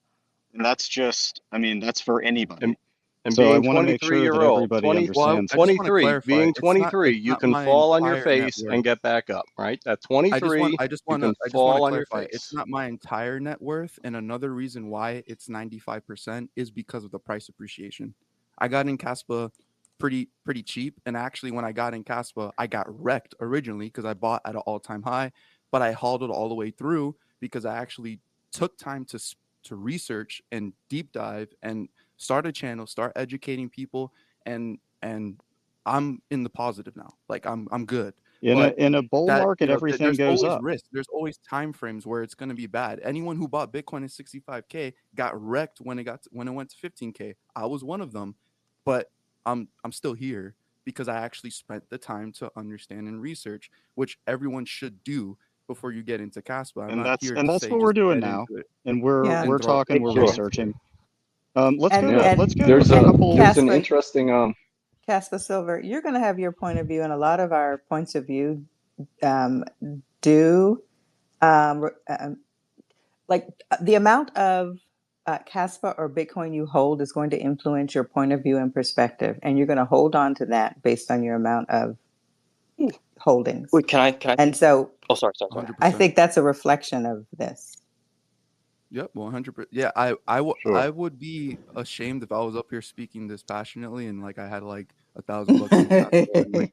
And that's just, I mean, that's for and anybody. and So I being want to make sure that 23-year-old, everybody 20 Well, understands I that. just want to 23, clarify. being 23, It's you not can my fall on your entire net face worth. and get back up, right? At I just 23, you want to can I just want to fall on your clarify. It's face. not my entire net worth, and another reason why it's 95% is because of the price appreciation. I got in Caspa pretty cheap, and actually when I got in Caspa, I got wrecked originally because I bought at an all-time high, but I hauled it all the way through because I actually took time to research and deep dive and start a channel, start educating people, and I'm in the positive now. Like I'm good. But In a bull that, market, everything there's goes always up. risk. There's always time frames where it's going to be bad. Anyone who bought Bitcoin at 65K got wrecked when it went to 15K. I was one of them, but I'm still here because I actually spent the time to understand and research, which everyone should do before you get into Kaspa. I'm not here to That's say what we're just doing get now. into it And Yeah. and we're throw talking, we're money Sure. into researching. it. Let's go And Yeah. to and a and couple. There's an Casper, interesting Casper Silver, you're going to have your point of view, and a lot of our points of view do like the amount of Caspa or Bitcoin you hold is going to influence your point of view and perspective, and you're going to hold on to that based on your amount of holdings. Wait, can I? And so Oh, sorry. 100%. I think that's a reflection of this. Yep, 100%. Yeah, Sure. I would be ashamed if I was up here speaking this passionately and like I had like $1,000 in Kaspa and like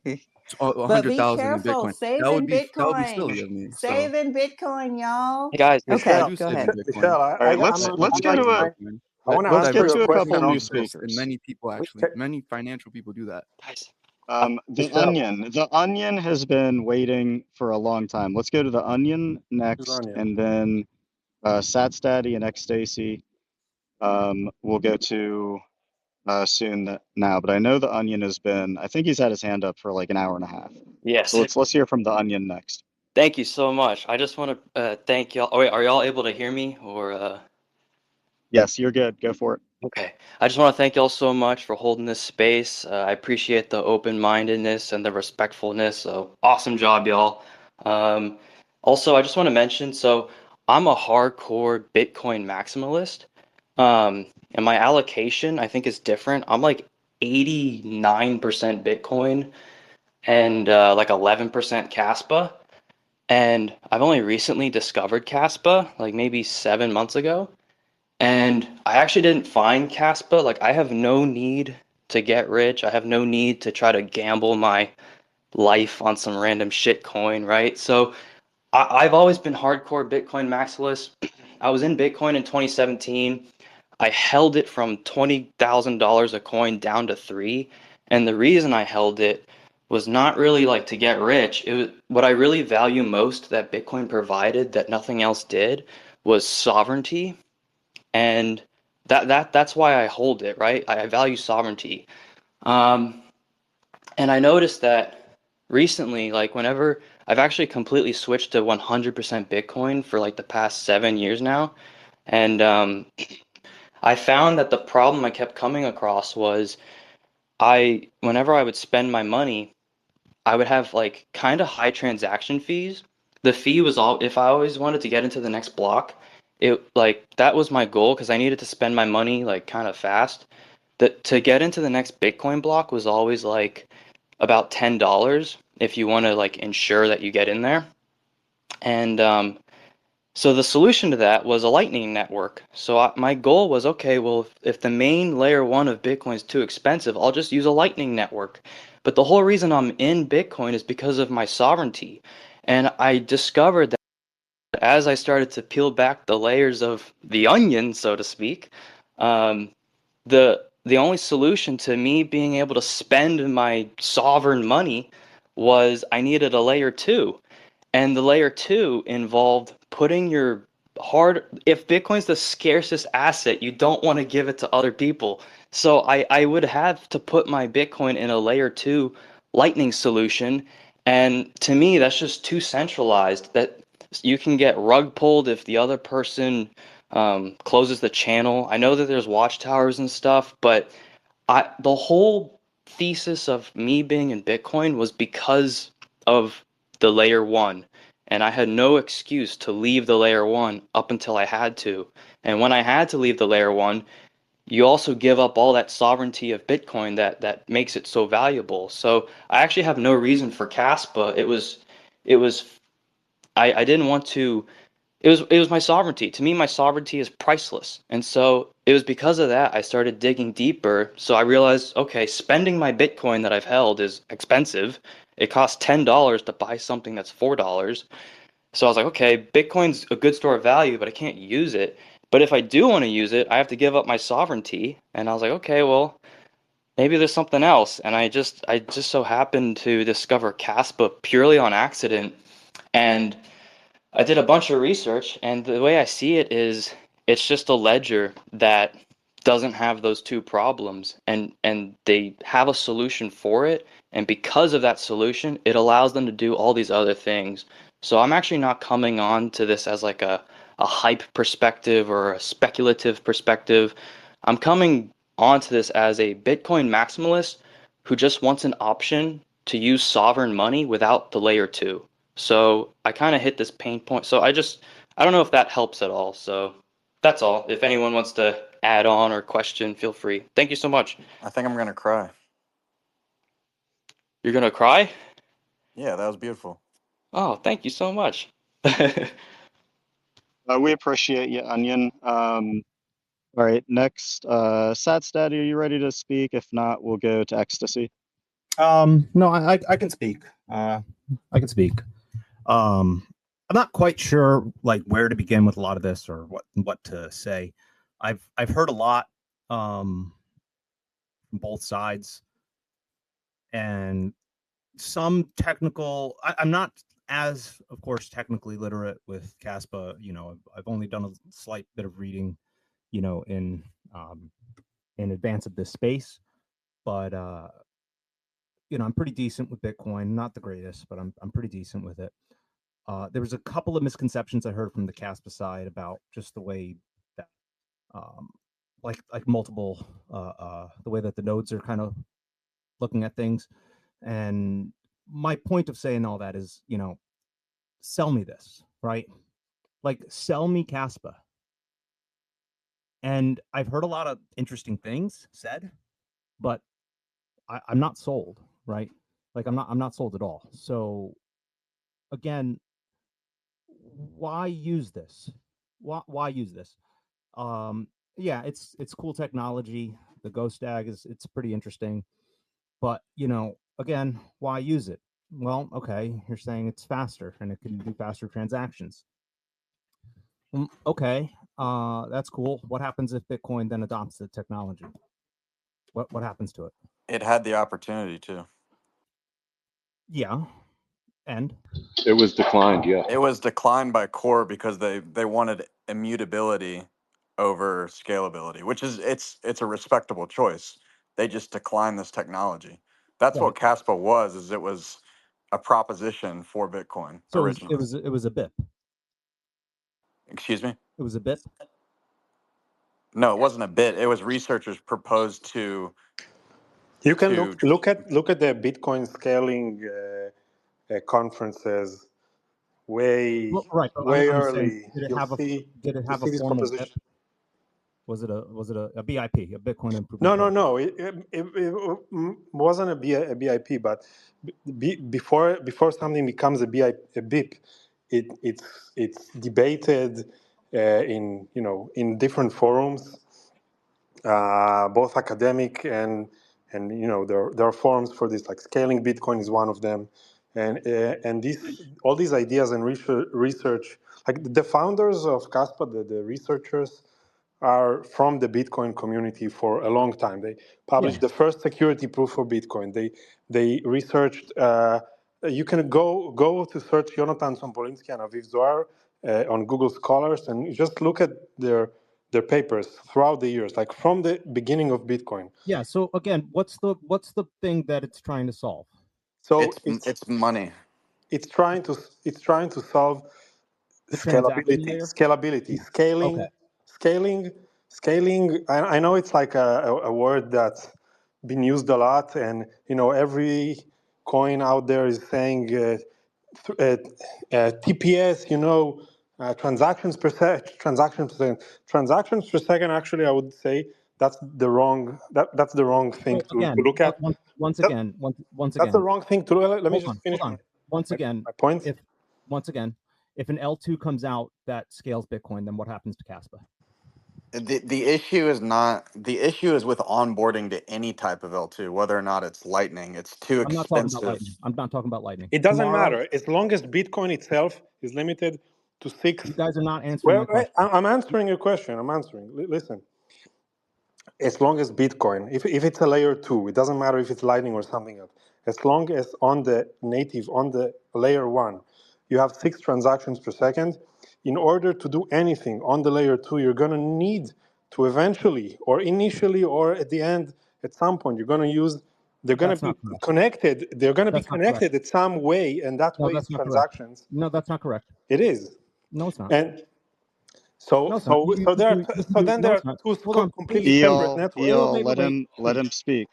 But be 100,000 in careful, Bitcoin. That would saving be Bitcoin, silly of me. So saving Bitcoin, y'all. Hey guys, I Okay, do go save ahead. in Bitcoin. Michelle, All right, I let's do go save to in a Bitcoin. I But want to let's answer get your to a diversity couple question new doesn't also. exist, and speakers. many people actually, Michelle, many financial people do that. guys. The Michelle, Onion. The Onion has been waiting for a long time. Let's go to the Onion who's next, on you? and then Satstaddy and Xstacy. We'll go to soon now, but I know the Onion has been. I think he's had his hand up for like an hour and a half. So Yes. let's hear from the Onion next. Thank you so much. I just want to thank y'all. Oh, wait, are y'all able to hear me or? Yes, you're good. Go for it. Okay. I just want to thank y'all so much for holding this space. I appreciate the open-mindedness and the respectfulness. So awesome job, y'all. Um, Also, I just want to mention, so I'm a hardcore Bitcoin maximalist. And my allocation, I think, is different. I'm like 89% Bitcoin and like 11% Kaspa. And I've only recently discovered Kaspa, like maybe 7 months ago. And I actually didn't find Kaspa. Like, I have no need to get rich. I have no need to try to gamble my life on some random shit coin, right? So I've always been hardcore Bitcoin maximalist. I was in Bitcoin in 2017. I held it from $20,000 a coin down to three. And the reason I held it was not really like to get rich. It was what I really value most that Bitcoin provided that nothing else did was sovereignty. And that's why I hold it, right? I value sovereignty. Um, and I noticed that recently, like whenever I've actually completely switched to 100% Bitcoin for like the past 7 years now. And I found that the problem I kept coming across was whenever I would spend my money, I would have like kind of high transaction fees. The fee was all, if I always wanted to get into the next block, it like that was my goal because I needed to spend my money like kind of fast. That to get into the next Bitcoin block was always like about $10 if you want to like ensure that you get in there. And so the solution to that was a Lightning network. So my goal was, okay, well, if the main layer one of Bitcoin is too expensive, I'll just use a Lightning network. But the whole reason I'm in Bitcoin is because of my sovereignty. And I discovered that as I started to peel back the layers of the onion, so to speak, um, the only solution to me being able to spend my sovereign money was I needed a layer two. And the layer two involved putting your if Bitcoin's the scarcest asset, you don't want to give it to other people. So I would have to put my Bitcoin in a layer two Lightning solution. And to me, that's just too centralized that you can get rug pulled if the other person closes the channel. I know that there's watchtowers and stuff, but the whole thesis of me being in Bitcoin was because of the layer one. And I had no excuse to leave the layer one up until I had to. And when I had to leave the layer one, you also give up all that sovereignty of Bitcoin that makes it so valuable. So I actually have no reason for Kaspa. It was I didn't want to it was my sovereignty. To me, my sovereignty is priceless. And so it was because of that I started digging deeper. So I realized, okay, spending my Bitcoin that I've held is expensive. It costs $10 to buy something that's $4. So I was like, okay, Bitcoin's a good store of value, but I can't use it. But if I do want to use it, I have to give up my sovereignty. And I was like, okay, well, maybe there's something else. And I just so happened to discover Kaspa purely on accident. And I did a bunch of research, and the way I see it is it's just a ledger that doesn't have those two problems, and they have a solution for it, and because of that solution, it allows them to do all these other things. So I'm actually not coming on to this as like a hype perspective or a speculative perspective. I'm coming onto this as a Bitcoin maximalist who just wants an option to use sovereign money without the layer 2. So I kind of hit this pain point. So I don't know if that helps at all. So that's all. If anyone wants to add on or question, feel free. Thank you so much. I think I'm gonna cry. You're gonna cry? Yeah, that was beautiful. Oh, thank you so much. We appreciate you, Onion. All right, next, Sad Daddy, are you ready to speak? If not, we'll go to Ecstasy. No, I can speak. I can speak. I'm not quite sure like where to begin with a lot of this or what to say. I've heard a lot from both sides, and some technical. I'm not as, of course, technically literate with Kaspa. You know, I've only done a slight bit of reading, you know, in advance of this space, but you know, I'm pretty decent with Bitcoin. Not the greatest, but I'm pretty decent with it. There was a couple of misconceptions I heard from the Kaspa side about just the way that, like multiple, the way that the nodes are kind of looking at things. And my point of saying all that is, you know, sell me this, right? Like, sell me Kaspa. And I've heard a lot of interesting things said, but I'm not sold, right? Like, I'm not sold at all. So again, why use this? Why use this? Yeah, it's cool technology. The Ghost Dag it's pretty interesting, but you know, again, why use it? Well, okay, you're saying it's faster and it can do faster transactions. Okay, that's cool. What happens if Bitcoin then adopts the technology? What happens to it? It had the opportunity to. Yeah, and It was declined. Yeah. It was declined by Core because they wanted immutability over scalability, which is it's a respectable choice. They just declined this technology. That's right. what Kaspa was. Is it was a proposition for Bitcoin So originally. it was a BIP. Excuse me? It was a BIP. No, it wasn't a bit. It was researchers proposed to. You can look at the Bitcoin scaling conferences way Right, but way I'm early. saying, did it You'll have see a this formal BIP? proposition. Was it a BIP, a Bitcoin improvement? No. It wasn't a BIP, but before something becomes a BIP, it's debated in different forums, both academic and there are forums for this, like scaling Bitcoin is one of them, and all these ideas and research, like the founders of Kaspa, the researchers are from the Bitcoin community for a long time. They published the first security proof for Bitcoin. They researched. You can go to search Jonathan Sompolinsky and Aviv Zohar on Google Scholars and just look at their papers throughout the years, like from the beginning of Bitcoin. Yeah. So again, what's the thing that it's trying to solve? So it's money. It's trying to solve scalability, scaling. I know it's like a word that's been used a lot, and every coin out there is saying TPS. Transactions per second. Actually, I would say that's the wrong thing to look at. Once again, that's the wrong thing to look at. Let me just finish. Hold on. Once again, my point. If an L2 comes out that scales Bitcoin, then what happens to Kaspa? The issue is not the issue is with onboarding to any type of L2, whether or not it's Lightning. It's too expensive. I'm not talking about Lightning. It doesn't matter as long as Bitcoin itself is limited to 6. You guys are not answering my question. I'm answering your question. I'm answering. Listen, as long as Bitcoin, if it's a layer 2, it doesn't matter if it's Lightning or something else. As long as on the layer 1, you have 6 transactions per second, in order to do anything on the layer 2, you're going to need to eventually, or initially, or at the end, at some point, you're going to use, they're going to be connected, they're going to be connected in some way, and that way is transactions. No, that's not correct. It is. No, it's not. And so, No, it's not. then there are two completely separate networks. Let him speak.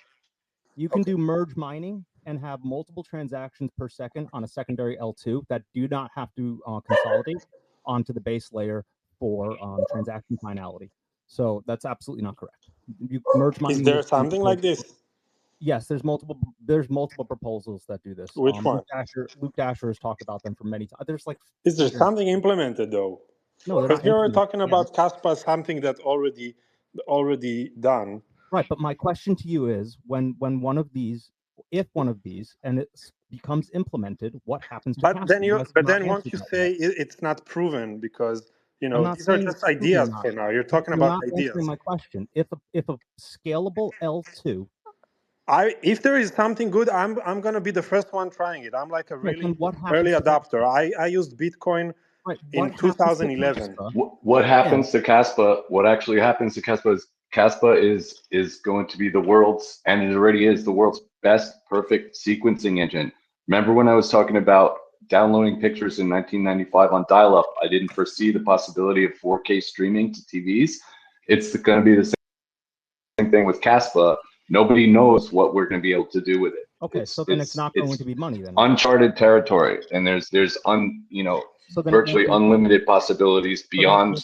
You can do merge mining and have multiple transactions per second on a secondary L2 that do not have to consolidate onto the base layer for transaction finality. So that's absolutely not correct. You merge mining. Is there something like this? Yes, there's multiple proposals that do this. Which one? Luke Dasher has talked about them for many times. There's like. Is there something implemented though? No, because you're talking about Kaspa, something that already done. Right, but my question to you is, when one of these, if one of these, and it becomes implemented, what happens to Kaspa? But then won't you say it's not proven because these are just ideas for now? You're talking about ideas. You're not answering my question. If a scalable L2. If there is something good, I'm gonna be the first one trying it. I'm like a really early adopter. I used Bitcoin in 2011. What happens to Kaspa? What actually happens to Kaspa is Kaspa is going to be the world's, and it already is, the world's best perfect sequencing engine. Remember when I was talking about downloading pictures in 1995 on dial-up? I didn't foresee the possibility of 4K streaming to TVs. It's going to be the same thing with Kaspa. Nobody knows what we're going to be able to do with it. Okay, so then it's not going to be money then. Uncharted territory, and there's virtually unlimited possibilities beyond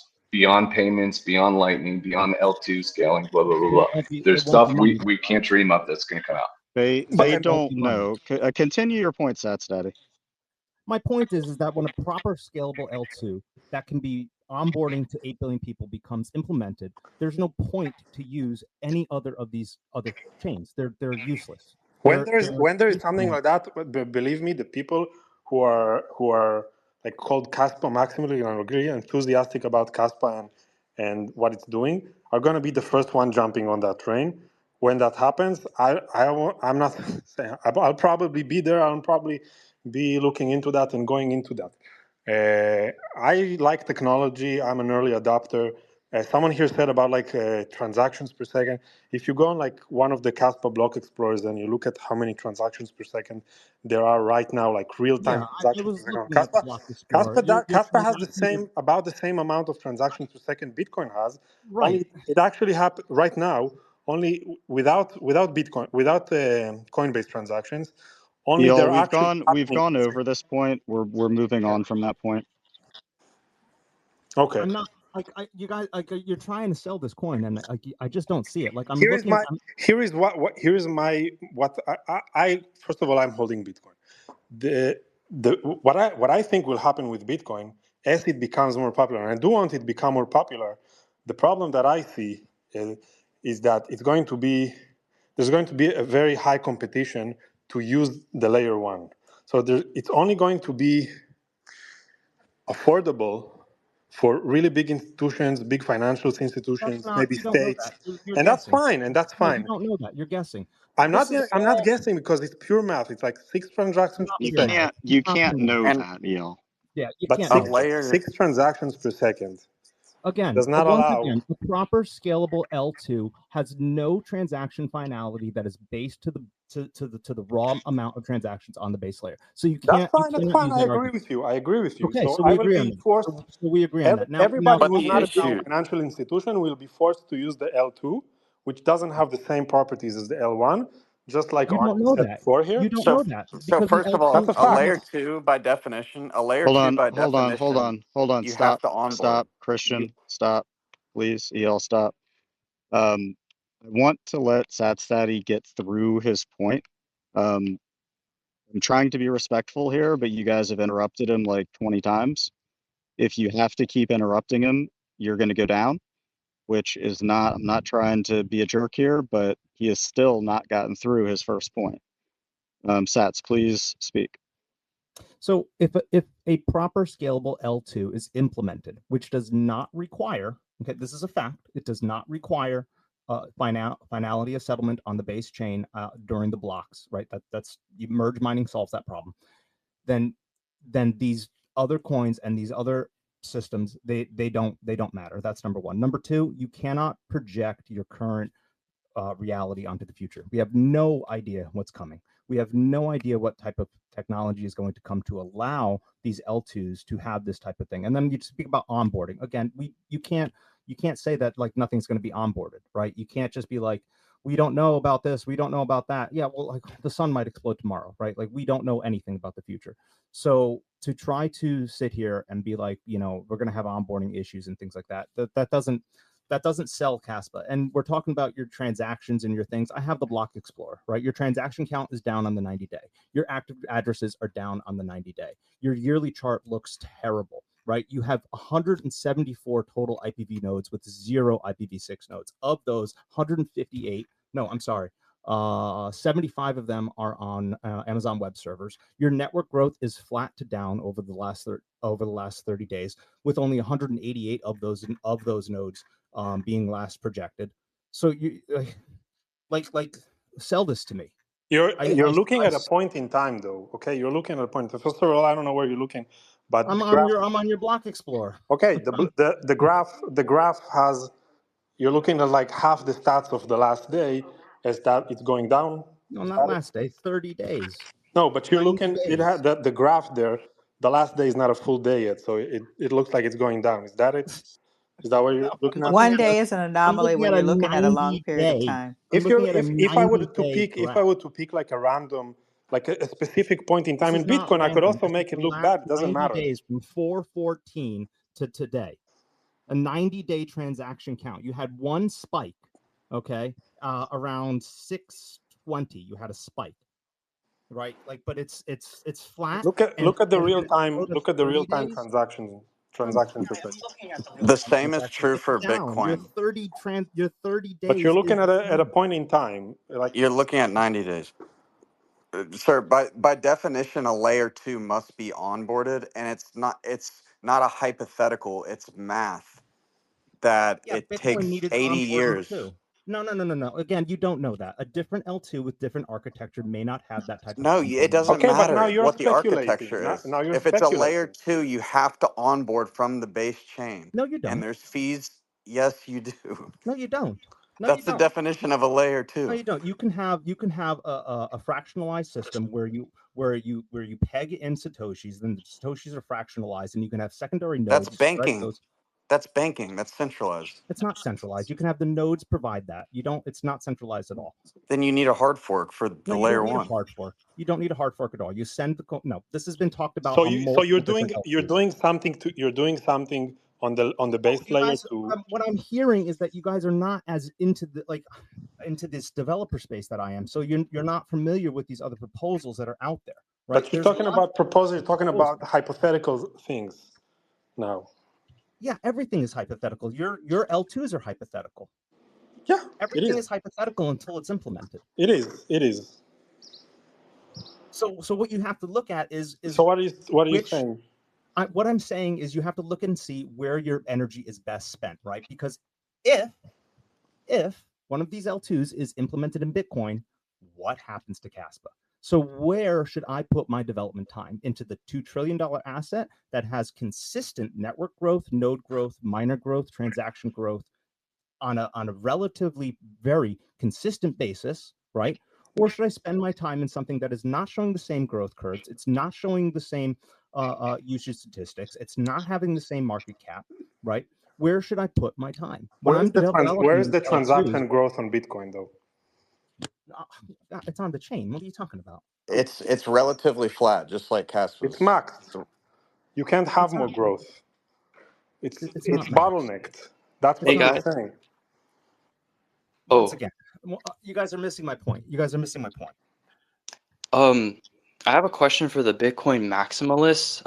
payments, beyond Lightning, beyond L2 scaling, blah blah blah blah. There's stuff we can't dream up that's going to come out. They don't know. Continue your point, Sats Daddy. My point is that when a proper scalable L2 that can be onboarding to 8 billion people becomes implemented, there's no point to use any other of these other chains. They're useless. When there is something like that, believe me, the people who are like called Kaspa maximally and agree enthusiastic about Kaspa and what it's doing are going to be the first one jumping on that train. When that happens, I'm not saying I'll probably be there. I'll probably be looking into that and going into that. I like technology. I'm an early adopter. Someone here said about like transactions per second. If you go on like one of the Kaspa block explorers and you look at how many transactions per second there are right now, like real-time transactions per second. Kaspa has about the same amount of transactions per second Bitcoin has. Right. Only it actually happens right now only without Bitcoin, without Coinbase transactions. Only we've gone over this point. We're moving on from that point. Okay. I'm not you guys you're trying to sell this coin, and I just don't see it. Like Here's my first of all, I'm holding Bitcoin. What I think will happen with Bitcoin as it becomes more popular, and I do want it to become more popular. The problem that I see is that there's going to be a very high competition to use the layer 1. So it's only going to be affordable for really big institutions, big financial institutions, maybe states, and that's fine. And that's fine. You don't know that. You're guessing. I'm not guessing because it's pure math. It's like 6 transactions per second. You can't know that, Neil. Yeah, you but can't. 6 transactions per second. Again, does not allow. The proper scalable L2 has no transaction finality that is based to the raw amount of transactions on the base layer. So you can't. That's fine. I agree with you. Okay, so I we will agree be forced. So we agree on that. Now, everybody who's not a financial institution will be forced to use the L2, which doesn't have the same properties as the L1. Just like Arne said before here. You don't know that. So first of all, a layer 2 by definition, hold on. You Stop. have to onboard. Stop, Christian. Stop, please. EL, stop. I want to let Satsdaddy get through his point. I'm trying to be respectful here, but you guys have interrupted him like 20 times. If you have to keep interrupting him, you're going to go down. Which is not, I'm not trying to be a jerk here, but he has still not gotten through his first point. Sats, please speak. So if a proper scalable L2 is implemented, which does not require, okay, this is a fact, it does not require finality of settlement on the base chain during the blocks, right? That's merge mining solves that problem. Then these other coins and these other systems, they don't matter. That's number one. Number two, you cannot project your current reality onto the future. We have no idea what's coming. We have no idea what type of technology is going to come to allow these L2s to have this type of thing. And then you speak about onboarding. Again, you can't say that like nothing's going to be onboarded, right? You can't just be like, we don't know about this, we don't know about that. Yeah, well, like the sun might explode tomorrow, right? Like we don't know anything about the future. So to try to sit here and be like, you know, we're going to have onboarding issues and things like that, that doesn't sell Kaspa. And we're talking about your transactions and your things. I have the block explorer, right? Your transaction count is down on the 90-day. Your active addresses are down on the 90-day. Your yearly chart looks terrible, right? You have 174 total IPv nodes with 0 IPv6 nodes. Of those, 75 of them are on Amazon Web Servers. Your network growth is flat to down over the last 30 days, with only 188 of those nodes being last projected. So you like sell this to me. You're looking at a point in time, though. Okay, you're looking at a point. First of all, I don't know where you're looking, but I'm on your block explorer. Okay, the graph has, you're looking at like half the stats of the last day. Is that it's going down? No, not last day. 30 days. No, but you're looking. It had the graph there. The last day is not a full day yet, so it looks like it's going down. Is that it? Is that what you're looking at? One day is an anomaly when you're looking at a long period of time. If I were to pick like a random, like a specific point in time in Bitcoin, I could also make it look bad. It doesn't matter. Days from 4/14 to today, a 90-day transaction count. You had one spike, okay, around 6:20. You had a spike, right? Like, but it's flat. Look at the real time. Look at the real time transaction percentage. The same is true for Bitcoin. Your 30 days. But you're looking at a point in time. Like you're looking at 90 days. Sir, by definition, a layer 2 must be onboarded, and it's not a hypothetical, it's math that it takes 80 years. Too. No. Again, you don't know that. A different L2 with different architecture may not have that type of No, it doesn't matter what the architecture is. Now you're if it's a layer 2, you have to onboard from the base chain. No, you don't. And there's fees. Yes, you do. No, you don't. No, That's the definition of a layer 2. No, you don't. You can have a fractionalized system where you peg in satoshis, then the satoshis are fractionalized, and you can have secondary nodes. That's banking. That's banking. That's centralized. It's not centralized. You can have the nodes provide that. You don't. It's not centralized at all. Then you need a hard fork for the layer 1. You don't need a hard fork. You don't need a hard fork at all. You send the no. This has been talked about. So you're doing something on the base layer 2. What I'm hearing is that you guys are not as into into this developer space that I am. So you're not familiar with these other proposals that are out there, right? But you're talking about proposals. You're talking about hypothetical things now. Yeah, everything is hypothetical. Your L2s are hypothetical. Yeah, everything is hypothetical until it's implemented. It is. So what you have to look at is. So what are you saying? What I'm saying is you have to look and see where your energy is best spent, right? Because if one of these L2s is implemented in Bitcoin, what happens to Kaspa? So where should I put my development time? Into the $2 trillion asset that has consistent network growth, node growth, miner growth, transaction growth on a relatively very consistent basis, right? Or should I spend my time in something that is not showing the same growth curves? It's not showing the same usage statistics. It's not having the same market cap, right? Where should I put my time? Where is the transaction growth on Bitcoin, though? It's on the chain. What are you talking about? It's relatively flat, just like Kaspa. It's maxed. You can't have more growth. It's bottlenecked. That's what I'm saying. Once again, you guys are missing my point. I have a question for the Bitcoin maximalists.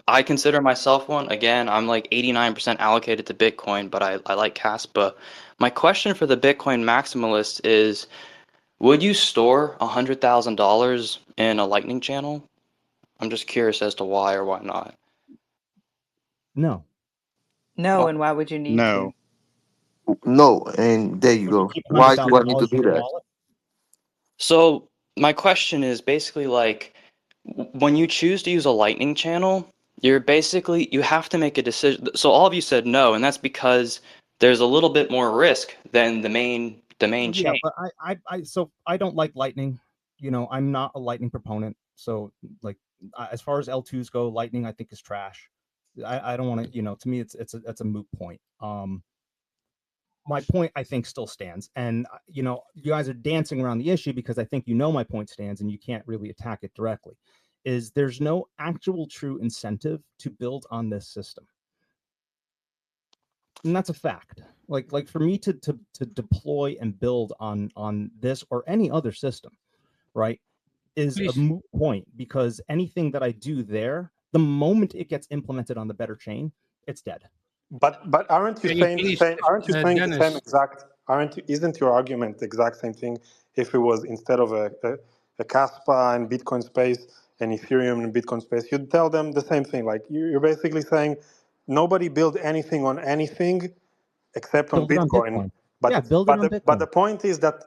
I consider myself one. Again, I'm like 89% allocated to Bitcoin, but I like Kaspa. My question for the Bitcoin maximalists is, would you store $100,000 in a Lightning channel? I'm just curious as to why or why not. No. No, and why would you need to? No, and there you Would you go. keep Why do I need to $100,000 in do your that? wallet? So my question is basically like when you choose to use a Lightning channel, you have to make a decision. So all of you said no, and that's because there's a little bit more risk than the main Yeah, chain. but so I don't like Lightning. You know, I'm not a Lightning proponent. So like, as far as L2s go, Lightning I think is trash. I don't want to. You know, to me it's a moot point. My point I think still stands, and you know, you guys are dancing around the issue because I think you know my point stands, and you can't really attack it directly. Is there's no actual true incentive to build on this system, and that's a fact. Like for me to deploy and build on this or any other system, right, is a Please, moot point because anything that I do there, the moment it gets implemented on the better chain, it's dead. But aren't you can you saying the please, same? Aren't you saying the same Dennis? exact? Isn't your argument the exact same thing? If it was instead of a Kaspa and Bitcoin space and Ethereum and Bitcoin space, you'd tell them the same thing. Like you're basically saying nobody build anything on anything except on Build it on Bitcoin. Bitcoin. Yeah, build it on But the Bitcoin. point is that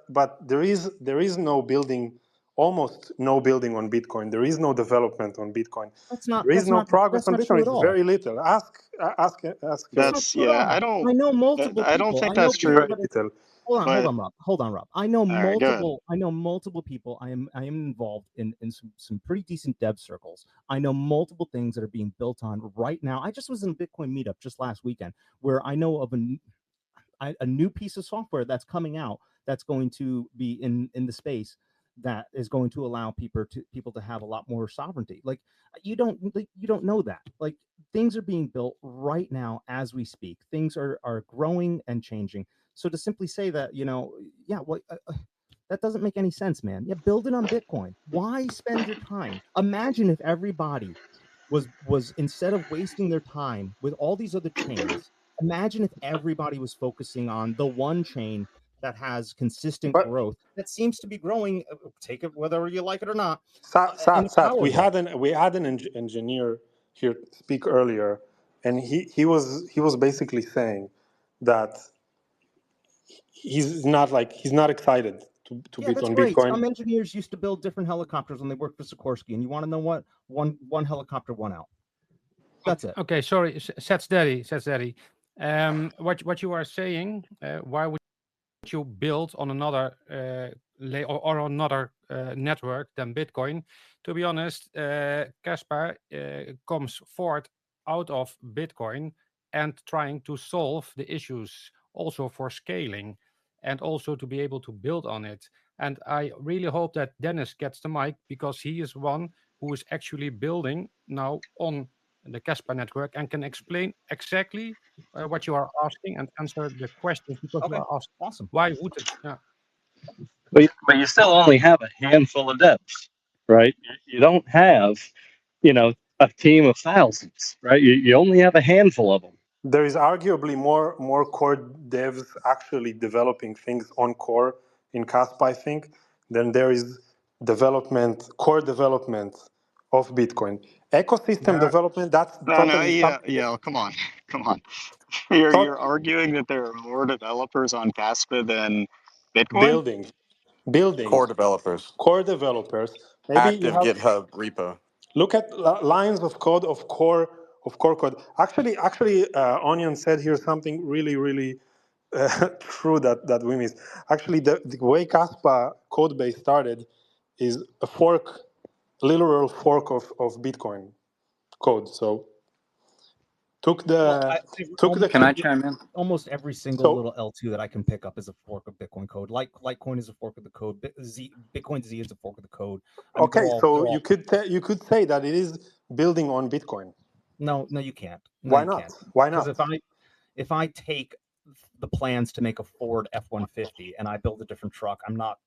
there is no building, almost no building on Bitcoin. There is no development on Bitcoin. That's not There is no progress that's on not Bitcoin. true at It's all. very little. Ask. That's not That's true at yeah. all. I know multiple I don't people. think I know that's people true. very that are, little. hold But on, Rob. Hold on, Rob. all right, go ahead. I know multiple people. I am involved in some pretty decent dev circles. I know multiple things that are being built on right now. I just was in a Bitcoin meetup just last weekend where I know of a new piece of software that's coming out that's going to be in the space that is going to allow people to have a lot more sovereignty. Like you don't know that. Like things are being built right now as we speak. Things are growing and changing. So to simply say that, you know, yeah, well, that doesn't make any sense, man. Yeah, build it on Bitcoin. Why spend your time? Imagine if everybody was instead of wasting their time with all these other chains, imagine if everybody was focusing on the one chain that has consistent But growth that seems to be growing. Take it whether you like it or not, and Sat, empower them. we had an engineer here speak earlier, and he was basically saying that he's not excited to Yeah, bid that's on great. Bitcoin. Some engineers used to build different helicopters when they worked for Sikorsky, and you want to know what? One helicopter won out. That's it. Okay, sorry, Seth Daddy. What you are saying? Why would you build on another or another network than Bitcoin? To be honest, Kaspa comes forth out of Bitcoin and trying to solve the issues also for scaling and also to be able to build on it. And I really hope that Dennis gets the mic because he is one who is actually building now on the Kaspa network and can explain exactly what you are asking and answer the questions because you Okay, are asking awesome. why would it? Yeah. But you still only have a handful of devs, right? You don't have, you know, a team of thousands, right? You only have a handful of them. There is arguably more core devs actually developing things on core in Caspa, I think, than there is core development of Bitcoin. Ecosystem Yeah. development, that's No, totally yeah, something yeah. Come on, come on. thought You're arguing that there are more developers on Caspa than Bitcoin? building, building, Core developers, core developers. Maybe you active have GitHub repo. look at lines of code of core code. Actually, Onion said here something really true that we missed. Actually, the way Caspa code base started is a fork, literal fork of Bitcoin code. So took Well, the took the almost Can I chime in? almost every single so little L2 that I can pick up is a fork of Bitcoin code. Like Litecoin is a fork of the code. Bitcoin Z is a fork of the code. I mean, okay. So they're all you could say that it is building on Bitcoin. no, you can't. No, Why you not? can't. Why Because not? if I take the plans to make a Ford F-150 and I build a different truck, I'm not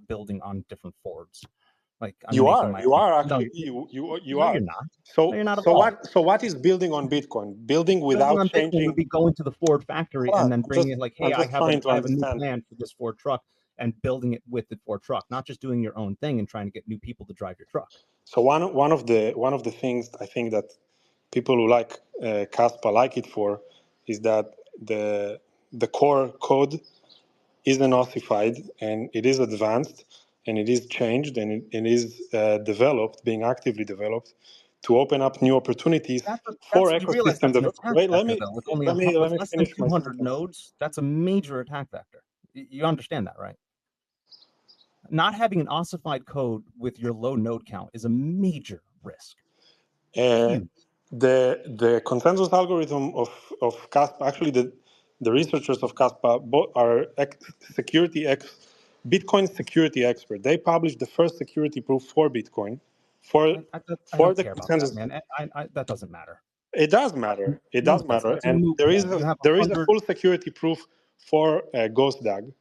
building on different Fords. Like I'm You making are. my You own. are No, actually. You no, are. you're not. No, So you're not at all. what is building on Bitcoin? Building Building without on Bitcoin would changing. be going to the Ford factory Hold and on. then bringing it like, hey, I'm just trying to I have a new understand. plan for this Ford truck and building it with the Ford truck, not just doing your own thing and trying to get new people to drive your truck. So one of the things I think that people who like Kaspa like it for is that the core code isn't ossified, and it is advanced, and it is changed, and it is developed, being actively developed, to open up new opportunities for You realize ecosystem that's an development. attack Wait, vector though. With only let me less than finish my 200 sentence. nodes, that's a major attack vector. You understand that, right? Not having an ossified code with your low node count is a major risk. The consensus algorithm of Kaspa, actually the researchers of Kaspa are Bitcoin security expert. They published the first security proof for Bitcoin I don't the care about consensus. that, man. That doesn't matter. It does matter. It does matter, It's a and moot there is point. You have there is a 100 full security proof for GhostDAG.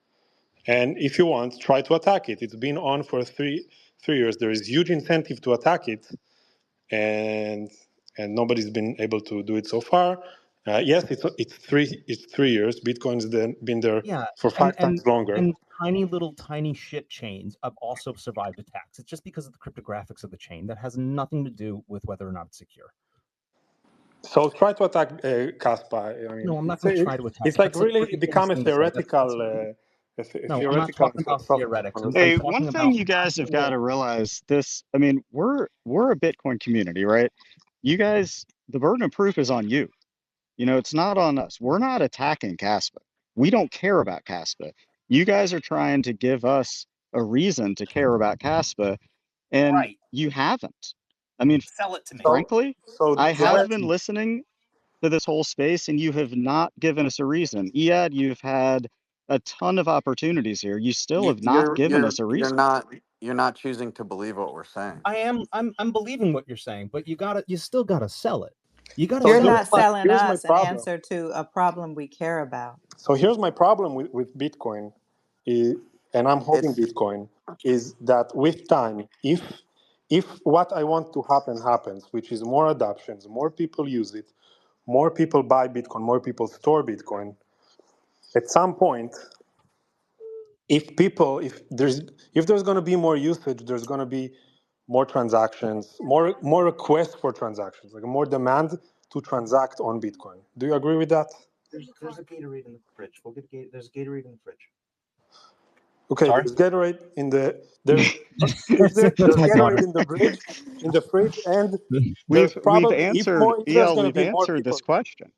And if you want, try to attack it. It's been on for three years. There is huge incentive to attack it, and nobody's been able to do it so far. Yes, it's 3 years. Bitcoin's been there for 5 times longer. And tiny shit chains have also survived attacks. It's just because of the cryptographics of the chain. That has nothing to do with whether or not it's secure. So try to attack Kaspa. I mean, No, I'm not going to try to attack. It's like really become a theoretical. No, I'm not talking about theoretics. Hey, one thing you guys have got to realize this, I mean, we're a Bitcoin community, right? You guys, the burden of proof is on you. You know, it's not on us. We're not attacking Kaspa. We don't care about Kaspa. You guys are trying to give us a reason to care about Kaspa, and you haven't. I mean, sell it to me. Frankly, I have been listening to this whole space, and you have not given us a reason. Iyad, you've had a ton of opportunities here. You still have not given us a reason. You're not choosing to believe what we're saying. I'm believing what you're saying, but you still gotta sell it. You're not selling us an answer to a problem we care about. So here's my problem with Bitcoin, and I'm holding Bitcoin, is that with time, if what I want to happen happens, which is more adoptions, more people use it, more people buy Bitcoin, more people store Bitcoin, at some point, if there's going to be more usage, there's going to be more transactions, more requests for transactions, like more demand to transact on Bitcoin. Do you agree with that? There's a Gatorade in the fridge. There's a Gatorade in the fridge. Okay, Sorry? there's Gatorade in the there's Gatorade in the fridge, and there's probably we've there's going to be more answered people. this question.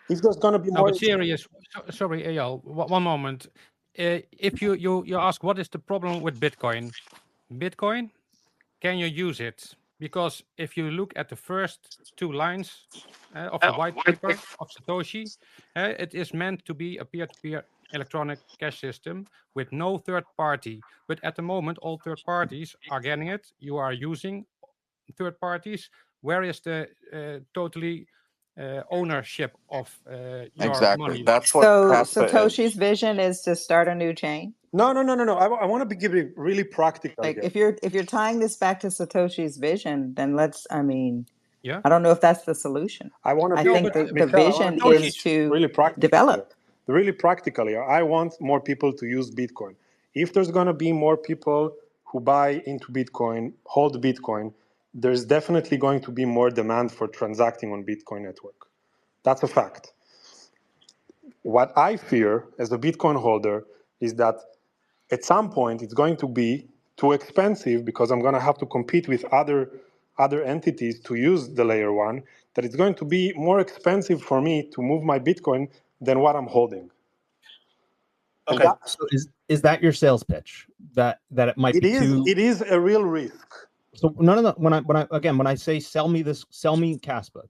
If there's going to be No, more, but serious. Sorry, Eyal. One moment. If you ask what is the problem with Bitcoin, can you use it? Because if you look at the first 2 lines of the white paper of Satoshi, it is meant to be a peer-to-peer electronic cash system with no third party. But at the moment, all third parties are getting it. You are using third parties. Where is the totally ownership of your money? That's what So Kaspa Satoshi's vision is to start a new chain. No. I want to give it really practical. Like here. if you're tying this back to Satoshi's vision, then Yeah. I don't know if that's the solution. I think the vision is to really develop. Really practically, I want more people to use Bitcoin. If there's going to be more people who buy into Bitcoin, hold Bitcoin, there's definitely going to be more demand for transacting on Bitcoin network. That's a fact. What I fear as a Bitcoin holder is that at some point it's going to be too expensive because I'm going to have to compete with other entities to use the layer 1, that it's going to be more expensive for me to move my Bitcoin than what I'm holding. Okay, so is that your sales pitch? That it might be too... It is a real risk. So no. When I say sell me Kaspa,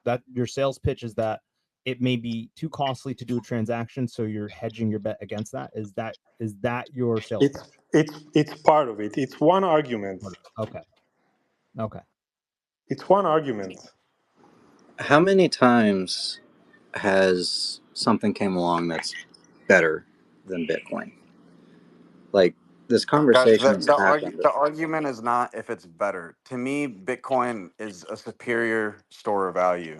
that your sales pitch is that it may be too costly to do a transaction, so you're hedging your bet against that. Is that your sales pitch? It's part of it. It's one argument. Okay. It's one argument. How many times has something came along that's better than Bitcoin? Like this conversation has happened. The argument is not if it's better. To me, Bitcoin is a superior store of value.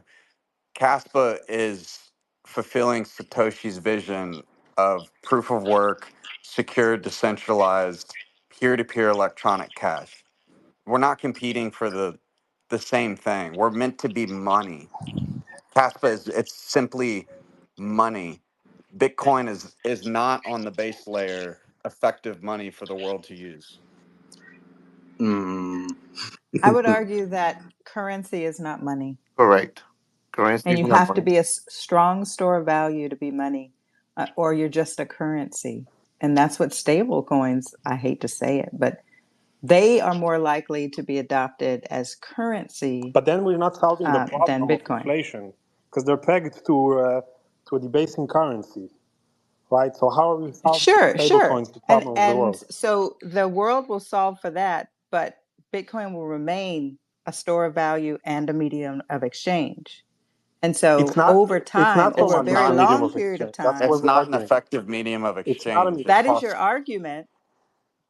Kaspa is fulfilling Satoshi's vision of proof of work, secure, decentralized, peer-to-peer electronic cash. We're not competing for the same thing. We're meant to be money. Kaspa it's simply money Bitcoin is not on the base layer effective money for the world to use. I would argue that currency is not money. Correct. Currency And is you not have to money. be a strong store of value to be money, or you're just a currency. And that's what stable coins, I hate to say it, but they are more likely to be adopted as currency But then we're not solving the than problem of Bitcoin. inflation because they're pegged to a debasing currency, right? So how are we solving Sure, sure. stablecoins the problem of the And world? so the world will solve for that, but Bitcoin will remain a store of value and a medium of exchange. And so It's not. over It's time, not so over a much very a medium long of period of exchange. That's time, what It's we're not an arguing. effective medium of It's not a exchange. medium. that is Cost. your argument,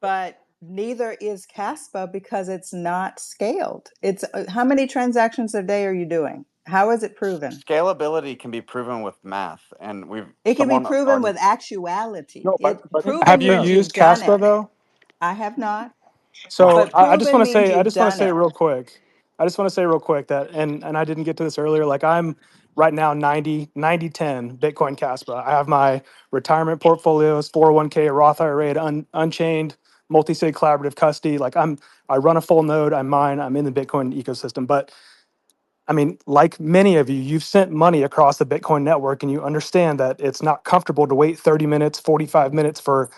but neither is Kaspa because it's not scaled. It's how many transactions a day are you doing? How is it proven? Scalability can be proven with math, and It can be someone proven already. with actuality. No, It but proven Have you means used you've done Caspa it. though? I have not, So but I just want proven to means say, you've done it. real quick. I just want to say real quick that, and I didn't get to this earlier. Like I'm right now 90-10 Bitcoin Caspa. I have my retirement portfolios, 401k, a Roth IRA, Unchained, multi-sig collaborative custody. Like I run a full node. I'm mine. I'm in the Bitcoin ecosystem. But I mean, like many of you, you've sent money across the Bitcoin network, and you understand that it's not comfortable to wait 30 minutes, 45 minutes for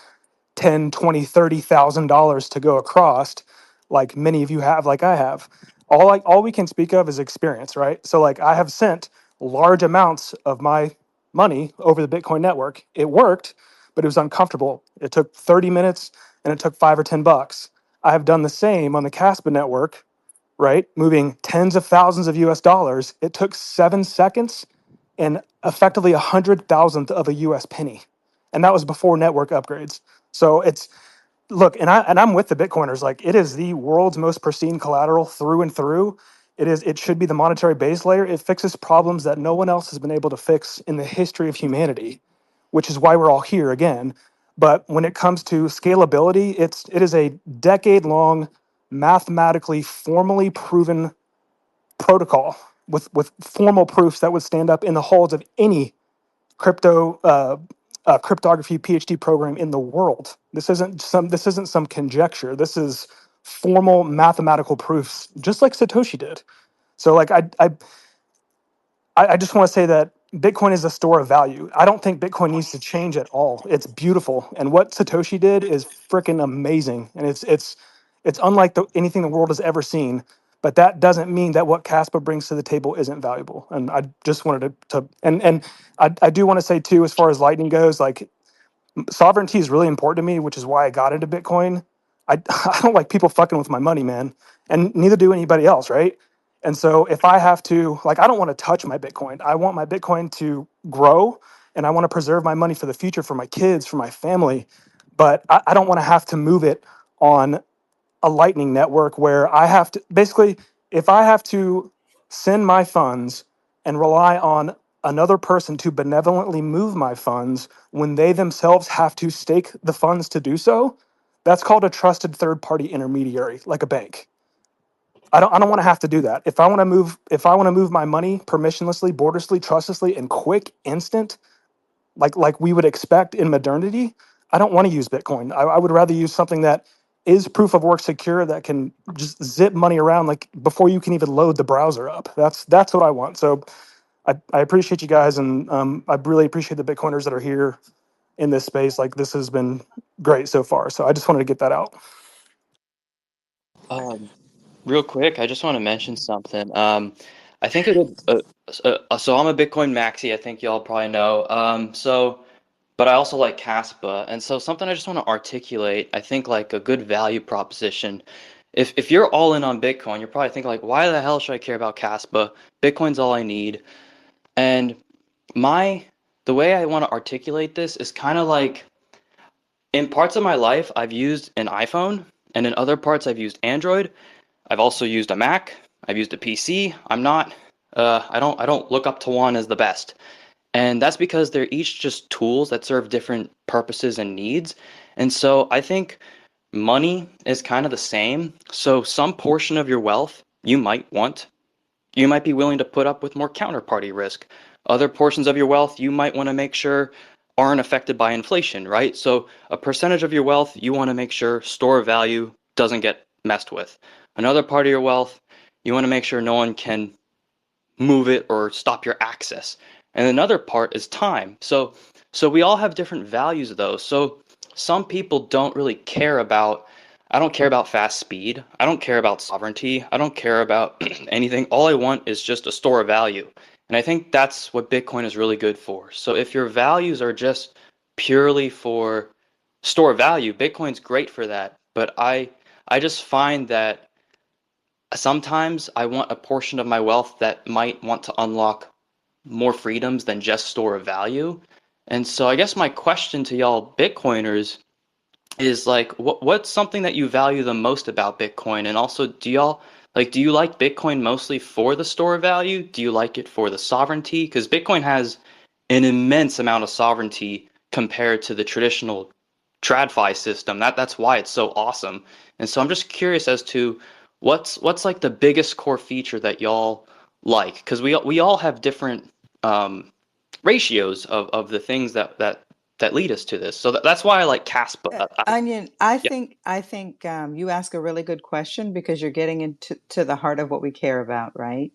10, 20, $30,000 to go across, like many of you have, like I have. All we can speak of is experience, right? So like I have sent large amounts of my money over the Bitcoin network. It worked, but it was uncomfortable. It took 30 minutes and it took $5 or $10. I have done the same on the Caspa network, right? Moving tens of thousands of US dollars. It took 7 seconds and effectively 100,000th of a US penny. And that was before network upgrades. So it's look, I'm with the Bitcoiners. Like it is the world's most pristine collateral through and through. It should be the monetary base layer. It fixes problems that no one else has been able to fix in the history of humanity, which is why we're all here again. But when it comes to scalability, it is a decade long, mathematically formally proven protocol with formal proofs that would stand up in the halls of any cryptography PhD program in the world. This isn't some conjecture. This is formal mathematical proofs, just like Satoshi did. So like I just want to say that Bitcoin is a store of value. I don't think Bitcoin needs to change at all. It's beautiful, and what Satoshi did is freaking amazing, and it's unlike anything the world has ever seen. But that doesn't mean that what Caspa brings to the table isn't valuable. And I just wanted and I do want to say too, as far as Lightning goes, like sovereignty is really important to me, which is why I got into Bitcoin. I don't like people fucking with my money, man, and neither do anybody else, right? And so if I have to, like, I don't want to touch my Bitcoin. I want my Bitcoin to grow, and I want to preserve my money for the future, for my kids, for my family. But I don't want to have to move it on a Lightning network where I have to basically, if I have to send my funds and rely on another person to benevolently move my funds when they themselves have to stake the funds to do so, that's called a trusted third party intermediary, like a bank. I don't want to have to do that. If I want to move my money permissionlessly, borderlessly, trustlessly, and quick, instant, like we would expect in modernity, I don't want to use Bitcoin. I would rather use something that is proof of work secure that can just zip money around like before you can even load the browser up. That's what I want. So I appreciate you guys, and I really appreciate the Bitcoiners that are here in this space. Like this has been great so far. So I just wanted to get that out. Real quick, I just want to mention something. I think so I'm a Bitcoin maxi. I think y'all probably know. But I also like Caspa, and so something I just want to articulate. I think like a good value proposition. If you're all in on Bitcoin, you're probably thinking like, why the hell should I care about Caspa? Bitcoin's all I need. And the way I want to articulate this is kind of like in parts of my life I've used an iPhone, and in other parts I've used Android. I've also used a Mac. I've used a PC. I don't look up to one as the best. And that's because they're each just tools that serve different purposes and needs. And so I think money is kind of the same. So some portion of your wealth you might be willing to put up with more counterparty risk. Other portions of your wealth you might want to make sure aren't affected by inflation, right? So a percentage of your wealth, you want to make sure store of value doesn't get messed with. Another part of your wealth, you want to make sure no one can move it or stop your access. And another part is time. So we all have different values of those. So some people don't really care about, I don't care about fast speed. I don't care about sovereignty. I don't care about anything. All I want is just a store of value. And I think that's what Bitcoin is really good for. So if your values are just purely for store of value, Bitcoin's great for that. But I just find that sometimes I want a portion of my wealth that might want to unlock more freedoms than just store of value. And so I guess my question to y'all Bitcoiners is like, what's something that you value the most about Bitcoin? And also, do you like Bitcoin mostly for the store of value? Do you like it for the sovereignty? Because Bitcoin has an immense amount of sovereignty compared to the traditional TradFi system. That's why it's so awesome. And so I'm just curious as to what's like the biggest core feature that y'all like, because we all have different ratios of the things that lead us to this. So that's why I like Kaspa. Onion, I Yeah. think you ask a really good question because you're getting into the heart of what we care about, right?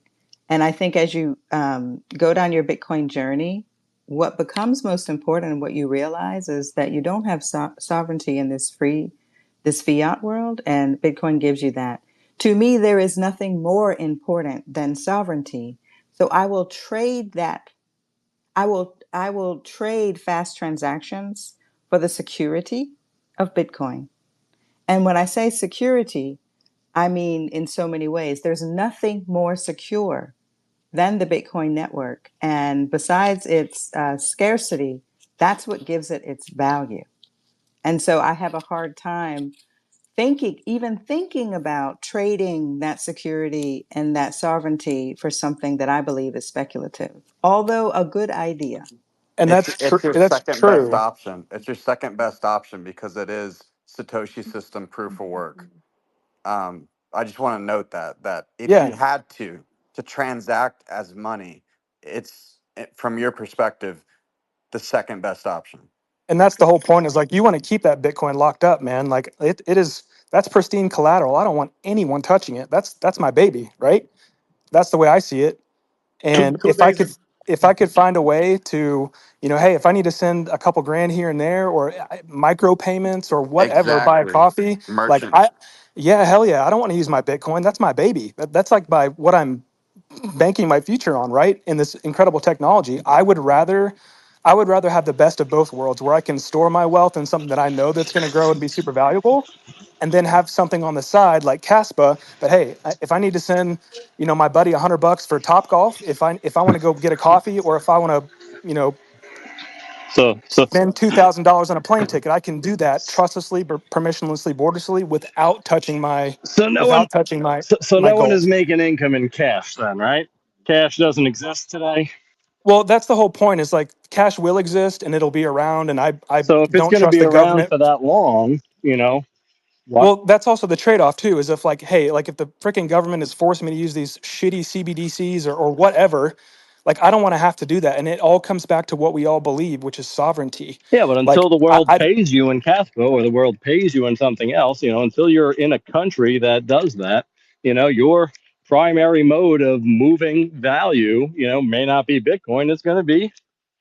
And I think as you go down your Bitcoin journey, what becomes most important and what you realize is that you don't have sovereignty in this fiat world, and Bitcoin gives you that. To me, there is nothing more important than sovereignty. So I will trade that. I will trade fast transactions for the security of Bitcoin. And when I say security, I mean in so many ways. There's nothing more secure than the Bitcoin network. And besides its scarcity, that's what gives it its value. And so I have a hard time thinking about trading that security and that sovereignty for something that I believe is speculative, although a good idea. And It's that's true. it's your That's second best true. option. It's your second best option because it is Satoshi system proof of work. I just want to note that if Yeah. you had to transact as money, from your perspective the second best option. And that's the whole point, is like, you want to keep that Bitcoin locked up, man. Like it is, that's pristine collateral. I don't want anyone touching it. That's my baby, right? That's the way I see it. And Two days. if I could find a way to, hey, if I need to send a couple grand here and there, or micro payments or whatever, buy a Exactly. coffee, like Merchant. yeah, hell yeah, I don't want to use my Bitcoin. That's my baby. That's like what I'm banking my future on, right? In this incredible technology. I would rather have the best of both worlds, where I can store my wealth in something that I know that's going to grow and be super valuable, and then have something on the side like Kaspa. But hey, if I need to send, my buddy $100 for Top Golf, if I want to go get a coffee, or if I want to, So so spend $2,000 on a plane ticket, I can do that trustlessly, permissionlessly, borderlessly, without touching my so no one without touching my so my no one is gold. making income in cash then, right? Cash doesn't exist today. Well, that's the whole point. Is like, cash will exist and it'll be around, and I So if it's don't going to trust be the around government. for that long, what? Well, that's also the trade-off too, is if, like, hey, like, if the freaking government is forcing me to use these shitty CBDCs or whatever, like, I don't want to have to do that. And it all comes back to what we all believe, which is sovereignty. Yeah, but Like, until the world I pays you in Casco or the world pays you in something else, until you're in a country that does that, your primary mode of moving value, may not be Bitcoin. It's going to be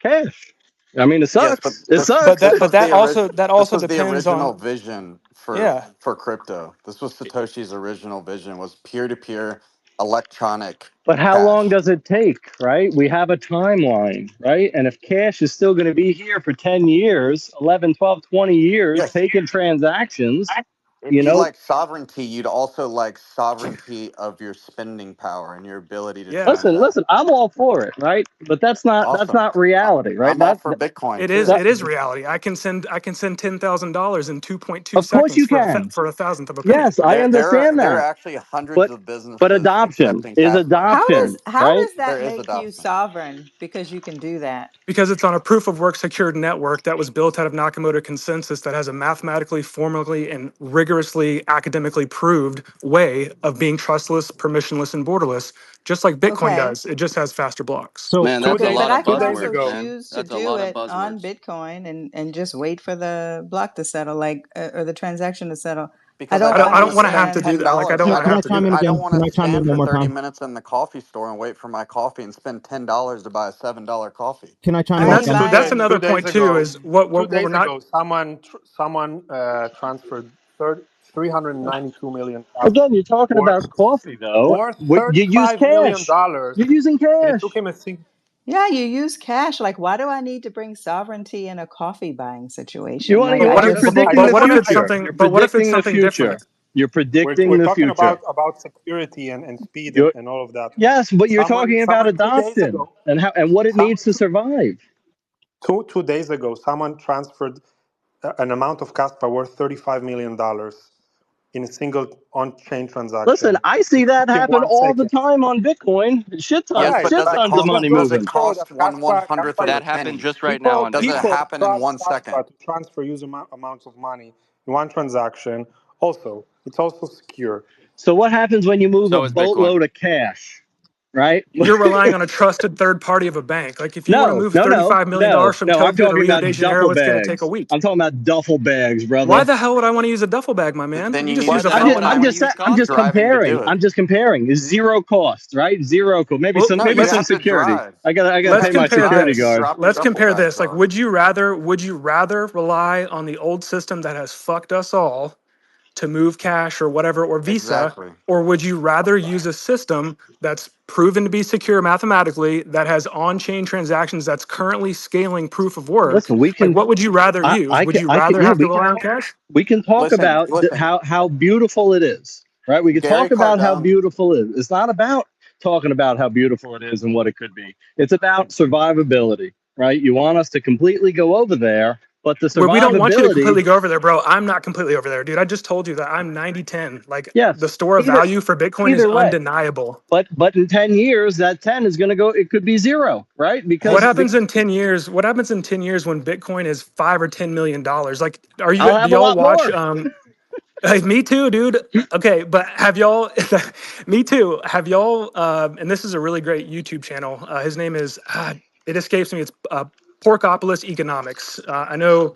cash. I mean, it Yes, but sucks. It but sucks. that this also was the depends original on, vision yeah. for crypto. This was Satoshi's original vision, was peer to peer electronic But how long cash. does it take, right? We have a timeline, right? And if cash is still going to be here for 10 years, 11, 12, 20 years, Yes. taking transactions, If you like sovereignty, you'd also like sovereignty of your spending power and your ability to Yeah. transact. listen, I'm all for it, right? But that's Awesome. not reality, right? I'm all for Bitcoin It is too. That it is reality. I can send $10,000 in 2.2 of course seconds you for can. for a thousandth of a penny. Yes, I understand There are that. actually hundreds But of but businesses adoption accepting is Casper. adoption, How right? does that There is make you adoption. sovereign? Because you can do that. Because it's on a proof of work secured network that was built out of Nakamoto consensus, that has a mathematically, formally, and rigorously rigorously academically proved way of being trustless, permissionless, and borderless, just like Bitcoin Okay. does. It just has faster blocks. So Man, that's a Okay, but lot I of can 2 days also buzzwords, ago, man. choose to That's a do lot of it on buzzwords. Bitcoin and just wait for the block to settle, like or the transaction to settle. I Because don't I don't I want want to don't to want to have spend to spend. do ten that. Like, I dollars. don't can, want I to can don't. I have to do chime in that. I don't again? want Can to I chime in stand one for more 30 time? minutes in the coffee store and wait for my coffee and spend $10 to buy a $7 coffee. Can I chime I in And ain't that's again? that's buying. another 2 days point too. ago, Is what two we're days not. ago, someone transferred 392 million Again, you're talking worth about coffee, though. worth You use 35 million cash. dollars, You're using and it cash. took him a single. Yeah, you use cash. Like, why do I need to bring sovereignty in a coffee buying You situation? want to Like, But get? I what You're if? just predicting the But what if it's future. something? You're But what if it's predicting the something different? future. You're We're, predicting we're the talking future. about security and speed You're, and all of that. yes, but you're Someone talking about someone 2 days adoption ago, and how and what it someone needs to survive. 2 days ago, someone transferred an amount of Kaspa worth $35 million in a single on-chain Listen, transaction. I see It that took him happen one all the second. time on Bitcoin. Yes, but Right, Shit does but it tons of it cost? money just goes Does to it moving. show cost that one one Kaspa hundredth of is a a penny? Just right now, people does it people happen in trust 1 second? Kaspa to transfer huge amounts of money in one transaction. Also, it's also secure. So what happens when you move a So is Bitcoin. boatload of cash, right? You're relying on a trusted third party of a bank. Like if you want to No, move no, no, $35 million no, from no. I'm Tokyo to talking Rio about de duffel Janeiro, it's going to take a bags. week. I'm talking about duffel bags, Why brother. the hell would I want to use a duffel bag, my man? Then You you just need use to a know phone what I want now. to use I'm just driving to comparing. do it. I'm just comparing. Zero cost, right? Zero cost. Maybe Well, some No, maybe you some have to security. drive. I gotta You let's pay have to my compare drive security to this. guard. drop your Let's duffel compare bags this. Like, off. would you rather rely on the old system that has fucked us all to move cash or whatever, or Visa, Exactly. or would you rather use a system that's proven to be secure mathematically, that has on-chain transactions, that's currently scaling proof of work? Listen, we Like, can. what would you rather use? Would you I can. rather Yeah, have to rely on cash? we can talk Listen, about listen. how beautiful it is, right? We can Gary talk about how Cardone. beautiful it is. It's not about talking about how beautiful it is and what it could be. It's about survivability, right? You want us to completely go over there, but the Where we don't want you to survivability, completely go over there, bro. I'm not completely over there, dude. I just told you that I'm 90-10. Like, the yes, store of either value for Bitcoin is either way. undeniable. But in 10 years, that 10 is going to go. It could be zero, right? What Because happens in 10 years? What happens in 10 years when Bitcoin is $5 or $10 million? Like, I'll do have a y'all lot watch more. Hey, me too, dude. Okay, but have y'all? Me too. Have y'all? And this is a really great YouTube channel. His name is. It escapes me. It's Porkopolis Economics. I know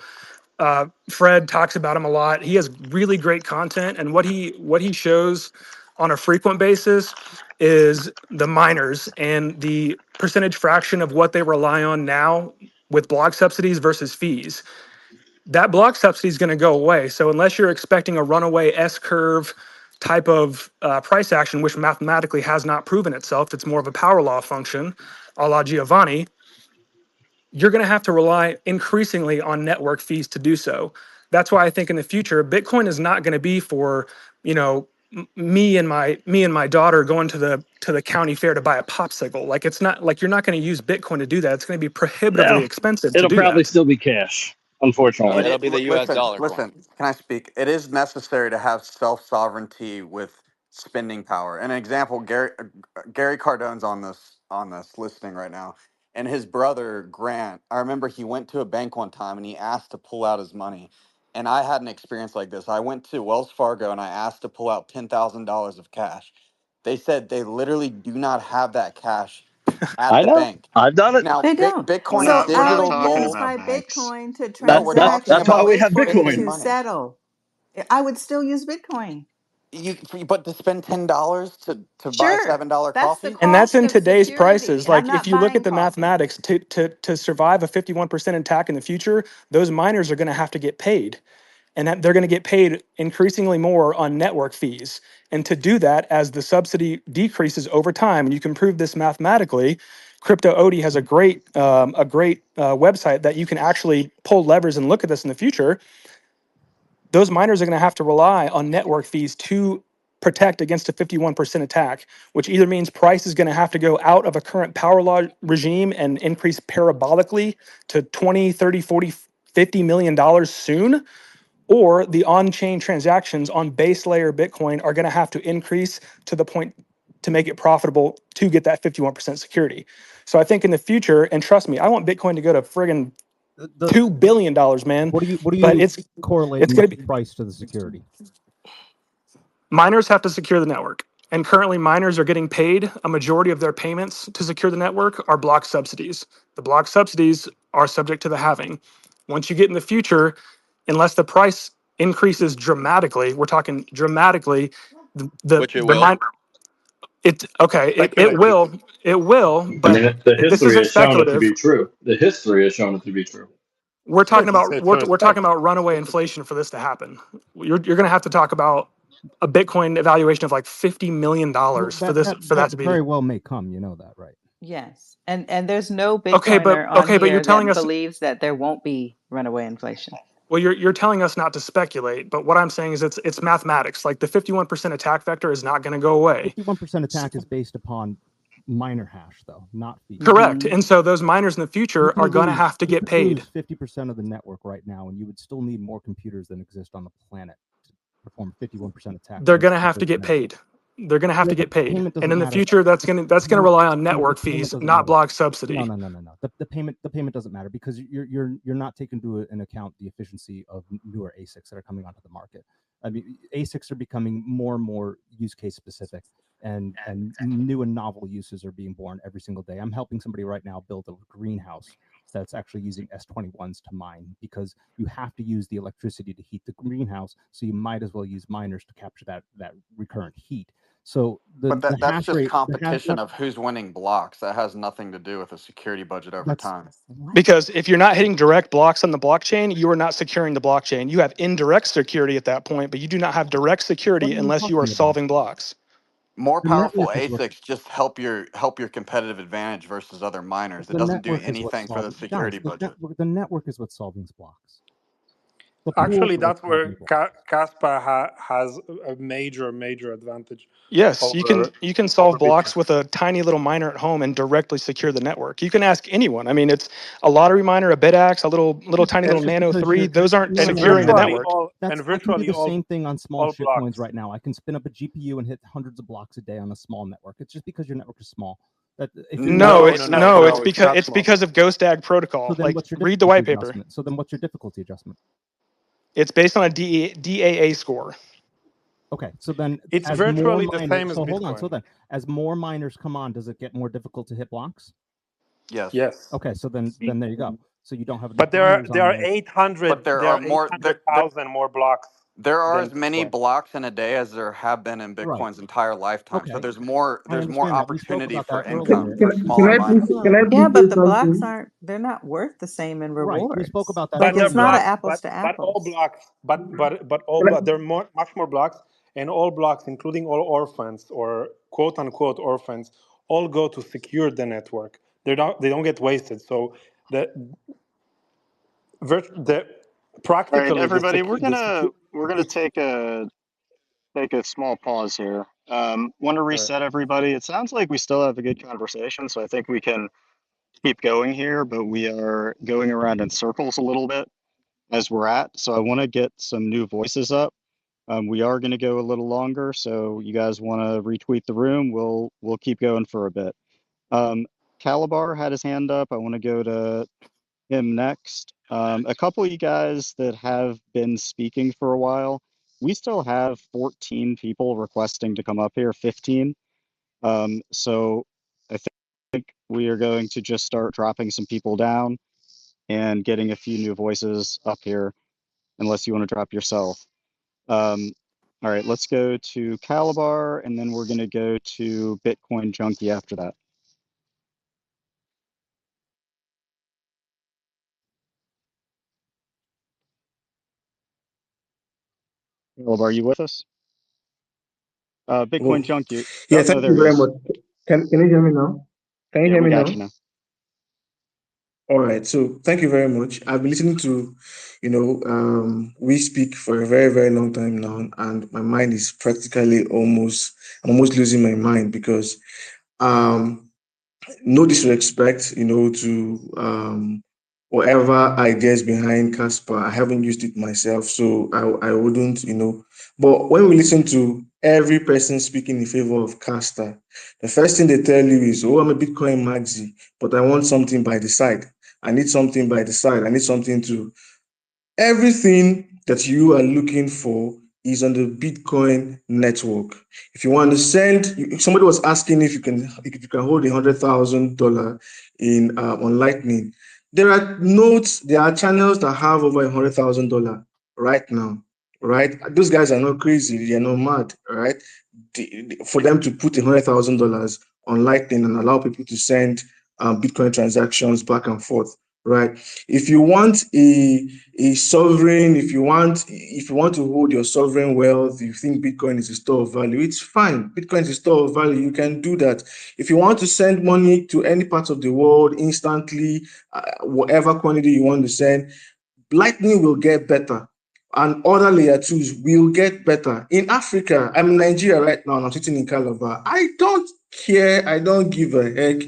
Fred talks about him a lot. He has really great content, and what he shows on a frequent basis is the miners and the percentage fraction of what they rely on now with block subsidies versus fees. That block subsidy is going to go away. So unless you're expecting a runaway S curve type of price action, which mathematically has not proven itself, it's more of a power law function, a la Giovanni. You're going to have to rely increasingly on network fees to do so. That's why I think in the future, Bitcoin is not going to be for, me and my daughter going to the county fair to buy a popsicle. Like, it's not like you're not going to use Bitcoin to do that. It's going to be prohibitively No, expensive to it'll do probably that. still be cash, unfortunately. It'll be the U.S. dollar coin. Listen. Can I speak? It is necessary to have self sovereignty with spending power. An example: Gary Cardone's on this listening right now, and his brother Grant. I remember he went to a bank one time and he asked to pull out his money, and I had an experience like this. I went to Wells Fargo and I asked to pull out $10,000 of cash. They said they literally do not have that cash at I the know. bank. I've done it. Now, They don't. Bitcoin's So We're I not digital would talking use gold. about my banks. Bitcoin to No, we're talking That's why and about we wait have for it spending Bitcoin. to money. settle. I would still use Bitcoin. But to spend $10 to buy a Sure. $7 That's the coffee? And that's cost in of today's security. prices. And I'm Like, if not you look at buying the coffee. mathematics, to survive a 51% attack in the future, those miners are going to have to get paid, and that they're going to get paid increasingly more on network fees. And to do that, as the subsidy decreases over time, and you can prove this mathematically, Crypto Odie has a great website that you can actually pull levers and look at this in the future. Those miners are going to have to rely on network fees to protect against a 51% attack, which either means price is going to have to go out of a current power law regime and increase parabolically to 20, 30, 40, $50 million soon, or the on-chain transactions on base layer Bitcoin are going to have to increase to the point to make it profitable to get that 51% security. So I think in the future, and trust me, I want Bitcoin to go to friggin' $2 billion, man. What are But you it's correlating going to the be price to the security? miners have to secure the network. And currently miners are getting paid, a majority of their payments to secure the network are block subsidies. The block subsidies are subject to the halving. Once you get in the future, unless the price increases dramatically, we're talking dramatically, Which it the will. mine, it will, I but mean, the this history isn't has shown it to speculative. be true. The history has shown it to be true. We're talking It's about a we're talking respect. about runaway inflation for this to happen. You're going to have to talk about a Bitcoin evaluation of like $50 million Well, for that to be. very well may come. You know that, right? Yes. And there's no Okay, Bitcoiner on but you're here telling that us. believes that there won't be runaway inflation. Well, you're telling us not to speculate, but what I'm saying is it's mathematics. Like the 51% attack vector is not going to go away. 51% attack is based upon miner hash, though, not fees. Correct. And so those miners in the future are going to have to get paid. 50% of the network right now, and you would still need more computers than exist on the planet to perform 51% attack. They're going to have to get paid. They're going to have to get paid. And in the future, that's going to rely on network fees, not block subsidy. No. The payment doesn't matter because you're not taking into an account the efficiency of newer ASICs that are coming onto the market. I mean, ASICs are becoming more and more use case specific, and new and novel uses are being born every single day. I'm helping somebody right now build a greenhouse that's actually using S21s to mine, because you have to use the electricity to heat the greenhouse, so you might as well use miners to capture that recurrent heat. So but that's just competition of who's winning blocks. That has nothing to do with a security budget over time. Because if you're not hitting direct blocks on the blockchain, you are not securing the blockchain. You have indirect security at that point, but you do not have direct security unless you are solving blocks. More powerful ASICs just help your competitive advantage versus other miners. It doesn't do anything for the security budget. The network is what's solving blocks. Actually, that's where Kaspa has a major advantage. Yes, you can solve blocks Bitcoin. with a tiny little miner at home and directly secure the network. You can ask anyone. I mean, it's a lottery miner, a BitAxe, a little tiny little Nano 3. Those aren't securing the network. I can do the same thing on small shitcoins right now. I can spin up a GPU and hit hundreds of blocks a day on a small network. It's just because your network is small. It's because of GhostAg protocol. So like, read the white paper. So then what's your difficulty adjustment? It's based on a DAA score. Okay, so then it's virtually the same as Bitcoin. Hold on. So then, as more miners come on, does it get more difficult to hit blocks? Yes. Okay, so then there you go. So you don't have. But there are 800. But there are more. 800,000 more blocks. There are as many blocks in a day as there have been in Bitcoin's entire lifetime. Okay. So there's more opportunity for income for smaller miners. Yeah, but the blocks they're not worth the same in rewards. Right. We spoke about that. Like, it's not an apples to apples. But all blocks, but all there are much more blocks, and all blocks, including all orphans or quote unquote orphans, all go to secure the network. They don't get wasted. So practically. All right, everybody, we're gonna take a small pause here. Want to reset everybody. It sounds like we still have a good conversation, so I think we can keep going here, but we are going around in circles a little bit as we're at. So I want to get some new voices up. We are going to go a little longer, so you guys want to retweet the room. We'll keep going for a bit. Calabar had his hand up. I want to go to him next. A couple of you guys that have been speaking for a while, we still have 14 people requesting to come up here, 15. So I think we are going to just start dropping some people down and getting a few new voices up here, unless you want to drop yourself. All right, let's go to Calabar, and then we're going to go to Bitcoin Junkie after that. Calabar, are you with us? Bitcoin Junkie. Yeah, thank you very much. Can you hear me now? Can you hear me now? All right. So thank you very much. I've been listening to, we speak for a very, very long time now, and my mind is practically I'm almost losing my mind because, no disrespect, to whatever ideas behind Kaspa. I haven't used it myself, so I wouldn't, But when we listen to every person speaking in favor of Kaspa, the first thing they tell you is, "Oh, I'm a Bitcoin maxi, but I want something by the side. I need something by the side. I need something to." Everything that you are looking for is on the Bitcoin network. If you want to send, somebody was asking if you can hold $100,000 in on Lightning. There are nodes, there are channels that have over $100,000 right now. Right, those guys are not crazy, they're not mad, right? For them to put $100,000 on Lightning and allow people to send Bitcoin transactions back and forth, right? If you want a sovereign, if you want to hold your sovereign wealth, you think Bitcoin is a store of value, it's fine. Bitcoin is a store of value. You can do that. If you want to send money to any part of the world instantly, whatever quantity you want to send, Lightning will get better, and other layer twos will get better. In Africa, I'm in Nigeria right now, and I'm sitting in Calabar. I don't care. I don't give a heck,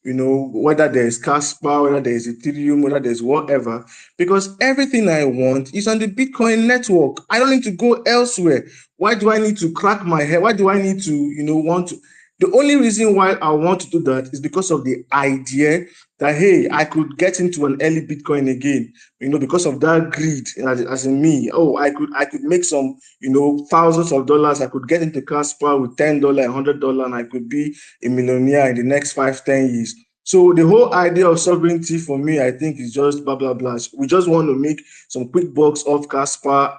whether there's Kaspa, whether there's Ethereum, whether there's whatever, because everything I want is on the Bitcoin network. I don't need to go elsewhere. Why do I need to crack my head? Why do I need to, want to? The only reason why I want to do that is because of the idea that, hey, I could get into an early Bitcoin again, because of that greed, as in me. Oh, I could make some, thousands of dollars. I could get into Kaspa with $10, $100, and I could be a millionaire in the next 5, 10 years. So the whole idea of sovereignty for me, I think, is just blah blah blah. We just want to make some quick bucks off Kaspa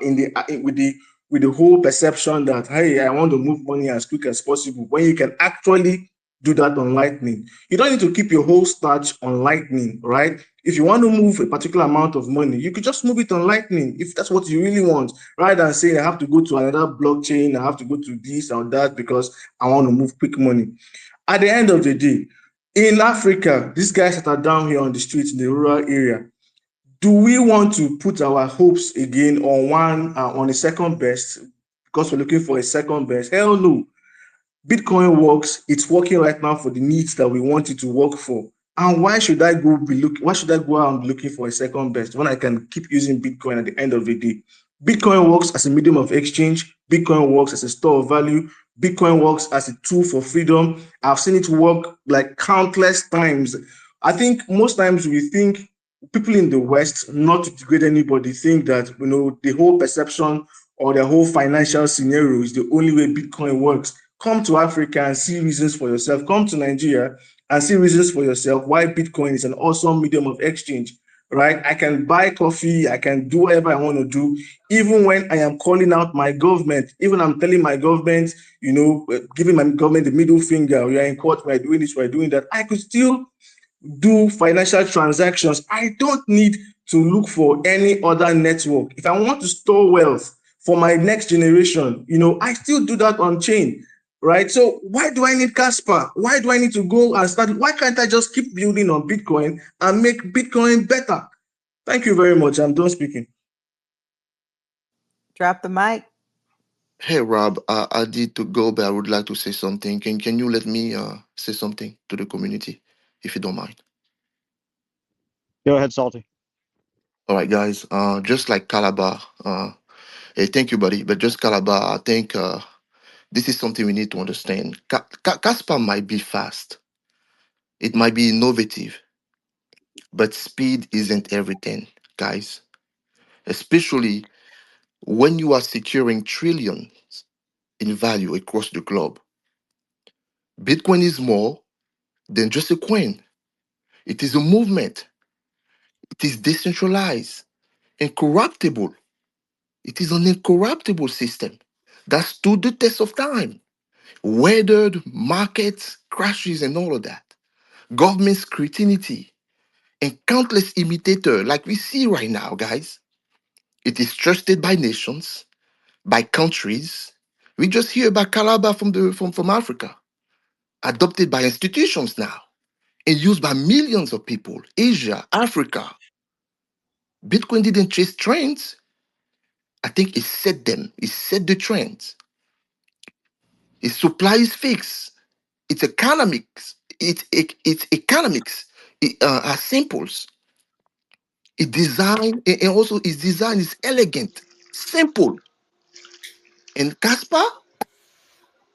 with the whole perception that, hey, I want to move money as quick as possible, when you can actually do that on Lightning. You don't need to keep your whole stash on Lightning, right? If you want to move a particular amount of money, you could just move it on Lightning if that's what you really want, rather than saying I have to go to another blockchain, I have to go to this or that because I want to move quick money. At the end of the day, in Africa, these guys that are down here on the streets in the rural area, do we want to put our hopes again on a second best because we're looking for a second best? Hell no. Bitcoin works. It's working right now for the needs that we want it to work for. And why should I go out and be looking for a second best when I can keep using Bitcoin at the end of the day? Bitcoin works as a medium of exchange. Bitcoin works as a store of value. Bitcoin works as a tool for freedom. I've seen it work like countless times. I think most times we think people in the West, not to degrade anybody, think that the whole perception or the whole financial scenario is the only way Bitcoin works. Come to Africa and see reasons for yourself. Come to Nigeria and see reasons for yourself why Bitcoin is an awesome medium of exchange, right? I can buy coffee, I can do whatever I want to do, even when I am calling out my government, even I'm telling my government, giving my government the middle finger, we are in court, we're doing this, we're doing that. I could still do financial transactions. I don't need to look for any other network. If I want to store wealth for my next generation, I still do that on chain, right? So why do I need Kaspa? Why do I need to go and start? Why can't I just keep building on Bitcoin and make Bitcoin better? Thank you very much. I'm done speaking. Drop the mic. Hey Rob, I need to go, but I would like to say something. Can you let me say something to the community, if you don't mind? Go ahead, Salty. All right, guys. Just like Calabar, hey, thank you, buddy. But just Calabar, I think this is something we need to understand. Casper might be fast, it might be innovative, but speed isn't everything, guys. Especially when you are securing trillions in value across the globe. Bitcoin is more than just a coin. It is a movement. It is decentralized, incorruptible. It is an incorruptible system that stood the test of time, weathered markets, crashes, and all of that. Government scrutiny and countless imitators like we see right now, guys. It is trusted by nations, by countries. We just hear about Calabar from Africa, adopted by institutions now, and used by millions of people, Asia, Africa. Bitcoin didn't chase trends. I think it set them. It set the trends. Its supply is fixed. Its economics. Its economics are simples. Its design and also its design is elegant, simple. And Casper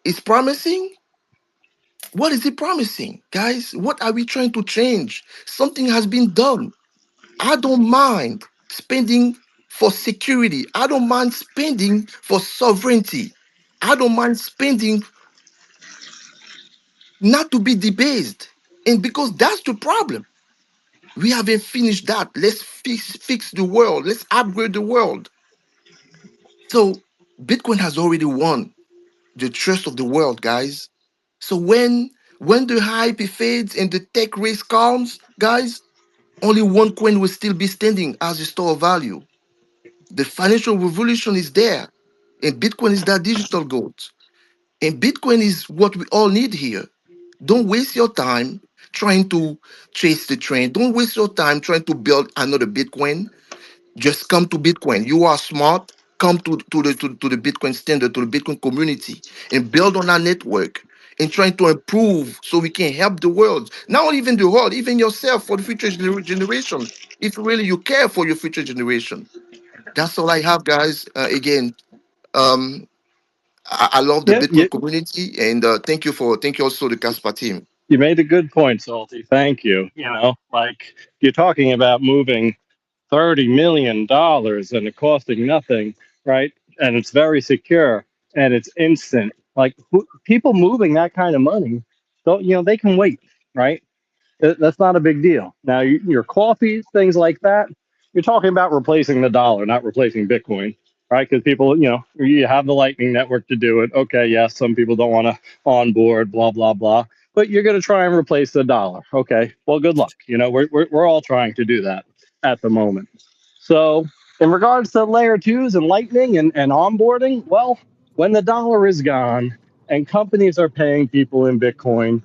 is promising. What is it promising, guys? What are we trying to change? Something has been done. I don't mind spending for security. I don't mind spending for sovereignty. I don't mind spending not to be debased. And because that's the problem. We haven't finished that. Let's fix the world. Let's upgrade the world. So Bitcoin has already won the trust of the world, guys. So when the hype fades and the tech race calms, guys, only one coin will still be standing as a store of value. The financial revolution is there, and Bitcoin is that digital gold. And Bitcoin is what we all need here. Don't waste your time trying to chase the trend. Don't waste your time trying to build another Bitcoin. Just come to Bitcoin. You are smart. Come to the Bitcoin standard, to the Bitcoin community, and build on our network and trying to improve so we can help the world. Not even the world, even yourself for the future generation. If really you care for your future generation. That's all I have, guys. Again, um, I love the Yeah, Bitcoin community, and thank you also the Kaspa team. you made a good point, Salty. Thank you. You know, like you're talking about moving $30 million and it costing nothing, right? And it's very secure and it's instant. Like people moving that kind of money, don't, you know, they can wait, right? That's not a big deal. Now, your coffee, things like that, you're talking about replacing the dollar, not replacing Bitcoin, right? Because people, you know, you have the Lightning Network to do it. Okay, yes, some people don't want to onboard, blah, blah, blah. But you're going to try and replace the dollar. Okay, well, good luck. You know, we're all trying to do that at the moment. So, in regards to layer twos and Lightning and onboarding, well, when the dollar is gone and companies are paying people in Bitcoin,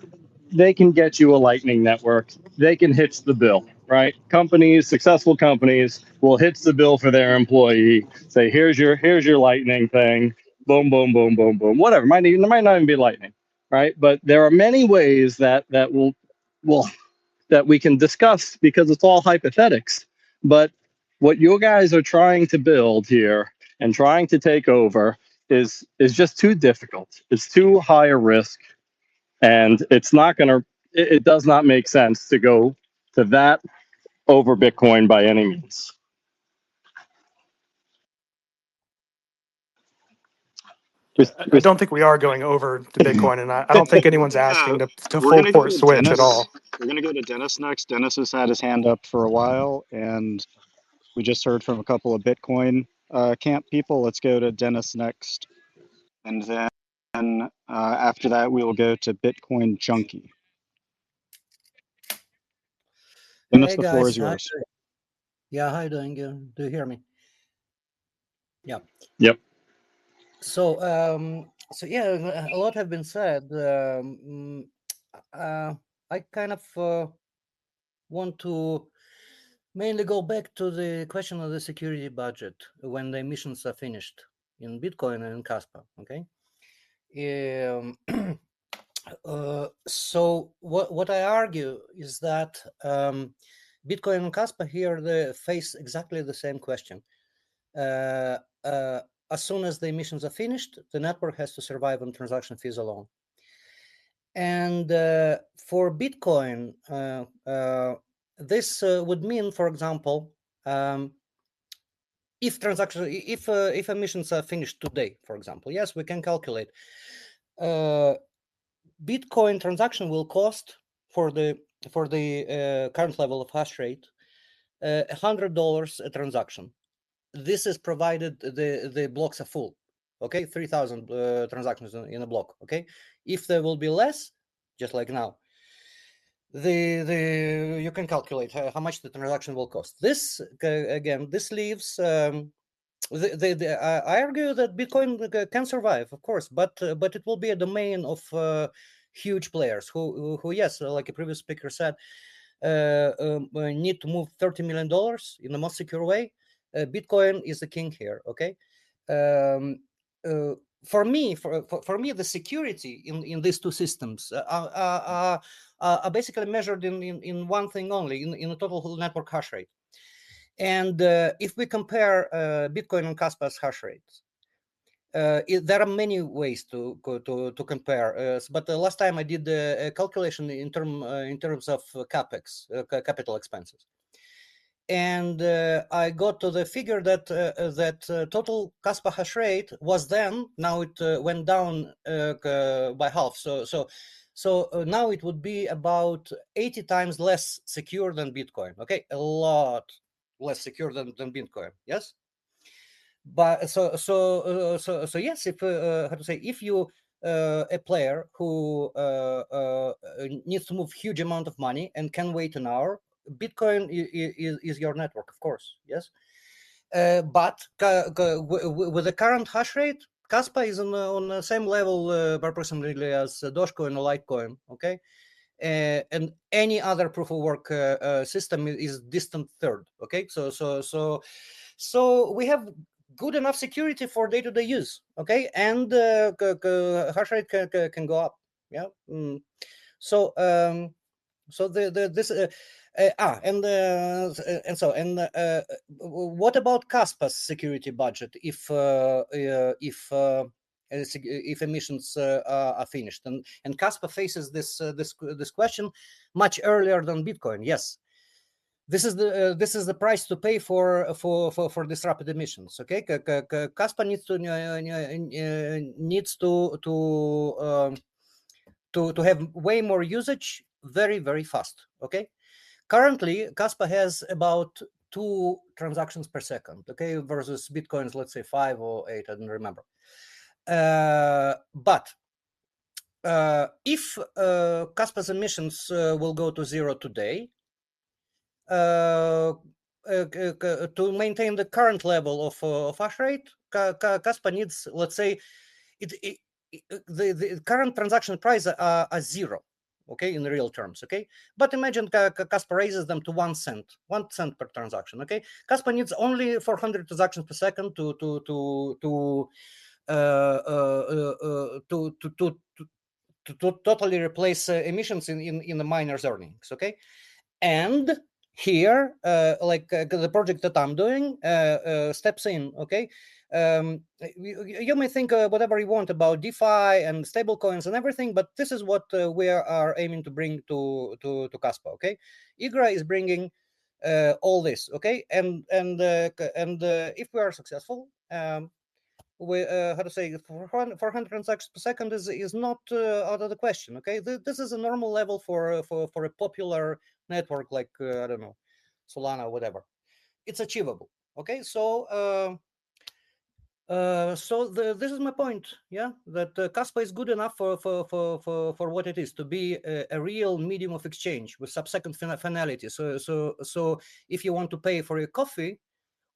they can get you a Lightning Network. They can hitch the bill, right? Companies, successful companies, will hitch the bill for their employee. Say, here's your Lightning thing. Boom, boom, boom, boom, boom. Whatever. There might not even be Lightning, right? But there are many ways that will that we can discuss because it's all hypothetics. But what you guys are trying to build here and trying to take over is just too difficult. It's too high a risk, and it's not going to. It does not make sense to go to that over Bitcoin by any means. I don't think we are going over to Bitcoin, and I don't think anyone's asking to We're full gonna go port to switch at Dennis. all. We're gonna go to Dennis next. Dennis has had his hand up for a while, and we just heard from a couple of Bitcoin camp people. Let's go to Dennis next, and then after that we will go to Bitcoin Junkie. Dennis, Hey the floor guys, is yours. yeah, how you doing? Do you hear me? Yeah. Yep. So, yeah, a lot have been said. I kind of want to mainly go back to the question of the security budget when the emissions are finished in Bitcoin and in Kaspa. Okay. So what I argue is that Bitcoin and Kaspa here they face exactly the same question. As soon as the emissions are finished, the network has to survive on transaction fees alone. And for Bitcoin, this would mean, for example, if emissions are finished today, for example, yes, we can calculate. Bitcoin transaction will cost for the current level of hash rate $100 a transaction. This is provided the blocks are full. Okay, 3,000 transactions in a block. Okay, if there will be less, just like now, you can calculate how much the transaction will cost. This again, this leaves. I argue that Bitcoin can survive, of course, but it will be a domain of huge players who yes, like a previous speaker said, need to move $30 million in the most secure way. Bitcoin is the king here. Okay, for me, the security in these two systems are basically measured in one thing only, in the total network hash rate. And if we compare Bitcoin and Kaspa's hash rates, there are many ways to compare. But the last time I did a calculation in terms of capex, capital expenses. and I got to the figure that total Kaspa hash rate was then, now it went down by half. So now it would be about 80 times less secure than Bitcoin. Okay, a lot less secure than Bitcoin. Yes, but so yes, if how to say, if you a player who needs to move huge amount of money and can wait an hour, Bitcoin is your network, of course, yes. But with the current hash rate, Kaspa is on the same level approximately as Dogecoin or Litecoin, okay? And any other proof of work system is distant third, okay? So we have good enough security for day-to-day use, okay? And hash rate can go up, yeah? So this what about Kaspa's security budget if emissions are finished? And Kaspa faces this question much earlier than Bitcoin. Yes, this is the price to pay for disrupted emissions. Okay, Kaspa needs to have way more usage very, very fast. Okay, currently Kaspa has about 2 transactions per second, okay, versus Bitcoin's, let's say 5 or 8, I don't remember. But if Kaspa's emissions will go to 0 today, to maintain the current level of hash rate, Kaspa needs, let's say, the current transaction price are 0, okay, in real terms, okay. But imagine Kaspa raises them to 1 cent per transaction, okay. Kaspa needs only 400 transactions per second to totally replace emissions in the miner's earnings, okay. And here, like the project that I'm doing steps in, okay. You may think whatever you want about DeFi and stablecoins and everything, but this is what we are aiming to bring to Kaspa, okay. IGRA is bringing all this, okay, and if we are successful, we how to say, 400 transactions per second is not out of the question, okay. This is a normal level for a popular network like I don't know, Solana, whatever. It's achievable, okay. So this is my point, yeah, that Kaspa is good enough for what it is, to be a real medium of exchange with subsecond finality. So if you want to pay for a coffee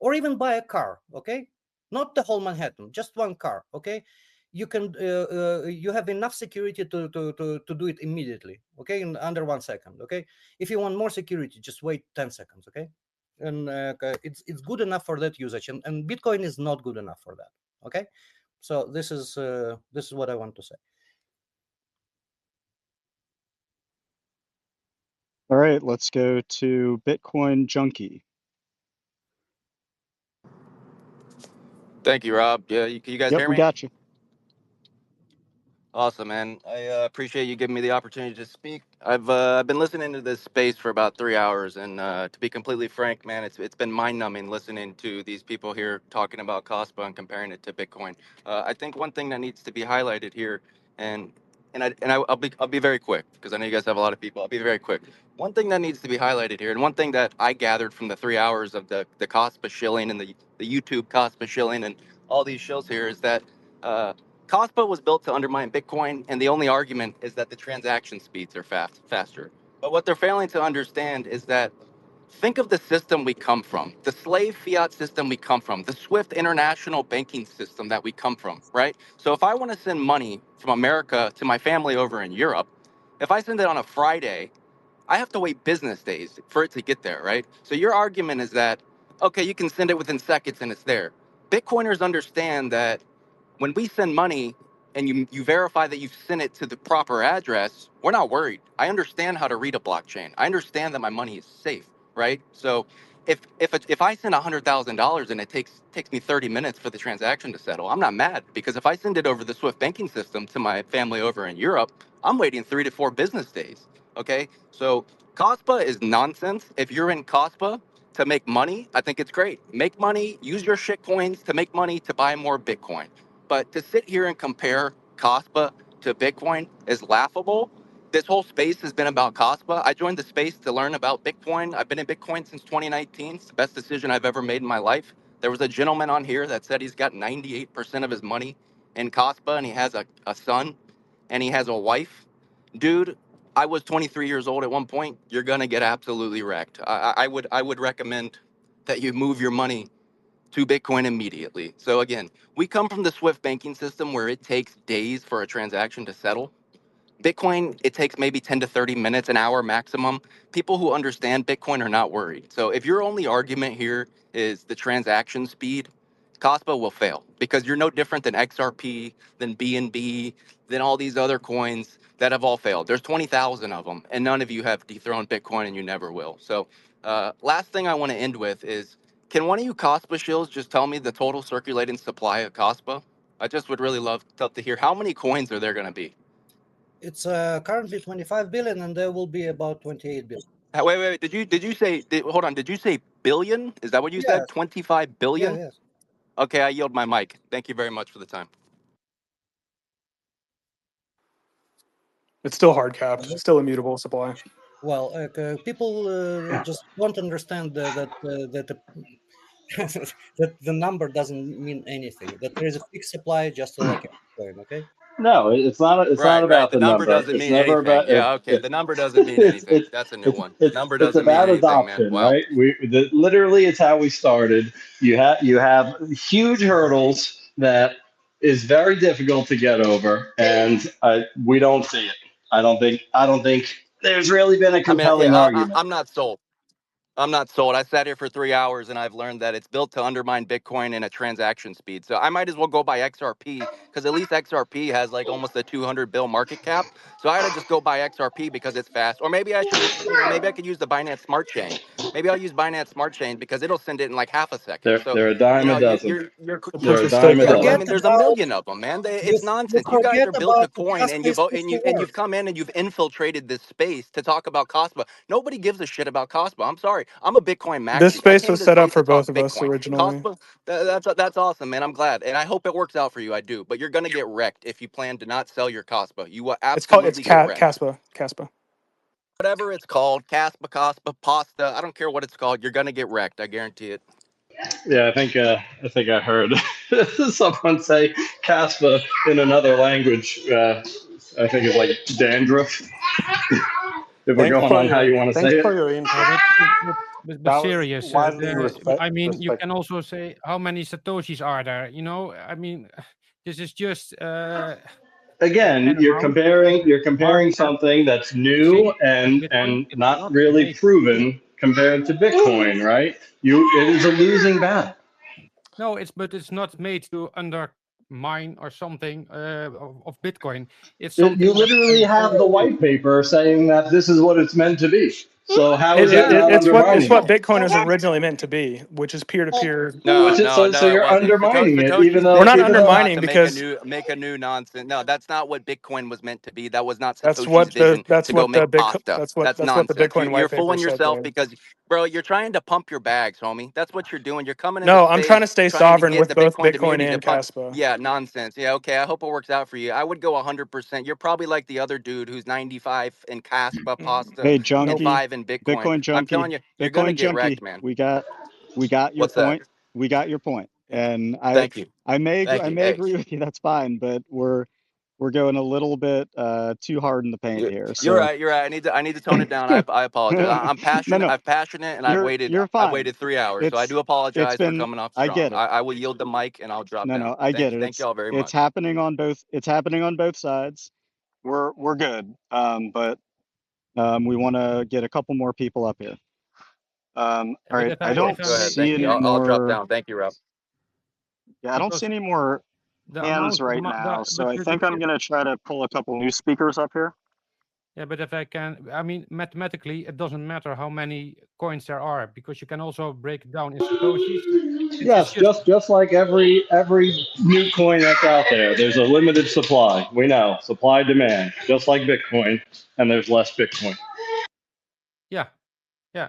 or even buy a car, okay, not the whole Manhattan, just one car, okay, you can you have enough security to do it immediately, okay, in under 1 second, okay. If you want more security, just wait 10 seconds, okay. And it's good enough for that usage, and Bitcoin is not good enough for that, okay. So this is what I want to say. All right, let's go to Bitcoin Junkie. Thank you, Rob. Yeah, you guys Yep, hear we me? got you. Awesome, man. I appreciate you giving me the opportunity to speak. I've been listening to this space for about 3 hours, and to be completely frank, man, it's been mind-numbing listening to these people here talking about Kaspa and comparing it to Bitcoin. I think one thing that needs to be highlighted here, I'll be very quick because I know you guys have a lot of people. I'll be very quick. One thing that needs to be highlighted here, and one thing that I gathered from the 3 hours of the Kaspa shilling and the YouTube Kaspa shilling and all these shows here is that. Kaspa was built to undermine Bitcoin, and the only argument is that the transaction speeds are faster. But what they're failing to understand is that think of the system we come from, the slave fiat system we come from, the SWIFT international banking system that we come from, right? So if I want to send money from America to my family over in Europe, if I send it on a Friday, I have to wait business days for it to get there, right? So your argument is that, okay, you can send it within seconds and it's there. Bitcoiners understand that when we send money and you verify that you've sent it to the proper address, we're not worried. I understand how to read a blockchain. I understand that my money is safe, right? So if I send $100,000 and it takes me 30 minutes for the transaction to settle, I'm not mad, because if I send it over the Swift banking system to my family over in Europe, I'm waiting 3 to 4 business days. Okay, so Kaspa is nonsense. If you're in Kaspa, to make money, I think it's great. Make money, use your shit coins to make money to buy more Bitcoin. But to sit here and compare Kaspa to Bitcoin is laughable. This whole space has been about Kaspa. I joined the space to learn about Bitcoin. I've been in Bitcoin since 2019. It's the best decision I've ever made in my life. There was a gentleman on here that said he's got 98% of his money in Kaspa and he has a son and he has a wife. Dude, I was 23 years old at one point. You're gonna get absolutely wrecked. I would recommend that you move your money to Bitcoin immediately. So again, we come from the Swift banking system where it takes days for a transaction to settle. Bitcoin, it takes maybe 10 to 30 minutes, an hour maximum. People who understand Bitcoin are not worried. So if your only argument here is the transaction speed, Kaspa will fail because you're no different than XRP, than BNB, than all these other coins that have all failed. There's 20,000 of them, and none of you have dethroned Bitcoin, and you never will. So last thing I want to end with is, can one of you Kaspa shills just tell me the total circulating supply of Kaspa? I just would really love to hear how many coins are there going to be. It's currently 25 billion, and there will be about 28 billion. Wait. Did you say? Hold on. Did you say billion? Is that what you said? 25 billion? Yes. Okay, I yield my mic. Thank you very much for the time. It's still hard capped, still immutable supply. Well, people just don't understand that that the number doesn't mean anything. That there is a fixed supply, just like a coin. Okay. No, it's not. It's not Right. about The the number number. doesn't It's mean never anything. about. Yeah. Okay. The number doesn't mean anything. That's a new one. Number It's doesn't mean about anything, man. adoption, Wow. right? Literally, it's how we started. You have huge hurdles that is very difficult to get over, and we don't see it. I don't think there's really been a I mean, compelling argument. I'm not sold. I'm not sold. I sat here for 3 hours and I've learned that it's built to undermine Bitcoin and a transaction speed. So I might as well go buy XRP because at least XRP has like almost a 200 bill market cap. So I ought to just go buy XRP because it's fast. Or maybe I should just, maybe I could use the Binance Smart Chain. Maybe I'll use Binance Smart Chain because it'll send it in like half a second. So, They're a dime a dozen. you're The They're proof a is still dime a yeah, dozen. I Forget mean, there's a about million of them, man. you. It's You nonsense. You guys forget are built to about the coin, and Kaspa you've come in and you've infiltrated this space to talk about Kaspa. Nobody gives a shit about Kaspa. I'm sorry. I'm a Bitcoin This maxi. I space came was to this set up space for to talk both of us Bitcoin. originally. Kaspa, that's awesome, man. I'm glad, and I hope it works out for you. I do, but you're gonna get wrecked if you plan to not sell your Kaspa. You will It's absolutely get wrecked. Caspa. Whatever it's called, Kaspa, pasta. I don't care what it's called. You're gonna get wrecked. I guarantee it. Yeah, I think I heard someone say Caspa in another language. I think it's like dandruff. If we're going on how you want to say Thanks it. for your intro. But That was serious. widely I mean, you can respected. also say how many satoshis are there. You know, I mean, this is just Again, an amount. you're The comparing market cap something that's new same as Bitcoin. and It's not not really made. proven compared to Bitcoin, right? It is a losing battle. No, it's not made to undermine or something of Bitcoin. It's You something that literally can have the always. white paper saying that this is what it's meant to be. So how is that not It's undermining what it? Bitcoin is originally meant to be, which is peer to peer. No, So it you're wasn't. undermining it, Satoshi's We're not vision was not undermining to make because a new nonsense. No, that's not what Bitcoin was meant to be. That was not that's Satoshi's vision to go make pasta. that's That's what the nonsense. Bitcoin You're white paper fooling said yourself there. because, bro, you're trying to pump your bags, homie. That's what you're doing. You're coming into No, I'm trying to space stay trying to sovereign get with the both Bitcoin Bitcoin community to and pump. Caspa. Yeah, nonsense. Yeah, okay. I hope it works out for you. I would go 100%. You're probably like the other dude who's 95 in Caspa, pasta, Hey, and Nope. Junkie, 5 in Bitcoin. Bitcoin I'm telling Junkie, you, you're gonna Bitcoin get Junkie. wrecked, man. We got your What's that? point. We got your point. And Thank you. I Thank you. may Hey. agree with you. That's fine, but we're going a little bit too hard in the paint here. You're So right. You're right. I need to tone it down. I apologize. I'm passionate. no, I'm passionate, and you're I've fine. waited 3 hours. So I do It's apologize for been coming off I strong. get it. I will yield the mic and I'll drop down. No, I get it. Thank y'all very It's much. happening on both sides. We're good. But we want to get a couple more people up here. All But right. I if don't I Go ahead. may, see Thank you. any here, I'll drop more. down. Thank you, Rob. Yeah, I don't see because any more the hands amount, right now. So but I think I'm gonna try to pull a couple new speakers up here. yeah, but if I can, I mean, mathematically, it doesn't matter how many coins there are because you can also break it down in satoshis. It's Yes, just just like every new coin that's out there, there's a limited supply. We know supply demand, just like Bitcoin, and there's less Bitcoin. yeah, yeah.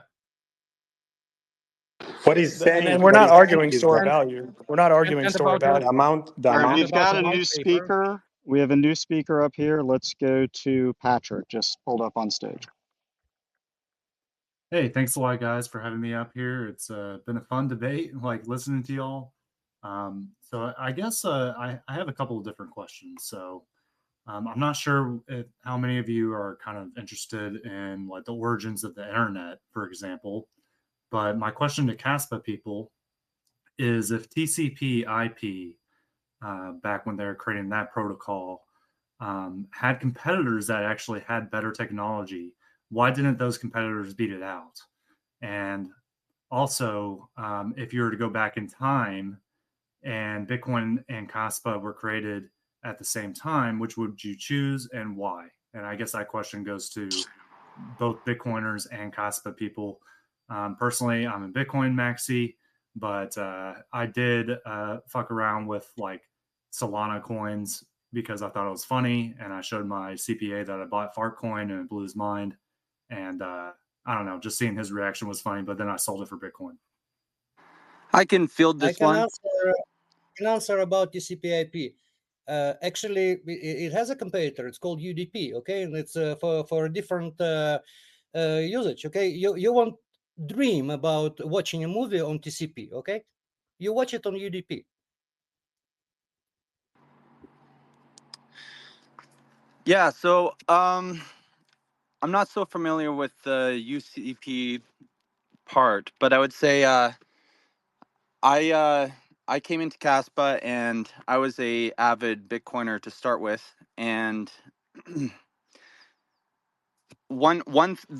What he's And saying, we're what not he's saying arguing is store that value. We're not arguing and store about your the value. amount, the All right, and amount. we've about got the a white new paper. speaker. We have a new speaker up here. Let's go to Patrick, just pulled up on stage. Hey, thanks a lot, guys, for having me up here. It's been a fun debate, like listening to y'all. So I guess I have a couple of different questions. So I'm not sure how many of you are kind of interested in like the origins of the internet, for example. But my question to Kaspa people is if TCP/IP, back when they were creating that protocol, had competitors that actually had better technology, why didn't those competitors beat it out? And also, if you were to go back in time and Bitcoin and Kaspa were created at the same time, which would you choose and why? And I guess that question goes to both Bitcoiners and Kaspa people. Personally, I'm a Bitcoin maxi, but I did fuck around with like Solana coins because I thought it was funny, and I showed my CPA that I bought Fartcoin, and it blew his mind. And I don't know, just seeing his reaction was funny. But then I sold it for Bitcoin. I can field I this can one. answer about TCP/IP. Actually, it has a competitor. It's called UDP. Okay, and it's for a different usage. Okay, you won't dream about watching a movie on TCP. Okay, you watch it on UDP. Yeah, so I'm not so familiar with the UCP part, but I would say I came into Kaspa and I was a avid Bitcoiner to start with, and the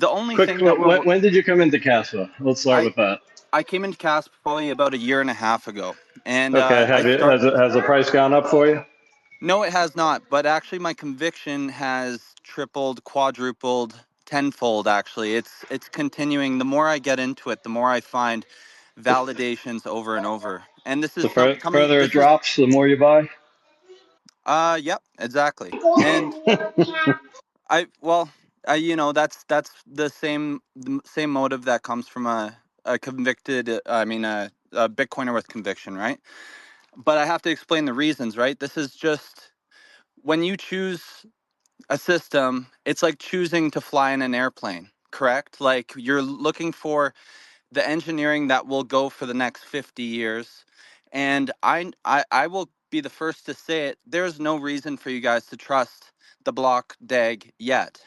only Quick, thing that when did you come into Kaspa? Let's start with that. I came into Kaspa probably about a year and a half ago, and Okay, has the price gone up for you? No, it has not. But actually, my conviction has tripled, quadrupled, tenfold. Actually, it's continuing. The more I get into it, the more I find validations over and over. And this is Further it drops, the more you buy. Yep, exactly. And that's the same motive that comes from a convicted. A Bitcoiner with conviction, right? But I have to explain the reasons, right? This is just when you choose a system, it's like choosing to fly in an airplane, correct? Like you're looking for the engineering that will go for the next 50 years. And I will be the first to say it. There's no reason for you guys to trust the block DAG yet.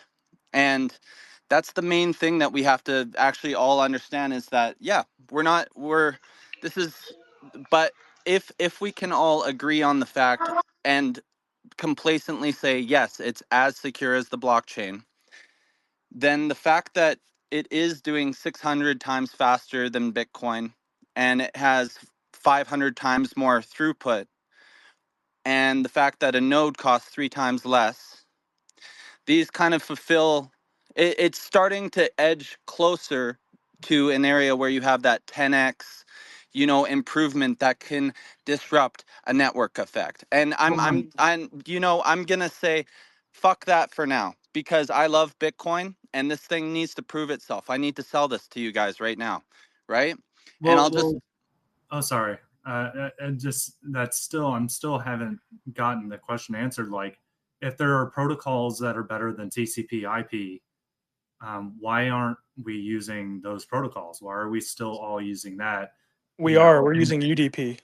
And that's the main thing that we have to actually all understand is that, yeah, but if we can all agree on the fact and complacently say, yes, it's as secure as the blockchain, then the fact that it is doing 600 times faster than Bitcoin and it has 500 times more throughput, and the fact that a node costs 3 times less, these kind of fulfill it's starting to edge closer to an area where you have that 10x improvement that can disrupt a network effect. And I'm gonna say fuck that for now, because I love Bitcoin and this thing needs to prove itself. I need to sell this to you guys right now, right? And I'll just Oh, sorry. And just I'm still haven't gotten the question answered. Like, if there are protocols that are better than TCP/IP, why aren't we using those protocols? Why are we still all using that? We're using UDP.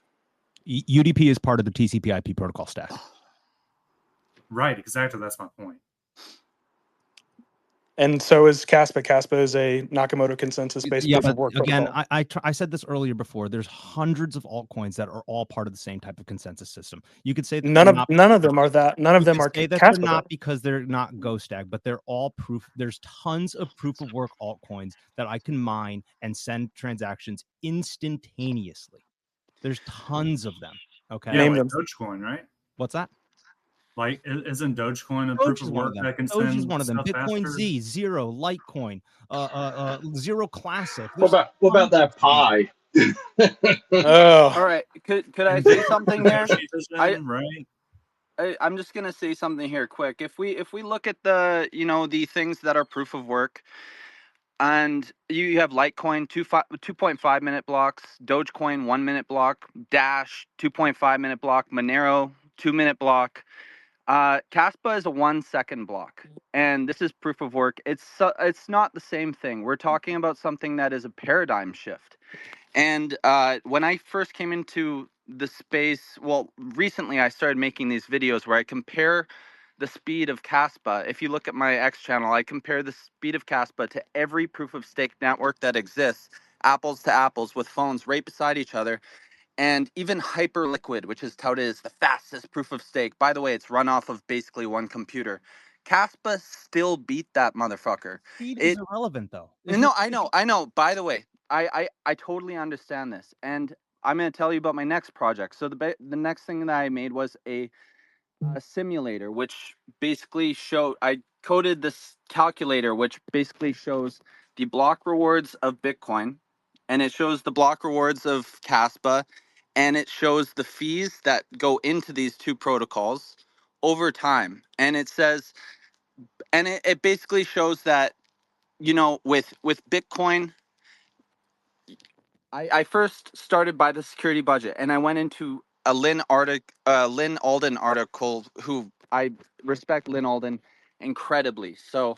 UDP is part of the TCP/IP protocol stack. Right, exactly. That's my point. And so is Kaspa. Kaspa is a Nakamoto consensus-based proof of work again, protocol. I said this earlier before. There's hundreds of altcoins that are all part of the same type of consensus system. You could say that None of them are that. None of them are say that Kaspa. they're not because they're not GoStack, but they're all proof. There's tons of proof of work altcoins that I can mine and send transactions instantaneously. There's tons of them. Okay, Yeah, like Dogecoin, right? What's that? Like, isn't Dogecoin a Doge proof is of one work of them. that can Doge is send one of them. stuff Bitcoin faster? Z, Zero, Litecoin, Zero Classic. What about that pie? All right, could I say something here? Right. I'm just gonna say something here quick. If we look at the the things that are proof of work, And you have Litecoin 2.5 minute blocks, Dogecoin 1 minute block, Dash 2.5 minute block, Monero 2 minute block. Kaspa is a 1 second block, and this is proof of work. It's not the same thing. We're talking about something that is a paradigm shift. And when I first came into the space, well, recently I started making these videos where I compare the speed of Kaspa. If you look at my X channel, I compare the speed of Kaspa to every proof of stake network that exists, apples to apples, with phones right beside each other. And even Hyperliquid, which is touted as the fastest proof of stake. By the way, it's run off of basically one computer. Kaspa still beat that motherfucker. Speed is irrelevant, though. No, I know. By the way, I totally understand this, and I'm going to tell you about my next project. So the next thing that I made was a simulator, which basically I coded this calculator, which basically shows the block rewards of Bitcoin, and it shows the block rewards of Kaspa, and it shows the fees that go into these two protocols over time. And it says, and it basically shows that, with Bitcoin, I first started by the security budget, and I went into a Lynn Alden article, who I respect Lynn Alden incredibly. So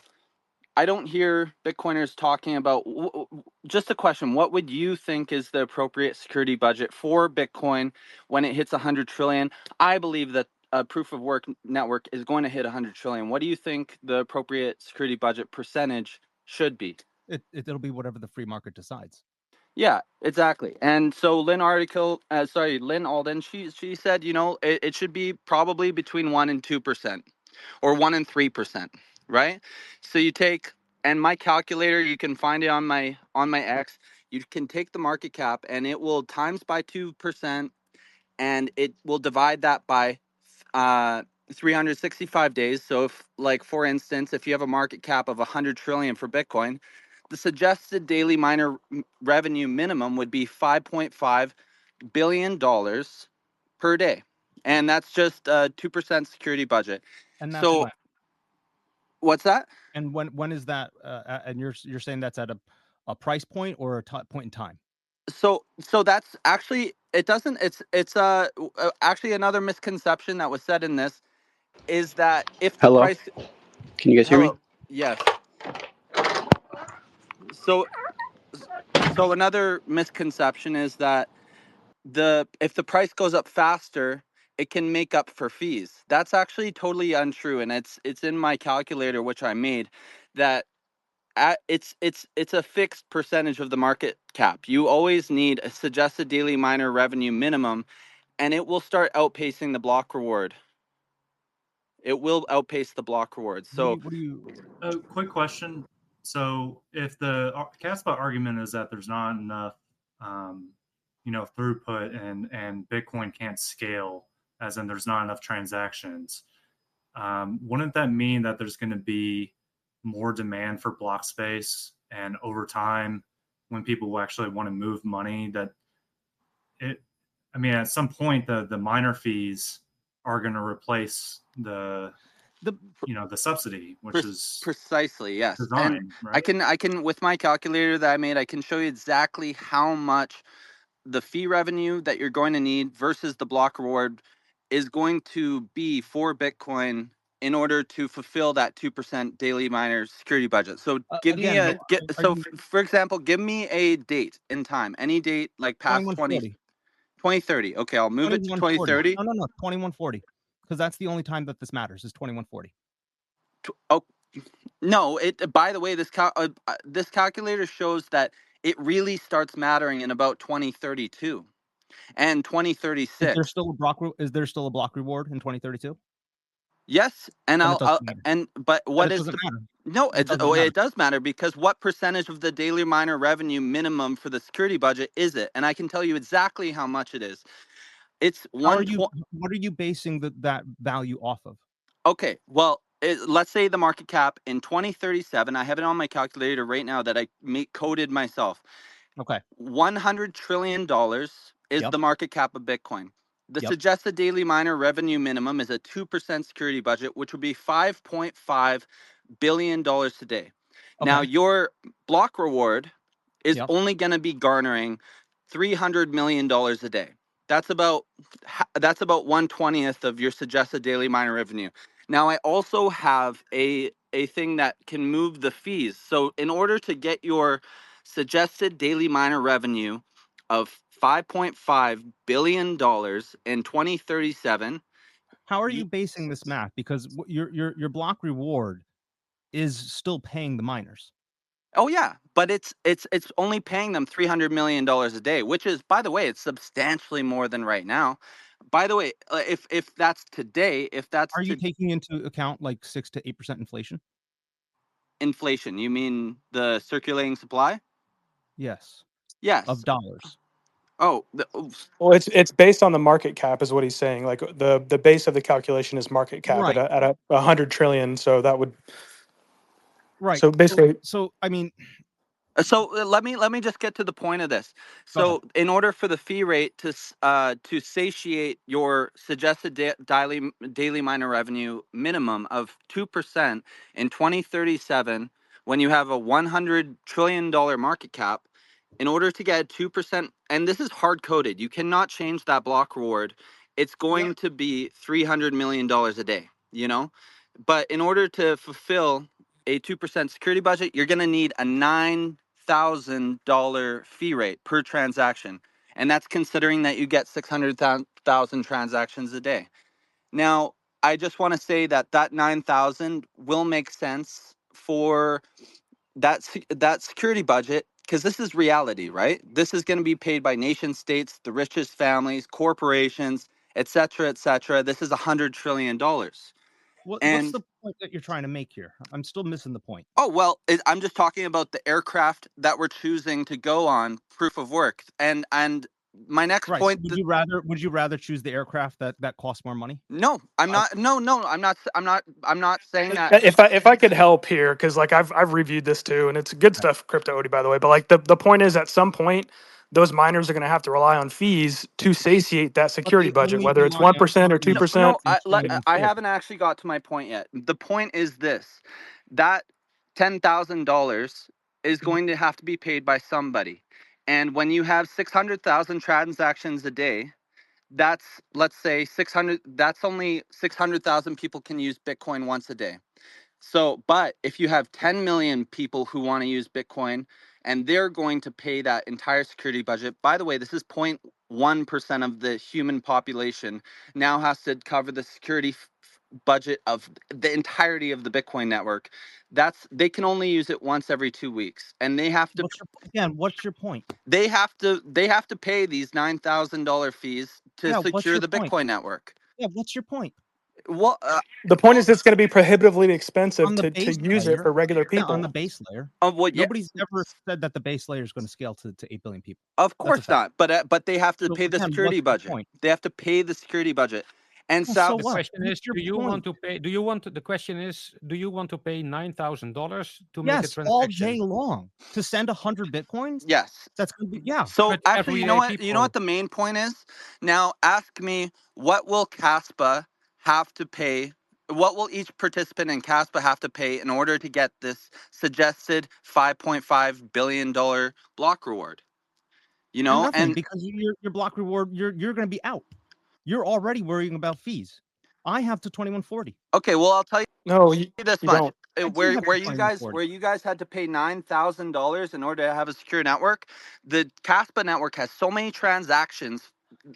I don't hear Bitcoiners talking about, just a question, what would you think is the appropriate security budget for Bitcoin when it hits 100 trillion? I believe that a proof of work network is going to hit 100 trillion. What do you think the appropriate security budget percentage should be? It'll be whatever the free market decides. Yeah, exactly. And so Lynn Alden, she said, it should be probably between 1% and 2%, or 1% and 3%, right? So you take, and my calculator, you can find it on my X. You can take the market cap, and it will times by 2%, and it will divide that by 365 days. So if, like, for instance, if you have a market cap of 100 trillion for Bitcoin, the suggested daily miner revenue minimum would be $5.5 billion per day. And that's just a 2% security budget. And that's so when? What's that? And when is that? And you're saying that's at a price point or a point in time? So that's actually, it doesn't, it's actually another misconception that was said in this is that if the Hello? price. Can you guys hear me? Hello. Yes. So another misconception is that if the price goes up faster, it can make up for fees. That's actually totally untrue, and it's in my calculator, which I made, that it's a fixed percentage of the market cap. You always need a suggested daily miner revenue minimum, and it will start outpacing the block reward. It will outpace the block reward. So what do you quick question. So if the Kaspa argument is that there's not enough throughput and Bitcoin can't scale, as in there's not enough transactions, wouldn't that mean that there's going to be more demand for block space, and over time, when people will actually want to move money, at some point the miner fees are going to replace the subsidy, which is precisely, yes. design, And right? I can with my calculator that I made, I can show you exactly how much the fee revenue that you're going to need versus the block reward is going to be for Bitcoin in order to fulfill that 2% daily miner security budget. So give me for example, give me a date in time, any date, like past 2030. Okay, I'll move it to 2030. No, 2140, because that's the only time that this matters, is 2140. Oh no! By the way, this calculator shows that it really starts mattering in about 2032 and 2036. Is there still a block reward in 2032? Yes, and but what it is doesn't matter. No, it does matter, because what percentage of the daily miner revenue minimum for the security budget is it? And I can tell you exactly how much it is. It's what are you basing that value off of? Okay, well, let's say the market cap in 2037. I have it on my calculator right now that I coded myself. Okay. $100 trillion is the market cap of Bitcoin. The suggested daily miner revenue minimum is a 2% security budget, which would be $5.5 billion today. Now Okay. your block reward is Yep. only going to be garnering $300 million a day. That's about 1/20th of your suggested daily miner revenue. Now I also have a thing that can move the fees. So in order to get your suggested daily miner revenue of $5.5 billion in 2037. How are you basing this math? Because your block reward is still paying the miners. Oh yeah, but it's only paying them $300 million a day, which is, by the way, it's substantially more than right now. By the way, if that's today, Are you taking into account like 6 to 8% inflation? Inflation, you mean the circulating supply? Yes. Yes. Of dollars. Oh, Well, it's based on the market cap, is what he's saying. Like the base of the calculation is market cap Right. at a 100 trillion. So that would Right. So basically, So I mean, so let me just get to the point of this. So in order for the fee rate to satiate your suggested daily miner revenue minimum of 2% in 2037, when you have a $100 trillion market cap, in order to get 2%, and this is hard coded, you cannot change that block reward. It's going to be $300 million a day, you know? But in order to fulfill a 2% security budget, you're going to need a $9,000 fee rate per transaction. And that's considering that you get 600,000 transactions a day. Now, I just want to say that 9,000 will make sense for that security budget, because this is reality, right? This is going to be paid by nation states, the richest families, corporations, et cetera, et cetera. This is $100 trillion. what's the point that you're trying to make here? I'm still missing the point. Oh, well, I'm just talking about the aircraft that we're choosing to go on proof of work. And my next point. So would you rather choose the aircraft that costs more money? No, I'm not. No, I'm not saying that. if I could help here, because like I've reviewed this too, and it's good stuff, Crypto Odie, by the way. But like the point is, at some point, those miners are going to have to rely on fees to satiate that security budget, whether it's 1% or 2%. No, I haven't actually got to my point yet. The point is this: that $10,000 is going to have to be paid by somebody, and when you have 600,000 transactions a day, that's, let's say, 600. That's only 600,000 people can use Bitcoin once a day. So, but if you have 10 million people who want to use Bitcoin and they're going to pay that entire security budget, by the way, this is 0.1% of the human population now has to cover the security budget of the entirety of the Bitcoin network. They can only use it once every 2 weeks, and they have to. What's your point? They have to pay these $9,000 fees to secure the Bitcoin network. Yeah, what's your point? Well, the point is, it's going to be prohibitively expensive to use it layer, for regular people. on the base layer. Nobody's ever said that the base layer is going to scale to 8 billion people. Of course not. But they have to pay the security what's the budget. point? They have to pay the security budget. And The question is, do you want to pay? The question is, do you want to pay $9,000 to make a transaction? all day long to send 100 Bitcoins? Yes. That's going to be, So But actually, you know what? everyday You know what the main point is? Now ask me, what will Kaspa have to pay? What will each participant in Kaspa have to pay in order to get this suggested $5.5 billion block reward? You know, nothing, and because your block reward, you're going to be out. You're already worrying about fees. I have to 2140. okay, well, I'll tell you. No, you this you much. don't. Where you guys had to pay $9,000 in order to have a secure network, the Kaspa network has so many transactions,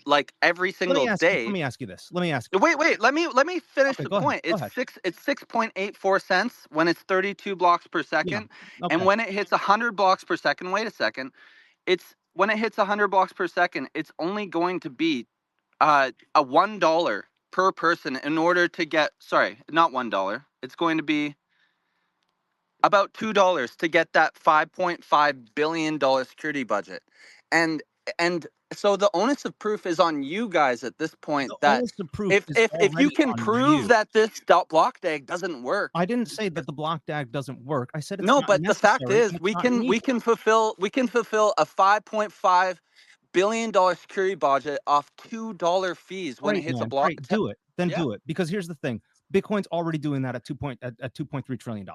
like every single day. Let me ask you this. Let me ask you. Wait. Let me finish the point. Go ahead. It's 6.84 cents when it's 32 blocks per second, and when it hits 100 blocks per second. Wait a second. When it hits 100 blocks per second, it's only going to be a $1 per person in order to get. Sorry, not $1. It's going to be about $2 to get that $5.5 billion security budget. And so the onus of proof is on you guys at this point. That if you can prove that this block DAG doesn't work. I didn't say that the block DAG doesn't work. I said it's no, not but the fact is we can fulfill a $5.5 billion security budget off $2 fees when it hits a block. Do it. Then do it. Because here's the thing. Bitcoin's already doing that at $2.3 trillion.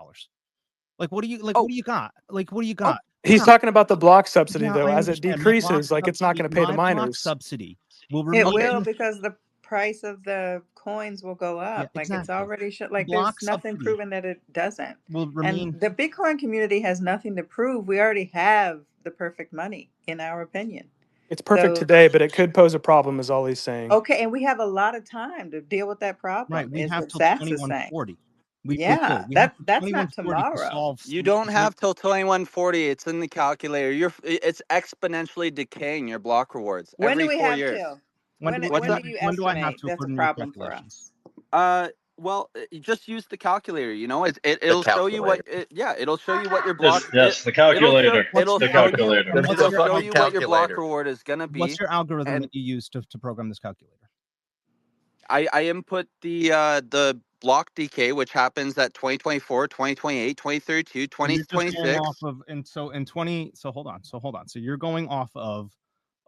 Like, what do you like? Oh, What do you got? Like, what do you oh, got? He's Yeah, talking about the block subsidy yeah, though. I As it understand. decreases, like it's not going to pay the My block miners. subsidy will It remain. okay. will, because the price of the coins will go Yeah, up. Like it's exactly. already The like block there's nothing subsidy proven that it doesn't. will And remain. the Bitcoin community has nothing to prove. We already have the perfect money, in our opinion. It's perfect So today, but it could pose a problem, is all he's saying. okay, and we have a lot of time to deal with that Right, problem, we is have what till Sats is saying. 2140. We do. Yeah, We have till that's not 2140 to tomorrow. solve. You don't have till 2140. It's in the calculator. It's exponentially decaying your block rewards When do every we 4 have years. till? When do What's When that? do you when do I have estimate to, that's a according to your problem for calculations? us? Well, you just use the calculator. You know, The it'll show you what. calculator. It'll show you what your Yes, block. yes, the It'll show. calculator. What's It'll your The show you. calculator. algorithm? This is What's a It'll your show fucking you what your block calculator. reward is gonna what's be. your algorithm And that you use to program this calculator? I input the block decay, which happens at 2024, 2028, 2032, So you're just going 2026. off of, and so in 20. So hold on. So you're going off of.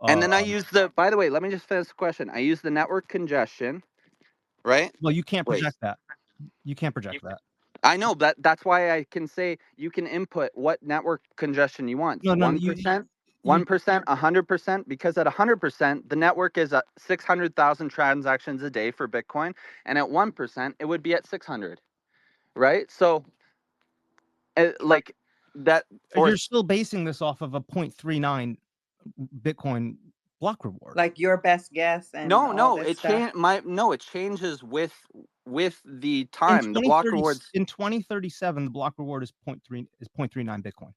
And then I use the. By the way, let me just finish the question. I use the network congestion, right? Well, you can't Wait. project that. You can't project that. I know that's why I can say you can input what network congestion you want. No, 1%, 1%, 100%. Because at 100%, the network is at 600,000 transactions a day for Bitcoin, and at 1%, it would be at 600, right? So, like that. Or You're still basing this off of a 0.39 Bitcoin block reward. Like your best guess and all no, this it stuff. it changes with the In time. The block 2030, rewards. in 2037, the block reward is 0.39 Bitcoin.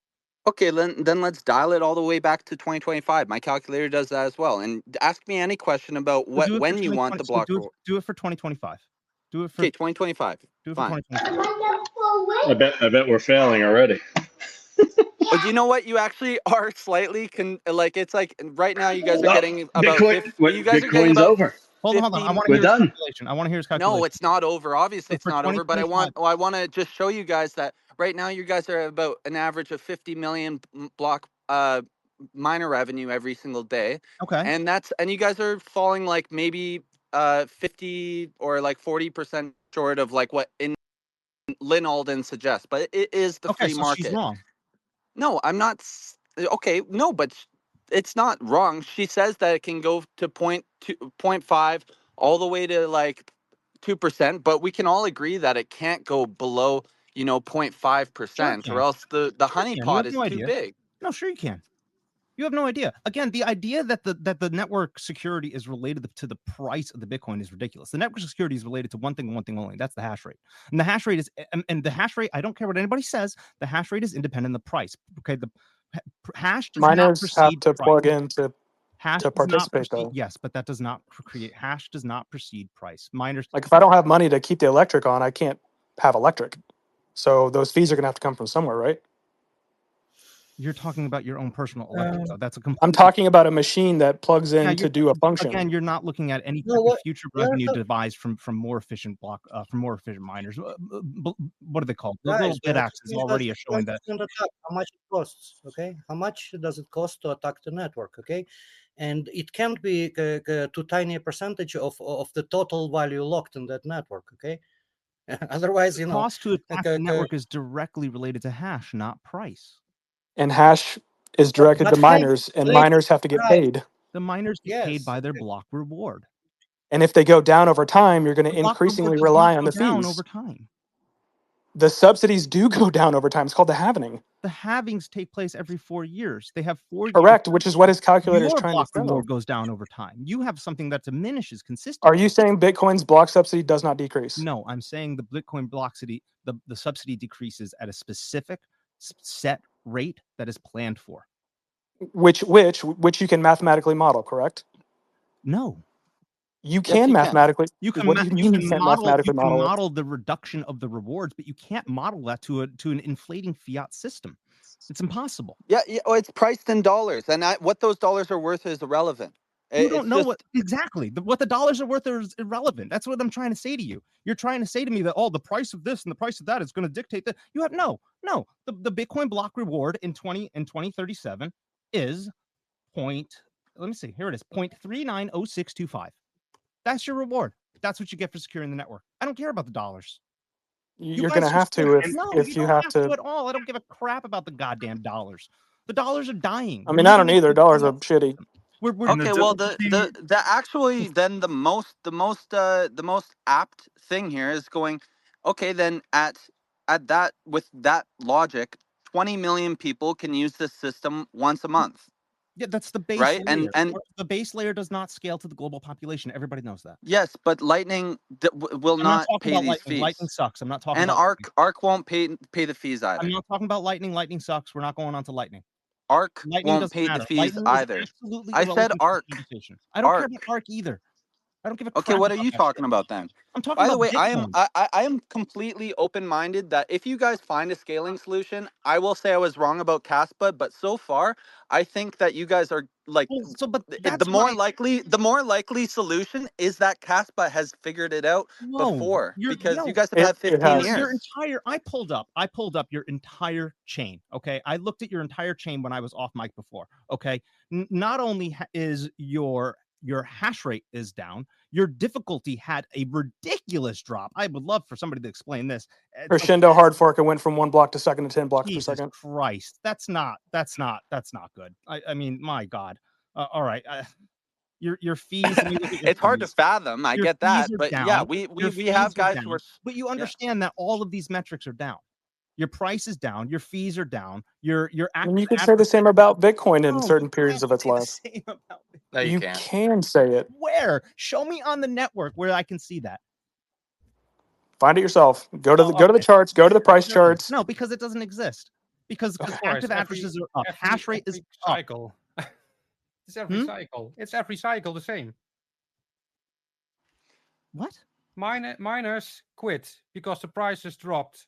Okay, then let's dial it all the way back to 2025. My calculator does that as well. And ask me any question about So do it for when you want 2020. the So block reward. do it for 2025. Do it for Okay, 2025. do it for Fine. 2025. I bet we're failing already. But you know what? You actually are slightly it's like right now you guys are No, getting about Bitcoin. 50. Wait, You guys are getting Bitcoin's about over. Hold on. I 50. want to We're hear his done. calculation. I want to hear his No, calculation. it's not over. Obviously, So it's for not over. But I 2025, want to just show you guys that right now you guys are about an average of 50 million block miner revenue every single day, okay. and you guys are falling like maybe 50 or like 40% short of like what Lynn Alden suggests. But it is the Okay, free so she's market. wrong. No, I'm not. Okay, no, but it's not wrong. She says that it can go to 0.5 all the way to like 2%, but we can all agree that it can't go below, 0.5%, Sure or it else the can. You honeypot have is no too idea. big. No, sure you can. You have no idea. Again, the idea that the network security is related to the price of the Bitcoin is ridiculous. The network security is related to one thing only. That's the hash rate. And the hash rate is, and the hash rate, I don't care what anybody says, the hash rate is independent of the price. Okay, the hash does not Miners have precede to price. plug in to Hash does not participate precede, though. yes, but that does not create, hash does not precede price. Miners, Like if I don't have money to keep the electric on, I can't have electric. So those fees are going to have to come from somewhere, right? you're talking about your own personal electric, though. That's a complete. I'm talking about a machine that plugs in to do a function. Again, you're not looking at any No, what future we are revenue talking, devised from more efficient from more efficient miners. What are they called? The guys, little we bit are axes talking about already are showing that. attack, how much it costs, okay? How much does it cost to attack the network, okay? And it can't be too tiny a percentage of the total value locked in that network, okay? Otherwise, The cost to attack the network is directly related to hash, not price. And hash is directed but to hash miners, and related miners have to get price. paid. The miners get paid Yes. by their block reward. And if they go down over time, you're going The to block reward increasingly does rely not on go the down fees. over time. The subsidies do go down over time. It's called the halvening. The halvings take place every 4 years. They have 4 years. Correct, which is what his calculator is Your trying to block show. reward goes down over time. You have something that diminishes consistently. Are you saying Bitcoin's block subsidy does not decrease? No, I'm saying the Bitcoin block subsidy, the subsidy decreases at a specific set rate that is planned for. Which you can mathematically model, correct? No. You can mathematically. What do you mean you can't mathematically model it? model the reduction of the rewards, but you can't model that to an inflating fiat system. It's impossible. Yeah, well, it's priced in dollars, and what those dollars are worth is irrelevant. You don't know what exactly what the dollars are worth is irrelevant. That's what I'm trying to say to you. You're trying to say to me that the price of this and the price of that is going to dictate that. You have no. The Bitcoin block reward in 2037 is let me see. Here it is, 0.390625. That's your reward. That's what you get for securing the network. I don't care about the dollars. You're going to have to if you don't have to. at all. I don't give a crap about the goddamn dollars. The dollars are dying. I mean, I don't either. Dollars are shitty. We're Okay, well, the actually then the most apt thing here is going. Okay, then at that with that logic, 20 million people can use this system once a month. Yeah, that's the base right? layer. And The base layer does not scale to the global population. Everybody knows that. yes, but Lightning will I'm not talking pay about these Lightning. fees. Lightning sucks. I'm not talking And about Arc won't pay the fees either. I'm not talking about Lightning. Lightning sucks. We're not going on to Lightning. Arc Lightning won't doesn't pay matter. the fees Lightning either. is absolutely I said irrelevant to Arc. the conversation. I don't care Arc. about Arc either. I don't give a Okay, crap what are about you that talking shit. about then? I'm talking By the about way, Bitcoin. I am completely open-minded that if you guys find a scaling solution, I will say I was wrong about Kaspa, but so far I think that you guys are like the more likely solution is that Kaspa has figured it out before because you guys have had 15 years. Your entire I pulled up your entire chain. Okay, I looked at your entire chain when I was off mic before. Okay, not only is your hash rate is down, your difficulty had a ridiculous drop. I would love for somebody to explain this. Crescendo hard fork, it went from 1 block to second to 10 blocks per second. Christ, that's not good. I mean, my God. All right. Your fees. It's hard to fathom. I get that, but down. yeah, we have guys who are. But you understand that all of these metrics are down. Your price is down. Your fees are down. Your And you could say the same about Bitcoin in certain periods of its life. No, you can't. can say it. Where? Show me on the network where I can see that. Find it yourself. Go to the charts. Go to the price charts. No, because it doesn't exist. Because active addresses are up. Hash rate is cycle. It's every cycle. It's every cycle the same. What? Miners quit because the price has dropped.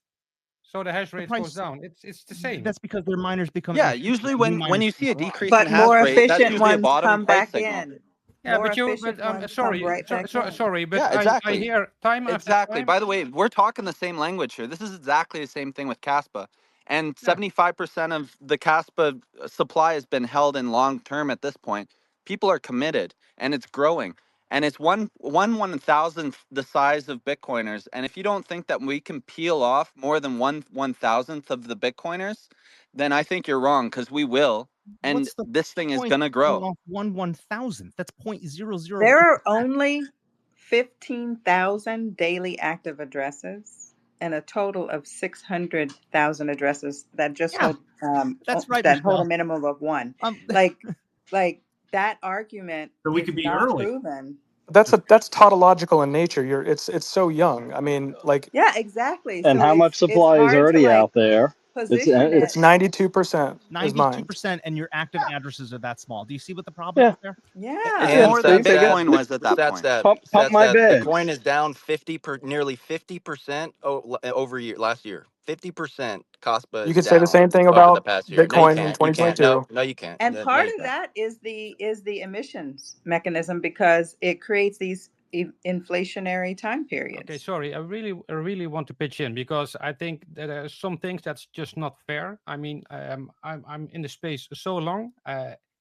So the hash rate goes down. It's the same. That's because their miners become. Yeah, usually when you see a decrease but in hash more rate, that's efficient usually a ones bottom come price back signal. in. Yeah, more but you. efficient But ones sorry, come right back in. sorry, but Yeah, exactly. I hear time after exactly. time. By the way, we're talking the same language here. This is exactly the same thing with Kaspa, and 75% of the Kaspa supply has been held in long term at this point. People are committed, and it's growing. And it's one 1,000th the size of Bitcoiners. And if you don't think that we can peel off more than 1,000th of the Bitcoiners, then I think you're wrong, because we will. And this thing is gonna grow. 1/1000th. That's 0.00. There are only 15,000 daily active addresses and a total of 600,000 addresses that just hold that's right, that hold a Michelle. minimum of one. Like that argument So we is could be not early. proven. That's tautological in nature. It's so young. I mean, like. Yeah, exactly. And so how much supply is already out there? Position It's 92% is mine. 92%, and your active addresses are that small. Do you see what the problem is there? Yeah. It's more than Bitcoin was at that point. Pump my bed. Bitcoin is down nearly 50% over last year. 50% Kaspa You is could say the down same thing over about the past year. Bitcoin in No, you can't. 2022. No, you can't. And No, part you of can't. that is the emissions mechanism, because it creates these inflationary time periods. Okay, sorry. I really want to pitch in, because I think that there are some things that's just not fair. I mean, I'm in the space so long.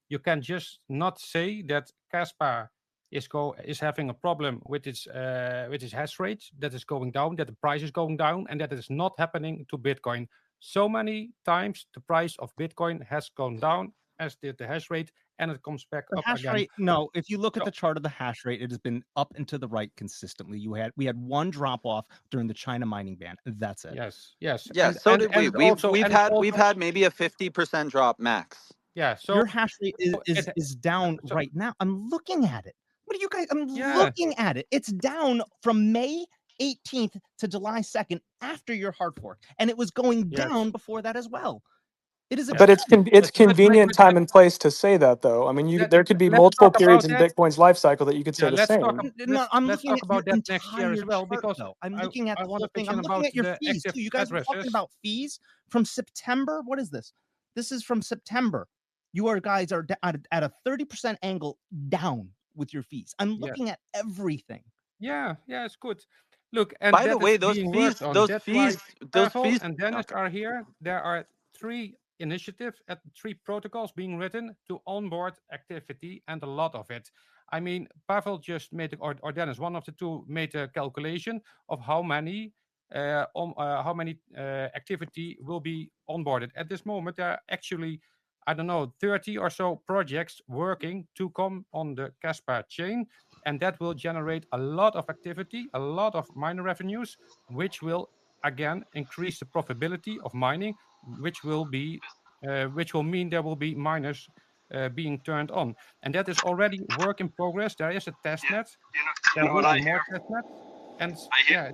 You can just not say that Kaspa is having a problem with its hash rate, that is going down, that the price is going down, and that is not happening to Bitcoin. So many times the price of Bitcoin has gone down, as did the hash rate, and it comes back The up hash again. rate, no. If you look at the chart of the hash rate, it has been up and to the right consistently. We had one drop off during the China mining ban. That's it. Yes. Yeah, so did we. We've had maybe a 50% drop max. Yeah, so your hash rate is down right now. I'm looking at it. What are you guys? I'm looking at it. It's down from May 18th to July 2nd after your hard fork, and it was going down before that as well. It is, but it's convenient time and place to say that, though. I mean, there could be multiple periods in Bitcoin's life cycle that you could say the same. Let's talk about that next year as well, because I'm looking at the whole thing. I'm about looking at your the fees active too. You guys are talking addresses. about fees from September. What is this? This is from September. You guys are at a 30% angle down with your fees. I'm looking at everything. Yeah, it's good. Look, and by the way, those fees, and Dennis are here. There are 3 initiatives at 3 protocols being written to onboard activity, and a lot of it. I mean, Pavel just made, or Dennis, one of the 2 made a calculation of how many how many activity will be onboarded. At this moment, there are actually, I don't know, 30 or so projects working to come on the Kaspa chain, and that will generate a lot of activity, a lot of miner revenues, which will again increase the profitability of mining, which will mean there will be miners being turned on, and that is already work in progress. There is a test net. You There know what will I be hear? more test nets, and I hear,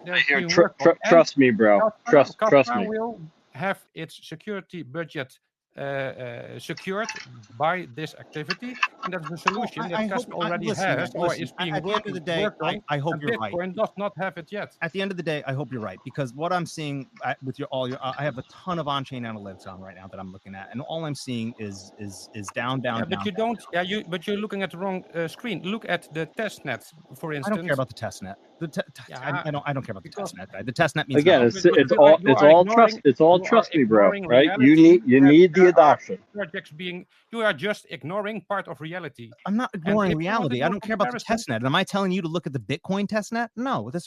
yeah, I there's hear. being worked on. And Trust me, bro. Trust Kaspa me. will have its security budget secured by this activity, and that's the Oh, solution that I hope. Kaspa already Listen, man. has or Listen. is being At the end of the day, worked on, I hope and you're right. Bitcoin does not have it yet. At the end of the day, I hope you're right, because what I'm seeing with all your, I have a ton of on-chain analytics on right now that I'm looking at, and all I'm seeing is down, Yeah, down, but down, you down, don't. down. Yeah, but you're looking at the wrong screen. Look at the test net, for I don't care instance. about the test net. Yeah, I don't care about the because test net, guy. The test net means Again, nothing. it's you are it's all you are trust me, bro. ignoring Right? You reality. need the There are adoption. projects being. You are just ignoring part of reality. I'm not And ignoring if you want to reality. do I a don't care about the comparison, test net. Am I telling you to look at the Bitcoin test net? No, I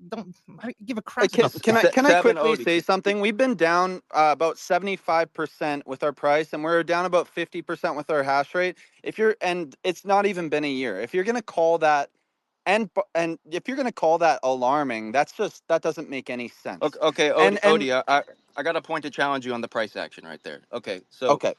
don't give a crap Can, about the can test I net. can I Seven quickly Odie. say something? We've been down about 75% with our price, and we're down about 50% with our hash rate. And it's not even been a year. If you're gonna call that, and if you're gonna call that alarming, that doesn't make any sense. Okay, And Odie, I got a point to challenge you on the price action right there. Okay, so okay,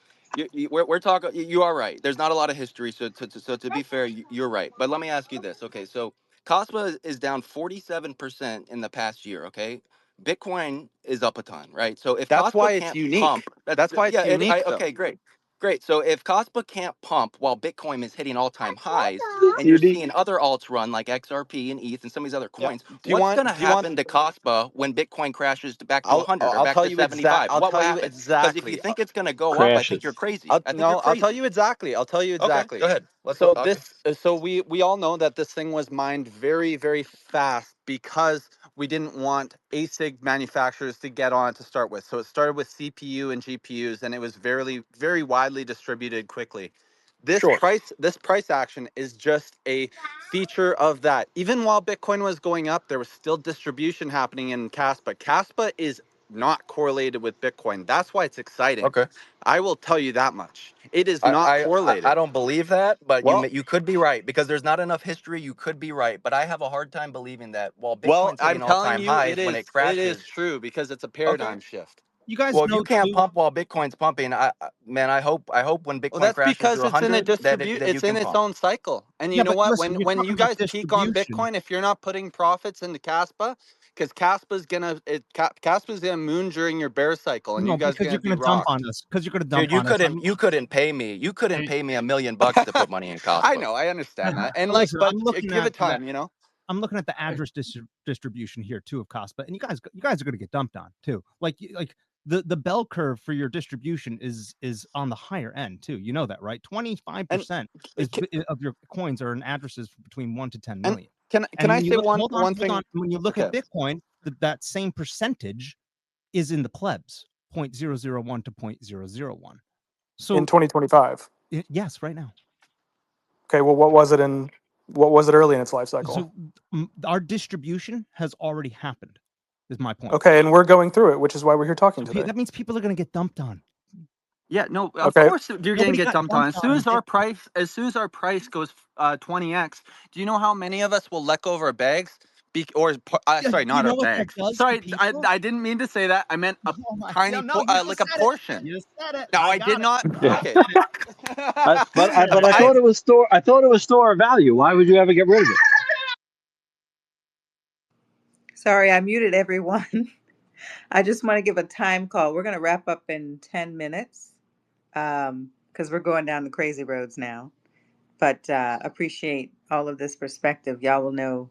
we're talking. You are right. There's not a lot of history, so to be fair, you're right. But let me ask you this. Okay, so Kaspa is down 47% in the past year. Okay, Bitcoin is up a ton, right? So if that's why Kaspa it's can't pump, unique. That's why it's unique, though. okay, great. Great. So if Kaspa can't pump while Bitcoin is hitting all-time highs, and you're You need. seeing other alts run like XRP and ETH and some of these other Yeah. coins, what's going to Do you want? happen to Kaspa when Bitcoin crashes back to 100 or I'll back tell to you exact. 75? I'll What will tell you happen? Because if you exactly. think it's going to go up, I think you're Crashes. crazy. I think you're I'll tell crazy. you exactly. I'll tell you Okay, exactly. go ahead. So Okay. we all know that this thing was mined very, very fast because we didn't want ASIC manufacturers to get on it to start with. So it started with CPU and GPUs, and it was very, very widely distributed quickly. Sure. This price action is just a feature of that. Even while Bitcoin was going up, there was still distribution happening in Kaspa. Kaspa is not correlated with Bitcoin. That's why it's exciting. Okay. I will tell you that much. It is not I correlated. don't believe that, but Well, you could be right because there's not enough history. You could be right, but I have a hard time believing that while Bitcoin's I'm hitting telling all-time you, highs when it it is crashes. true because it's a Okay. paradigm shift. You guys Well, if know you can't too. pump while Bitcoin's pumping, man, I hope when Well, Bitcoin that's crashes because to it's in a 100 that you it's in can its pump. own cycle. And you Yeah, know but what? listen, you're When talking you about guys peak on distribution. Bitcoin, if you're not putting profits into Kaspa, because Kaspa's gonna moon during your bear cycle, and you No, guys are because gonna you're be going to dump on rocked. us. Because you're going to dump Dude, on us. you couldn't pay me. You couldn't Hey, pay me $1 million to put money in I Kaspa. know, I understand that, and Listen, but I'm looking give at it time. I'm looking at the address distribution here too of Kaspa, and you guys are going to get dumped on too. Like the bell curve for your distribution is on the higher end too. You know that, right? 25% of your coins are in addresses between 1 to 10 million. Can And I when you say look, one hold on. thing? When you look Okay. at Bitcoin, that same percentage is in the plebs, 0.001 to 0.001. So in 2025. yes, right now. Okay, well, what was it early in its life cycle? So our distribution has already happened, is my point. Okay, and we're going through it, which is why we're here talking today. That means people are going to get dumped on. Yeah, no, of course you're going to get dumped on. As soon as our price goes 20x, do you know how many of us will let go of our bags? Sorry, not our bags. Sorry, I didn't mean to say that. I meant a tiny, like a portion. You said it. No, I did not. Yeah. Okay. But I thought it was store of value. Why would you ever get rid of it? Sorry, I muted everyone. I just want to give a time call. We're going to wrap up in 10 minutes because we're going down the crazy roads now. But appreciate all of this perspective. Y'all know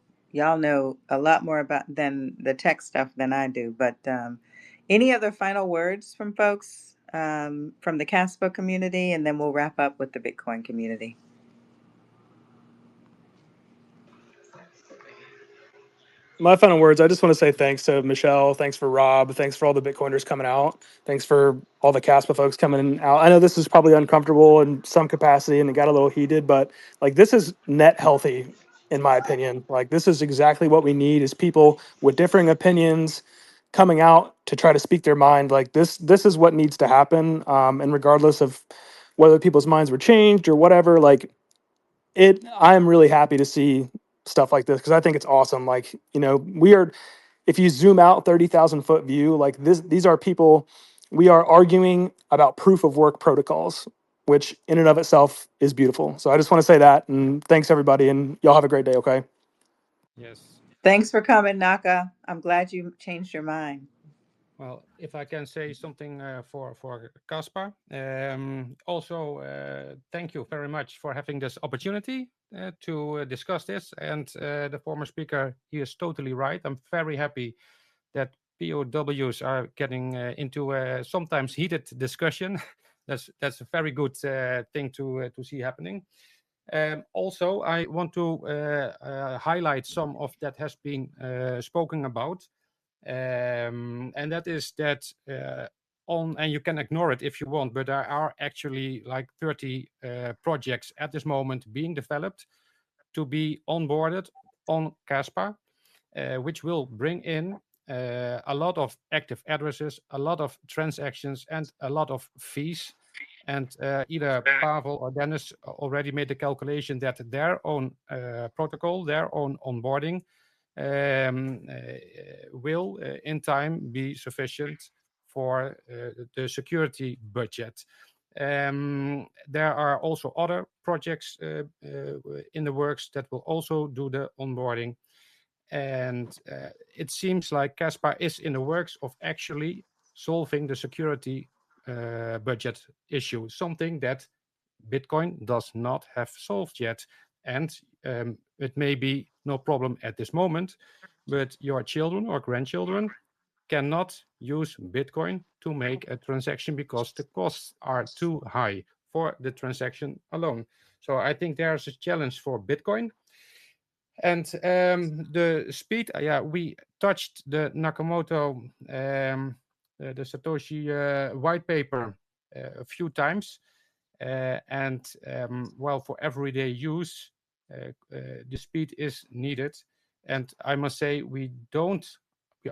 a lot more about than the tech stuff than I do. But any other final words from folks from the Kaspa community, and then we'll wrap up with the Bitcoin community. My final words, I just want to say thanks to Michelle, thanks for Rob, thanks for all the Bitcoiners coming out, thanks for all the Kaspa folks coming out. I know this is probably uncomfortable in some capacity and it got a little heated, but like this is net healthy in my opinion. Like, this is exactly what we need, is people with differing opinions coming out to try to speak their mind. Like, this is what needs to happen. And regardless of whether people's minds were changed or whatever, like, I'm really happy to see stuff like this, because I think it's awesome. Like, if you zoom out 30,000 foot view, like these are people, we are arguing about proof of work protocols, which in and of itself is beautiful. So I just want to say that, and thanks everybody, and y'all have a great day. Okay. Yes. Thanks for coming, Naka. I'm glad you changed your mind. Well, if I can say something for Kaspa, also thank you very much for having this opportunity to discuss this. And the former speaker, he is totally right. I'm very happy that POWs are getting into sometimes heated discussion. that's a very good thing to see happening. Also, I want to highlight some of that has been spoken about. And that is that and you can ignore it if you want, but there are actually like 30 projects at this moment being developed to be onboarded on Kaspa, which will bring in a lot of active addresses, a lot of transactions, and a lot of fees. And either Pavel or Dennis already made the calculation that their own protocol, their own onboarding, will in time be sufficient for the security budget. There are also other projects in the works that will also do the onboarding. And it seems like Kaspa is in the works of actually solving the security budget issue, something that Bitcoin does not have solved yet. And it may be no problem at this moment, but your children or grandchildren cannot use Bitcoin to make a transaction because the costs are too high for the transaction alone. So I think there's a challenge for Bitcoin. And the speed, we touched the Nakamoto, the Satoshi white paper a few times. And well, for everyday use, the speed is needed. And I must say, we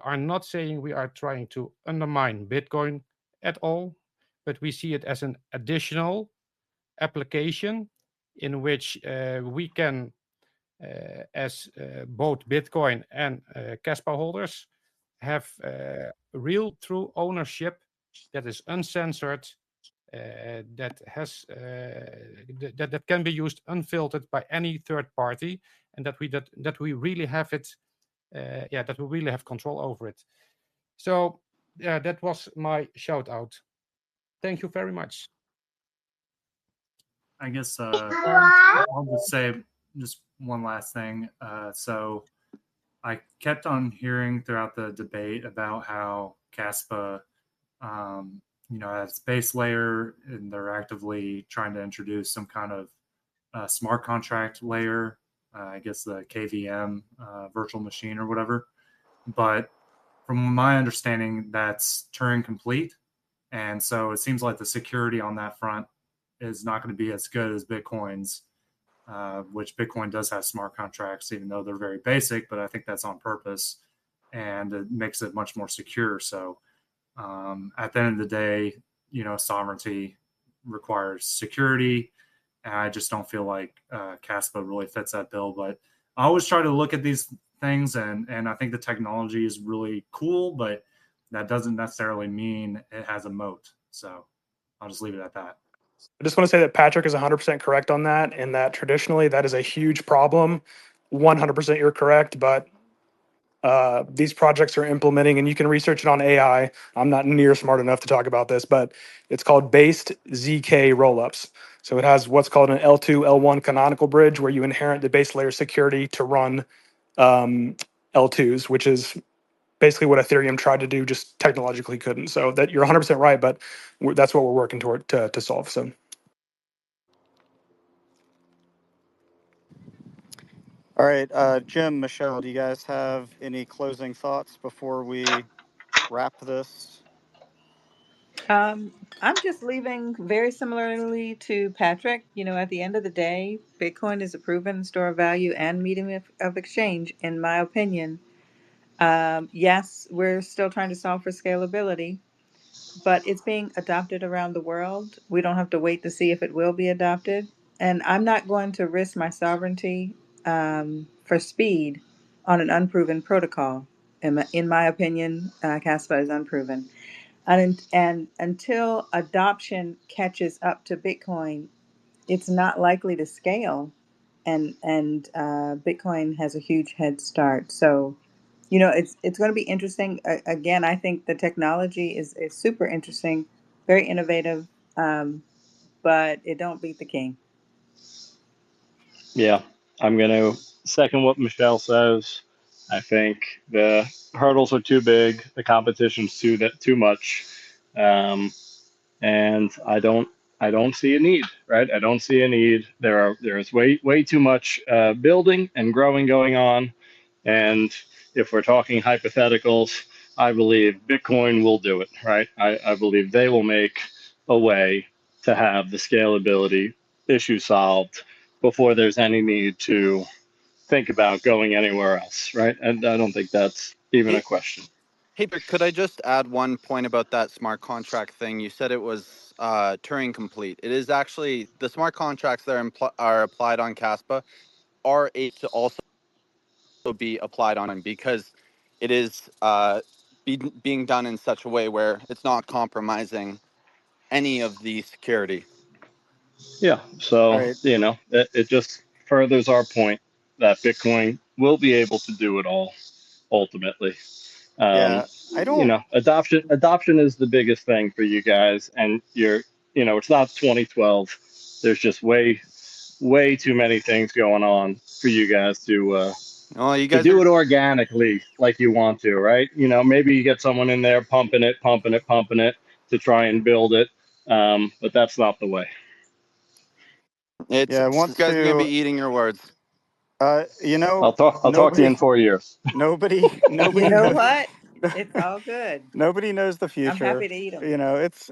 are not saying we are trying to undermine Bitcoin at all, but we see it as an additional application in which we can, as both Bitcoin and Kaspa holders, have real true ownership that is uncensored, that has that can be used unfiltered by any third party, and that we really have it, that we really have control over it. So that was my shout out. Thank you very much. I guess I'll just say just one last thing. So I kept on hearing throughout the debate about how Kaspa, has base layer, and they're actively trying to introduce some kind of smart contract layer, I guess the KVM virtual machine or whatever. But from my understanding, that's Turing complete. And so it seems like the security on that front is not going to be as good as Bitcoin's, which Bitcoin does have smart contracts, even though they're very basic, but I think that's on purpose, and it makes it much more secure. So at the end of the day, sovereignty requires security, and I just don't feel like Kaspa really fits that bill. But I always try to look at these things, and I think the technology is really cool, but that doesn't necessarily mean it has a moat. So I'll just leave it at that. I just want to say that Patrick is 100% correct on that, and that traditionally that is a huge problem. 100% you're correct, but these projects are implementing, and you can research it on AI. I'm not near smart enough to talk about this, but it's called based ZK rollups. So it has what's called an L2, L1 canonical bridge, where you inherit the base layer security to run L2s, which is basically what Ethereum tried to do, just technologically couldn't. So that you're 100% right, but that's what we're working toward to solve. So. All right, Jim, Michelle, do you guys have any closing thoughts before we wrap this? I'm just leaving very similarly to Patrick. You know, at the end of the day, Bitcoin is a proven store of value and medium of exchange, in my opinion. Yes, we're still trying to solve for scalability, but it's being adopted around the world. We don't have to wait to see if it will be adopted. And I'm not going to risk my sovereignty for speed on an unproven protocol. In my opinion, Kaspa is unproven. And until adoption catches up to Bitcoin, it's not likely to scale. And Bitcoin has a huge head start. So, you know, it's going to be interesting. Again, I think the technology is super interesting, very innovative, but it don't beat the king. Yeah, I'm going to second what Michelle says. I think the hurdles are too big, the competition's too much, and I don't see a need. Right? I don't see a need. There's way too much building and growing going on, and if we're talking hypotheticals, I believe Bitcoin will do it. Right? I believe they will make a way to have the scalability issue solved before there's any need to think about going anywhere else, right? And I don't think that's even a Hey, question. hey, but could I just add one point about that smart contract thing? You said it was Turing complete. It is actually the smart contracts that are applied on Caspa are able to also be applied on because it is being done in such a way where it's not compromising any of the security. Yeah. All So, right. it just furthers our point that Bitcoin will be able to do it all ultimately. Yeah, I don't. Adoption is the biggest thing for you guys, and it's not 2012. There's just way too many things going on for you guys Well, you to guys do are it organically like you want to, right? Maybe you get someone in there pumping it to try and build it, but that's not the way. Yeah, I you want guys are gonna be to. eating your words. I'll talk to you in Nobody, 4 years. You nobody know knows. what? It's all good. Nobody knows the I'm happy future. to eat them.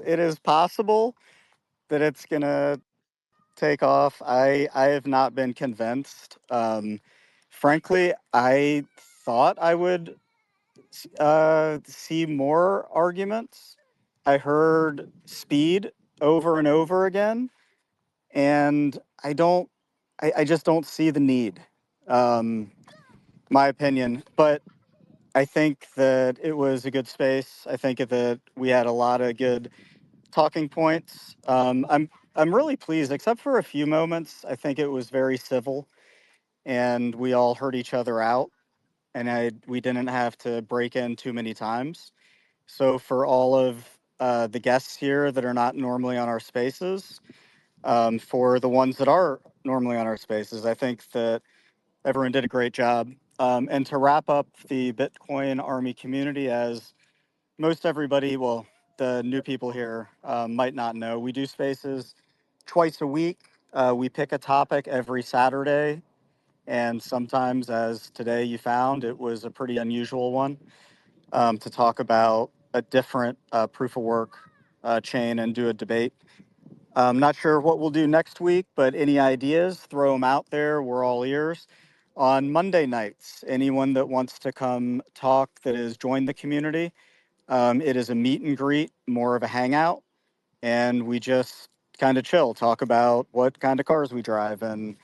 It is possible that it's gonna take off. I have not been convinced. Frankly, I thought I would see more arguments. I heard speed over and over again, and I just don't see the need. My opinion, but I think that it was a good space. I think that we had a lot of good talking points. I'm really pleased, except for a few moments. I think it was very civil, and we all heard each other out, and we didn't have to break in too many times. So for all of the guests here that are not normally on our spaces, for the ones that are normally on our spaces, I think that everyone did a great job. And to wrap up the Bitcoin Army community, as most everybody, well, the new people here might not know, we do spaces twice a week. We pick a topic every Saturday. And sometimes, as today you found, it was a pretty unusual one to talk about a different proof of work chain and do a debate. I'm not sure what we'll do next week, but any ideas, throw them out there. We're all ears. On Monday nights, anyone that wants to come talk that has joined the community, it is a meet and greet, more of a hangout, and we just kind of chill, talk about what kind of cars we drive, and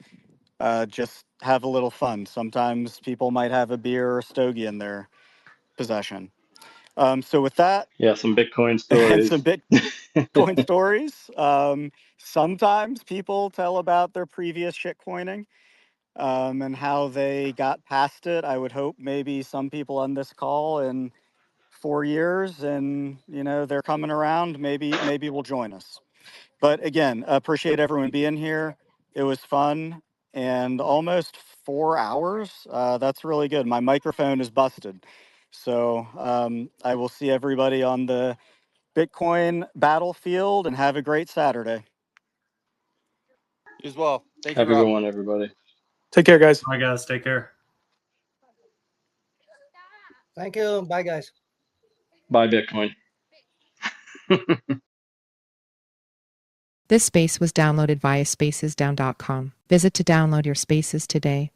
just have a little fun. Sometimes people might have a beer or a stogie in their possession. So with that, Yeah, some Bitcoin and some stories. Bitcoin stories. Sometimes people tell about their previous shitcoining and how they got past it. I would hope maybe some people on this call in 4 years, and they're coming around. Maybe will join us. But again, appreciate everyone being here. It was fun and almost 4 hours. That's really good. My microphone is busted. So I will see everybody on the Bitcoin battlefield and have a great Saturday. You as well. Thank you, Have a good Rob. one, everybody. Take care, guys. Bye, guys. Take care. Thank you. Bye, guys. Bye, Bitcoin. This space was downloaded via spacesdown.com. Visit to download your spaces today.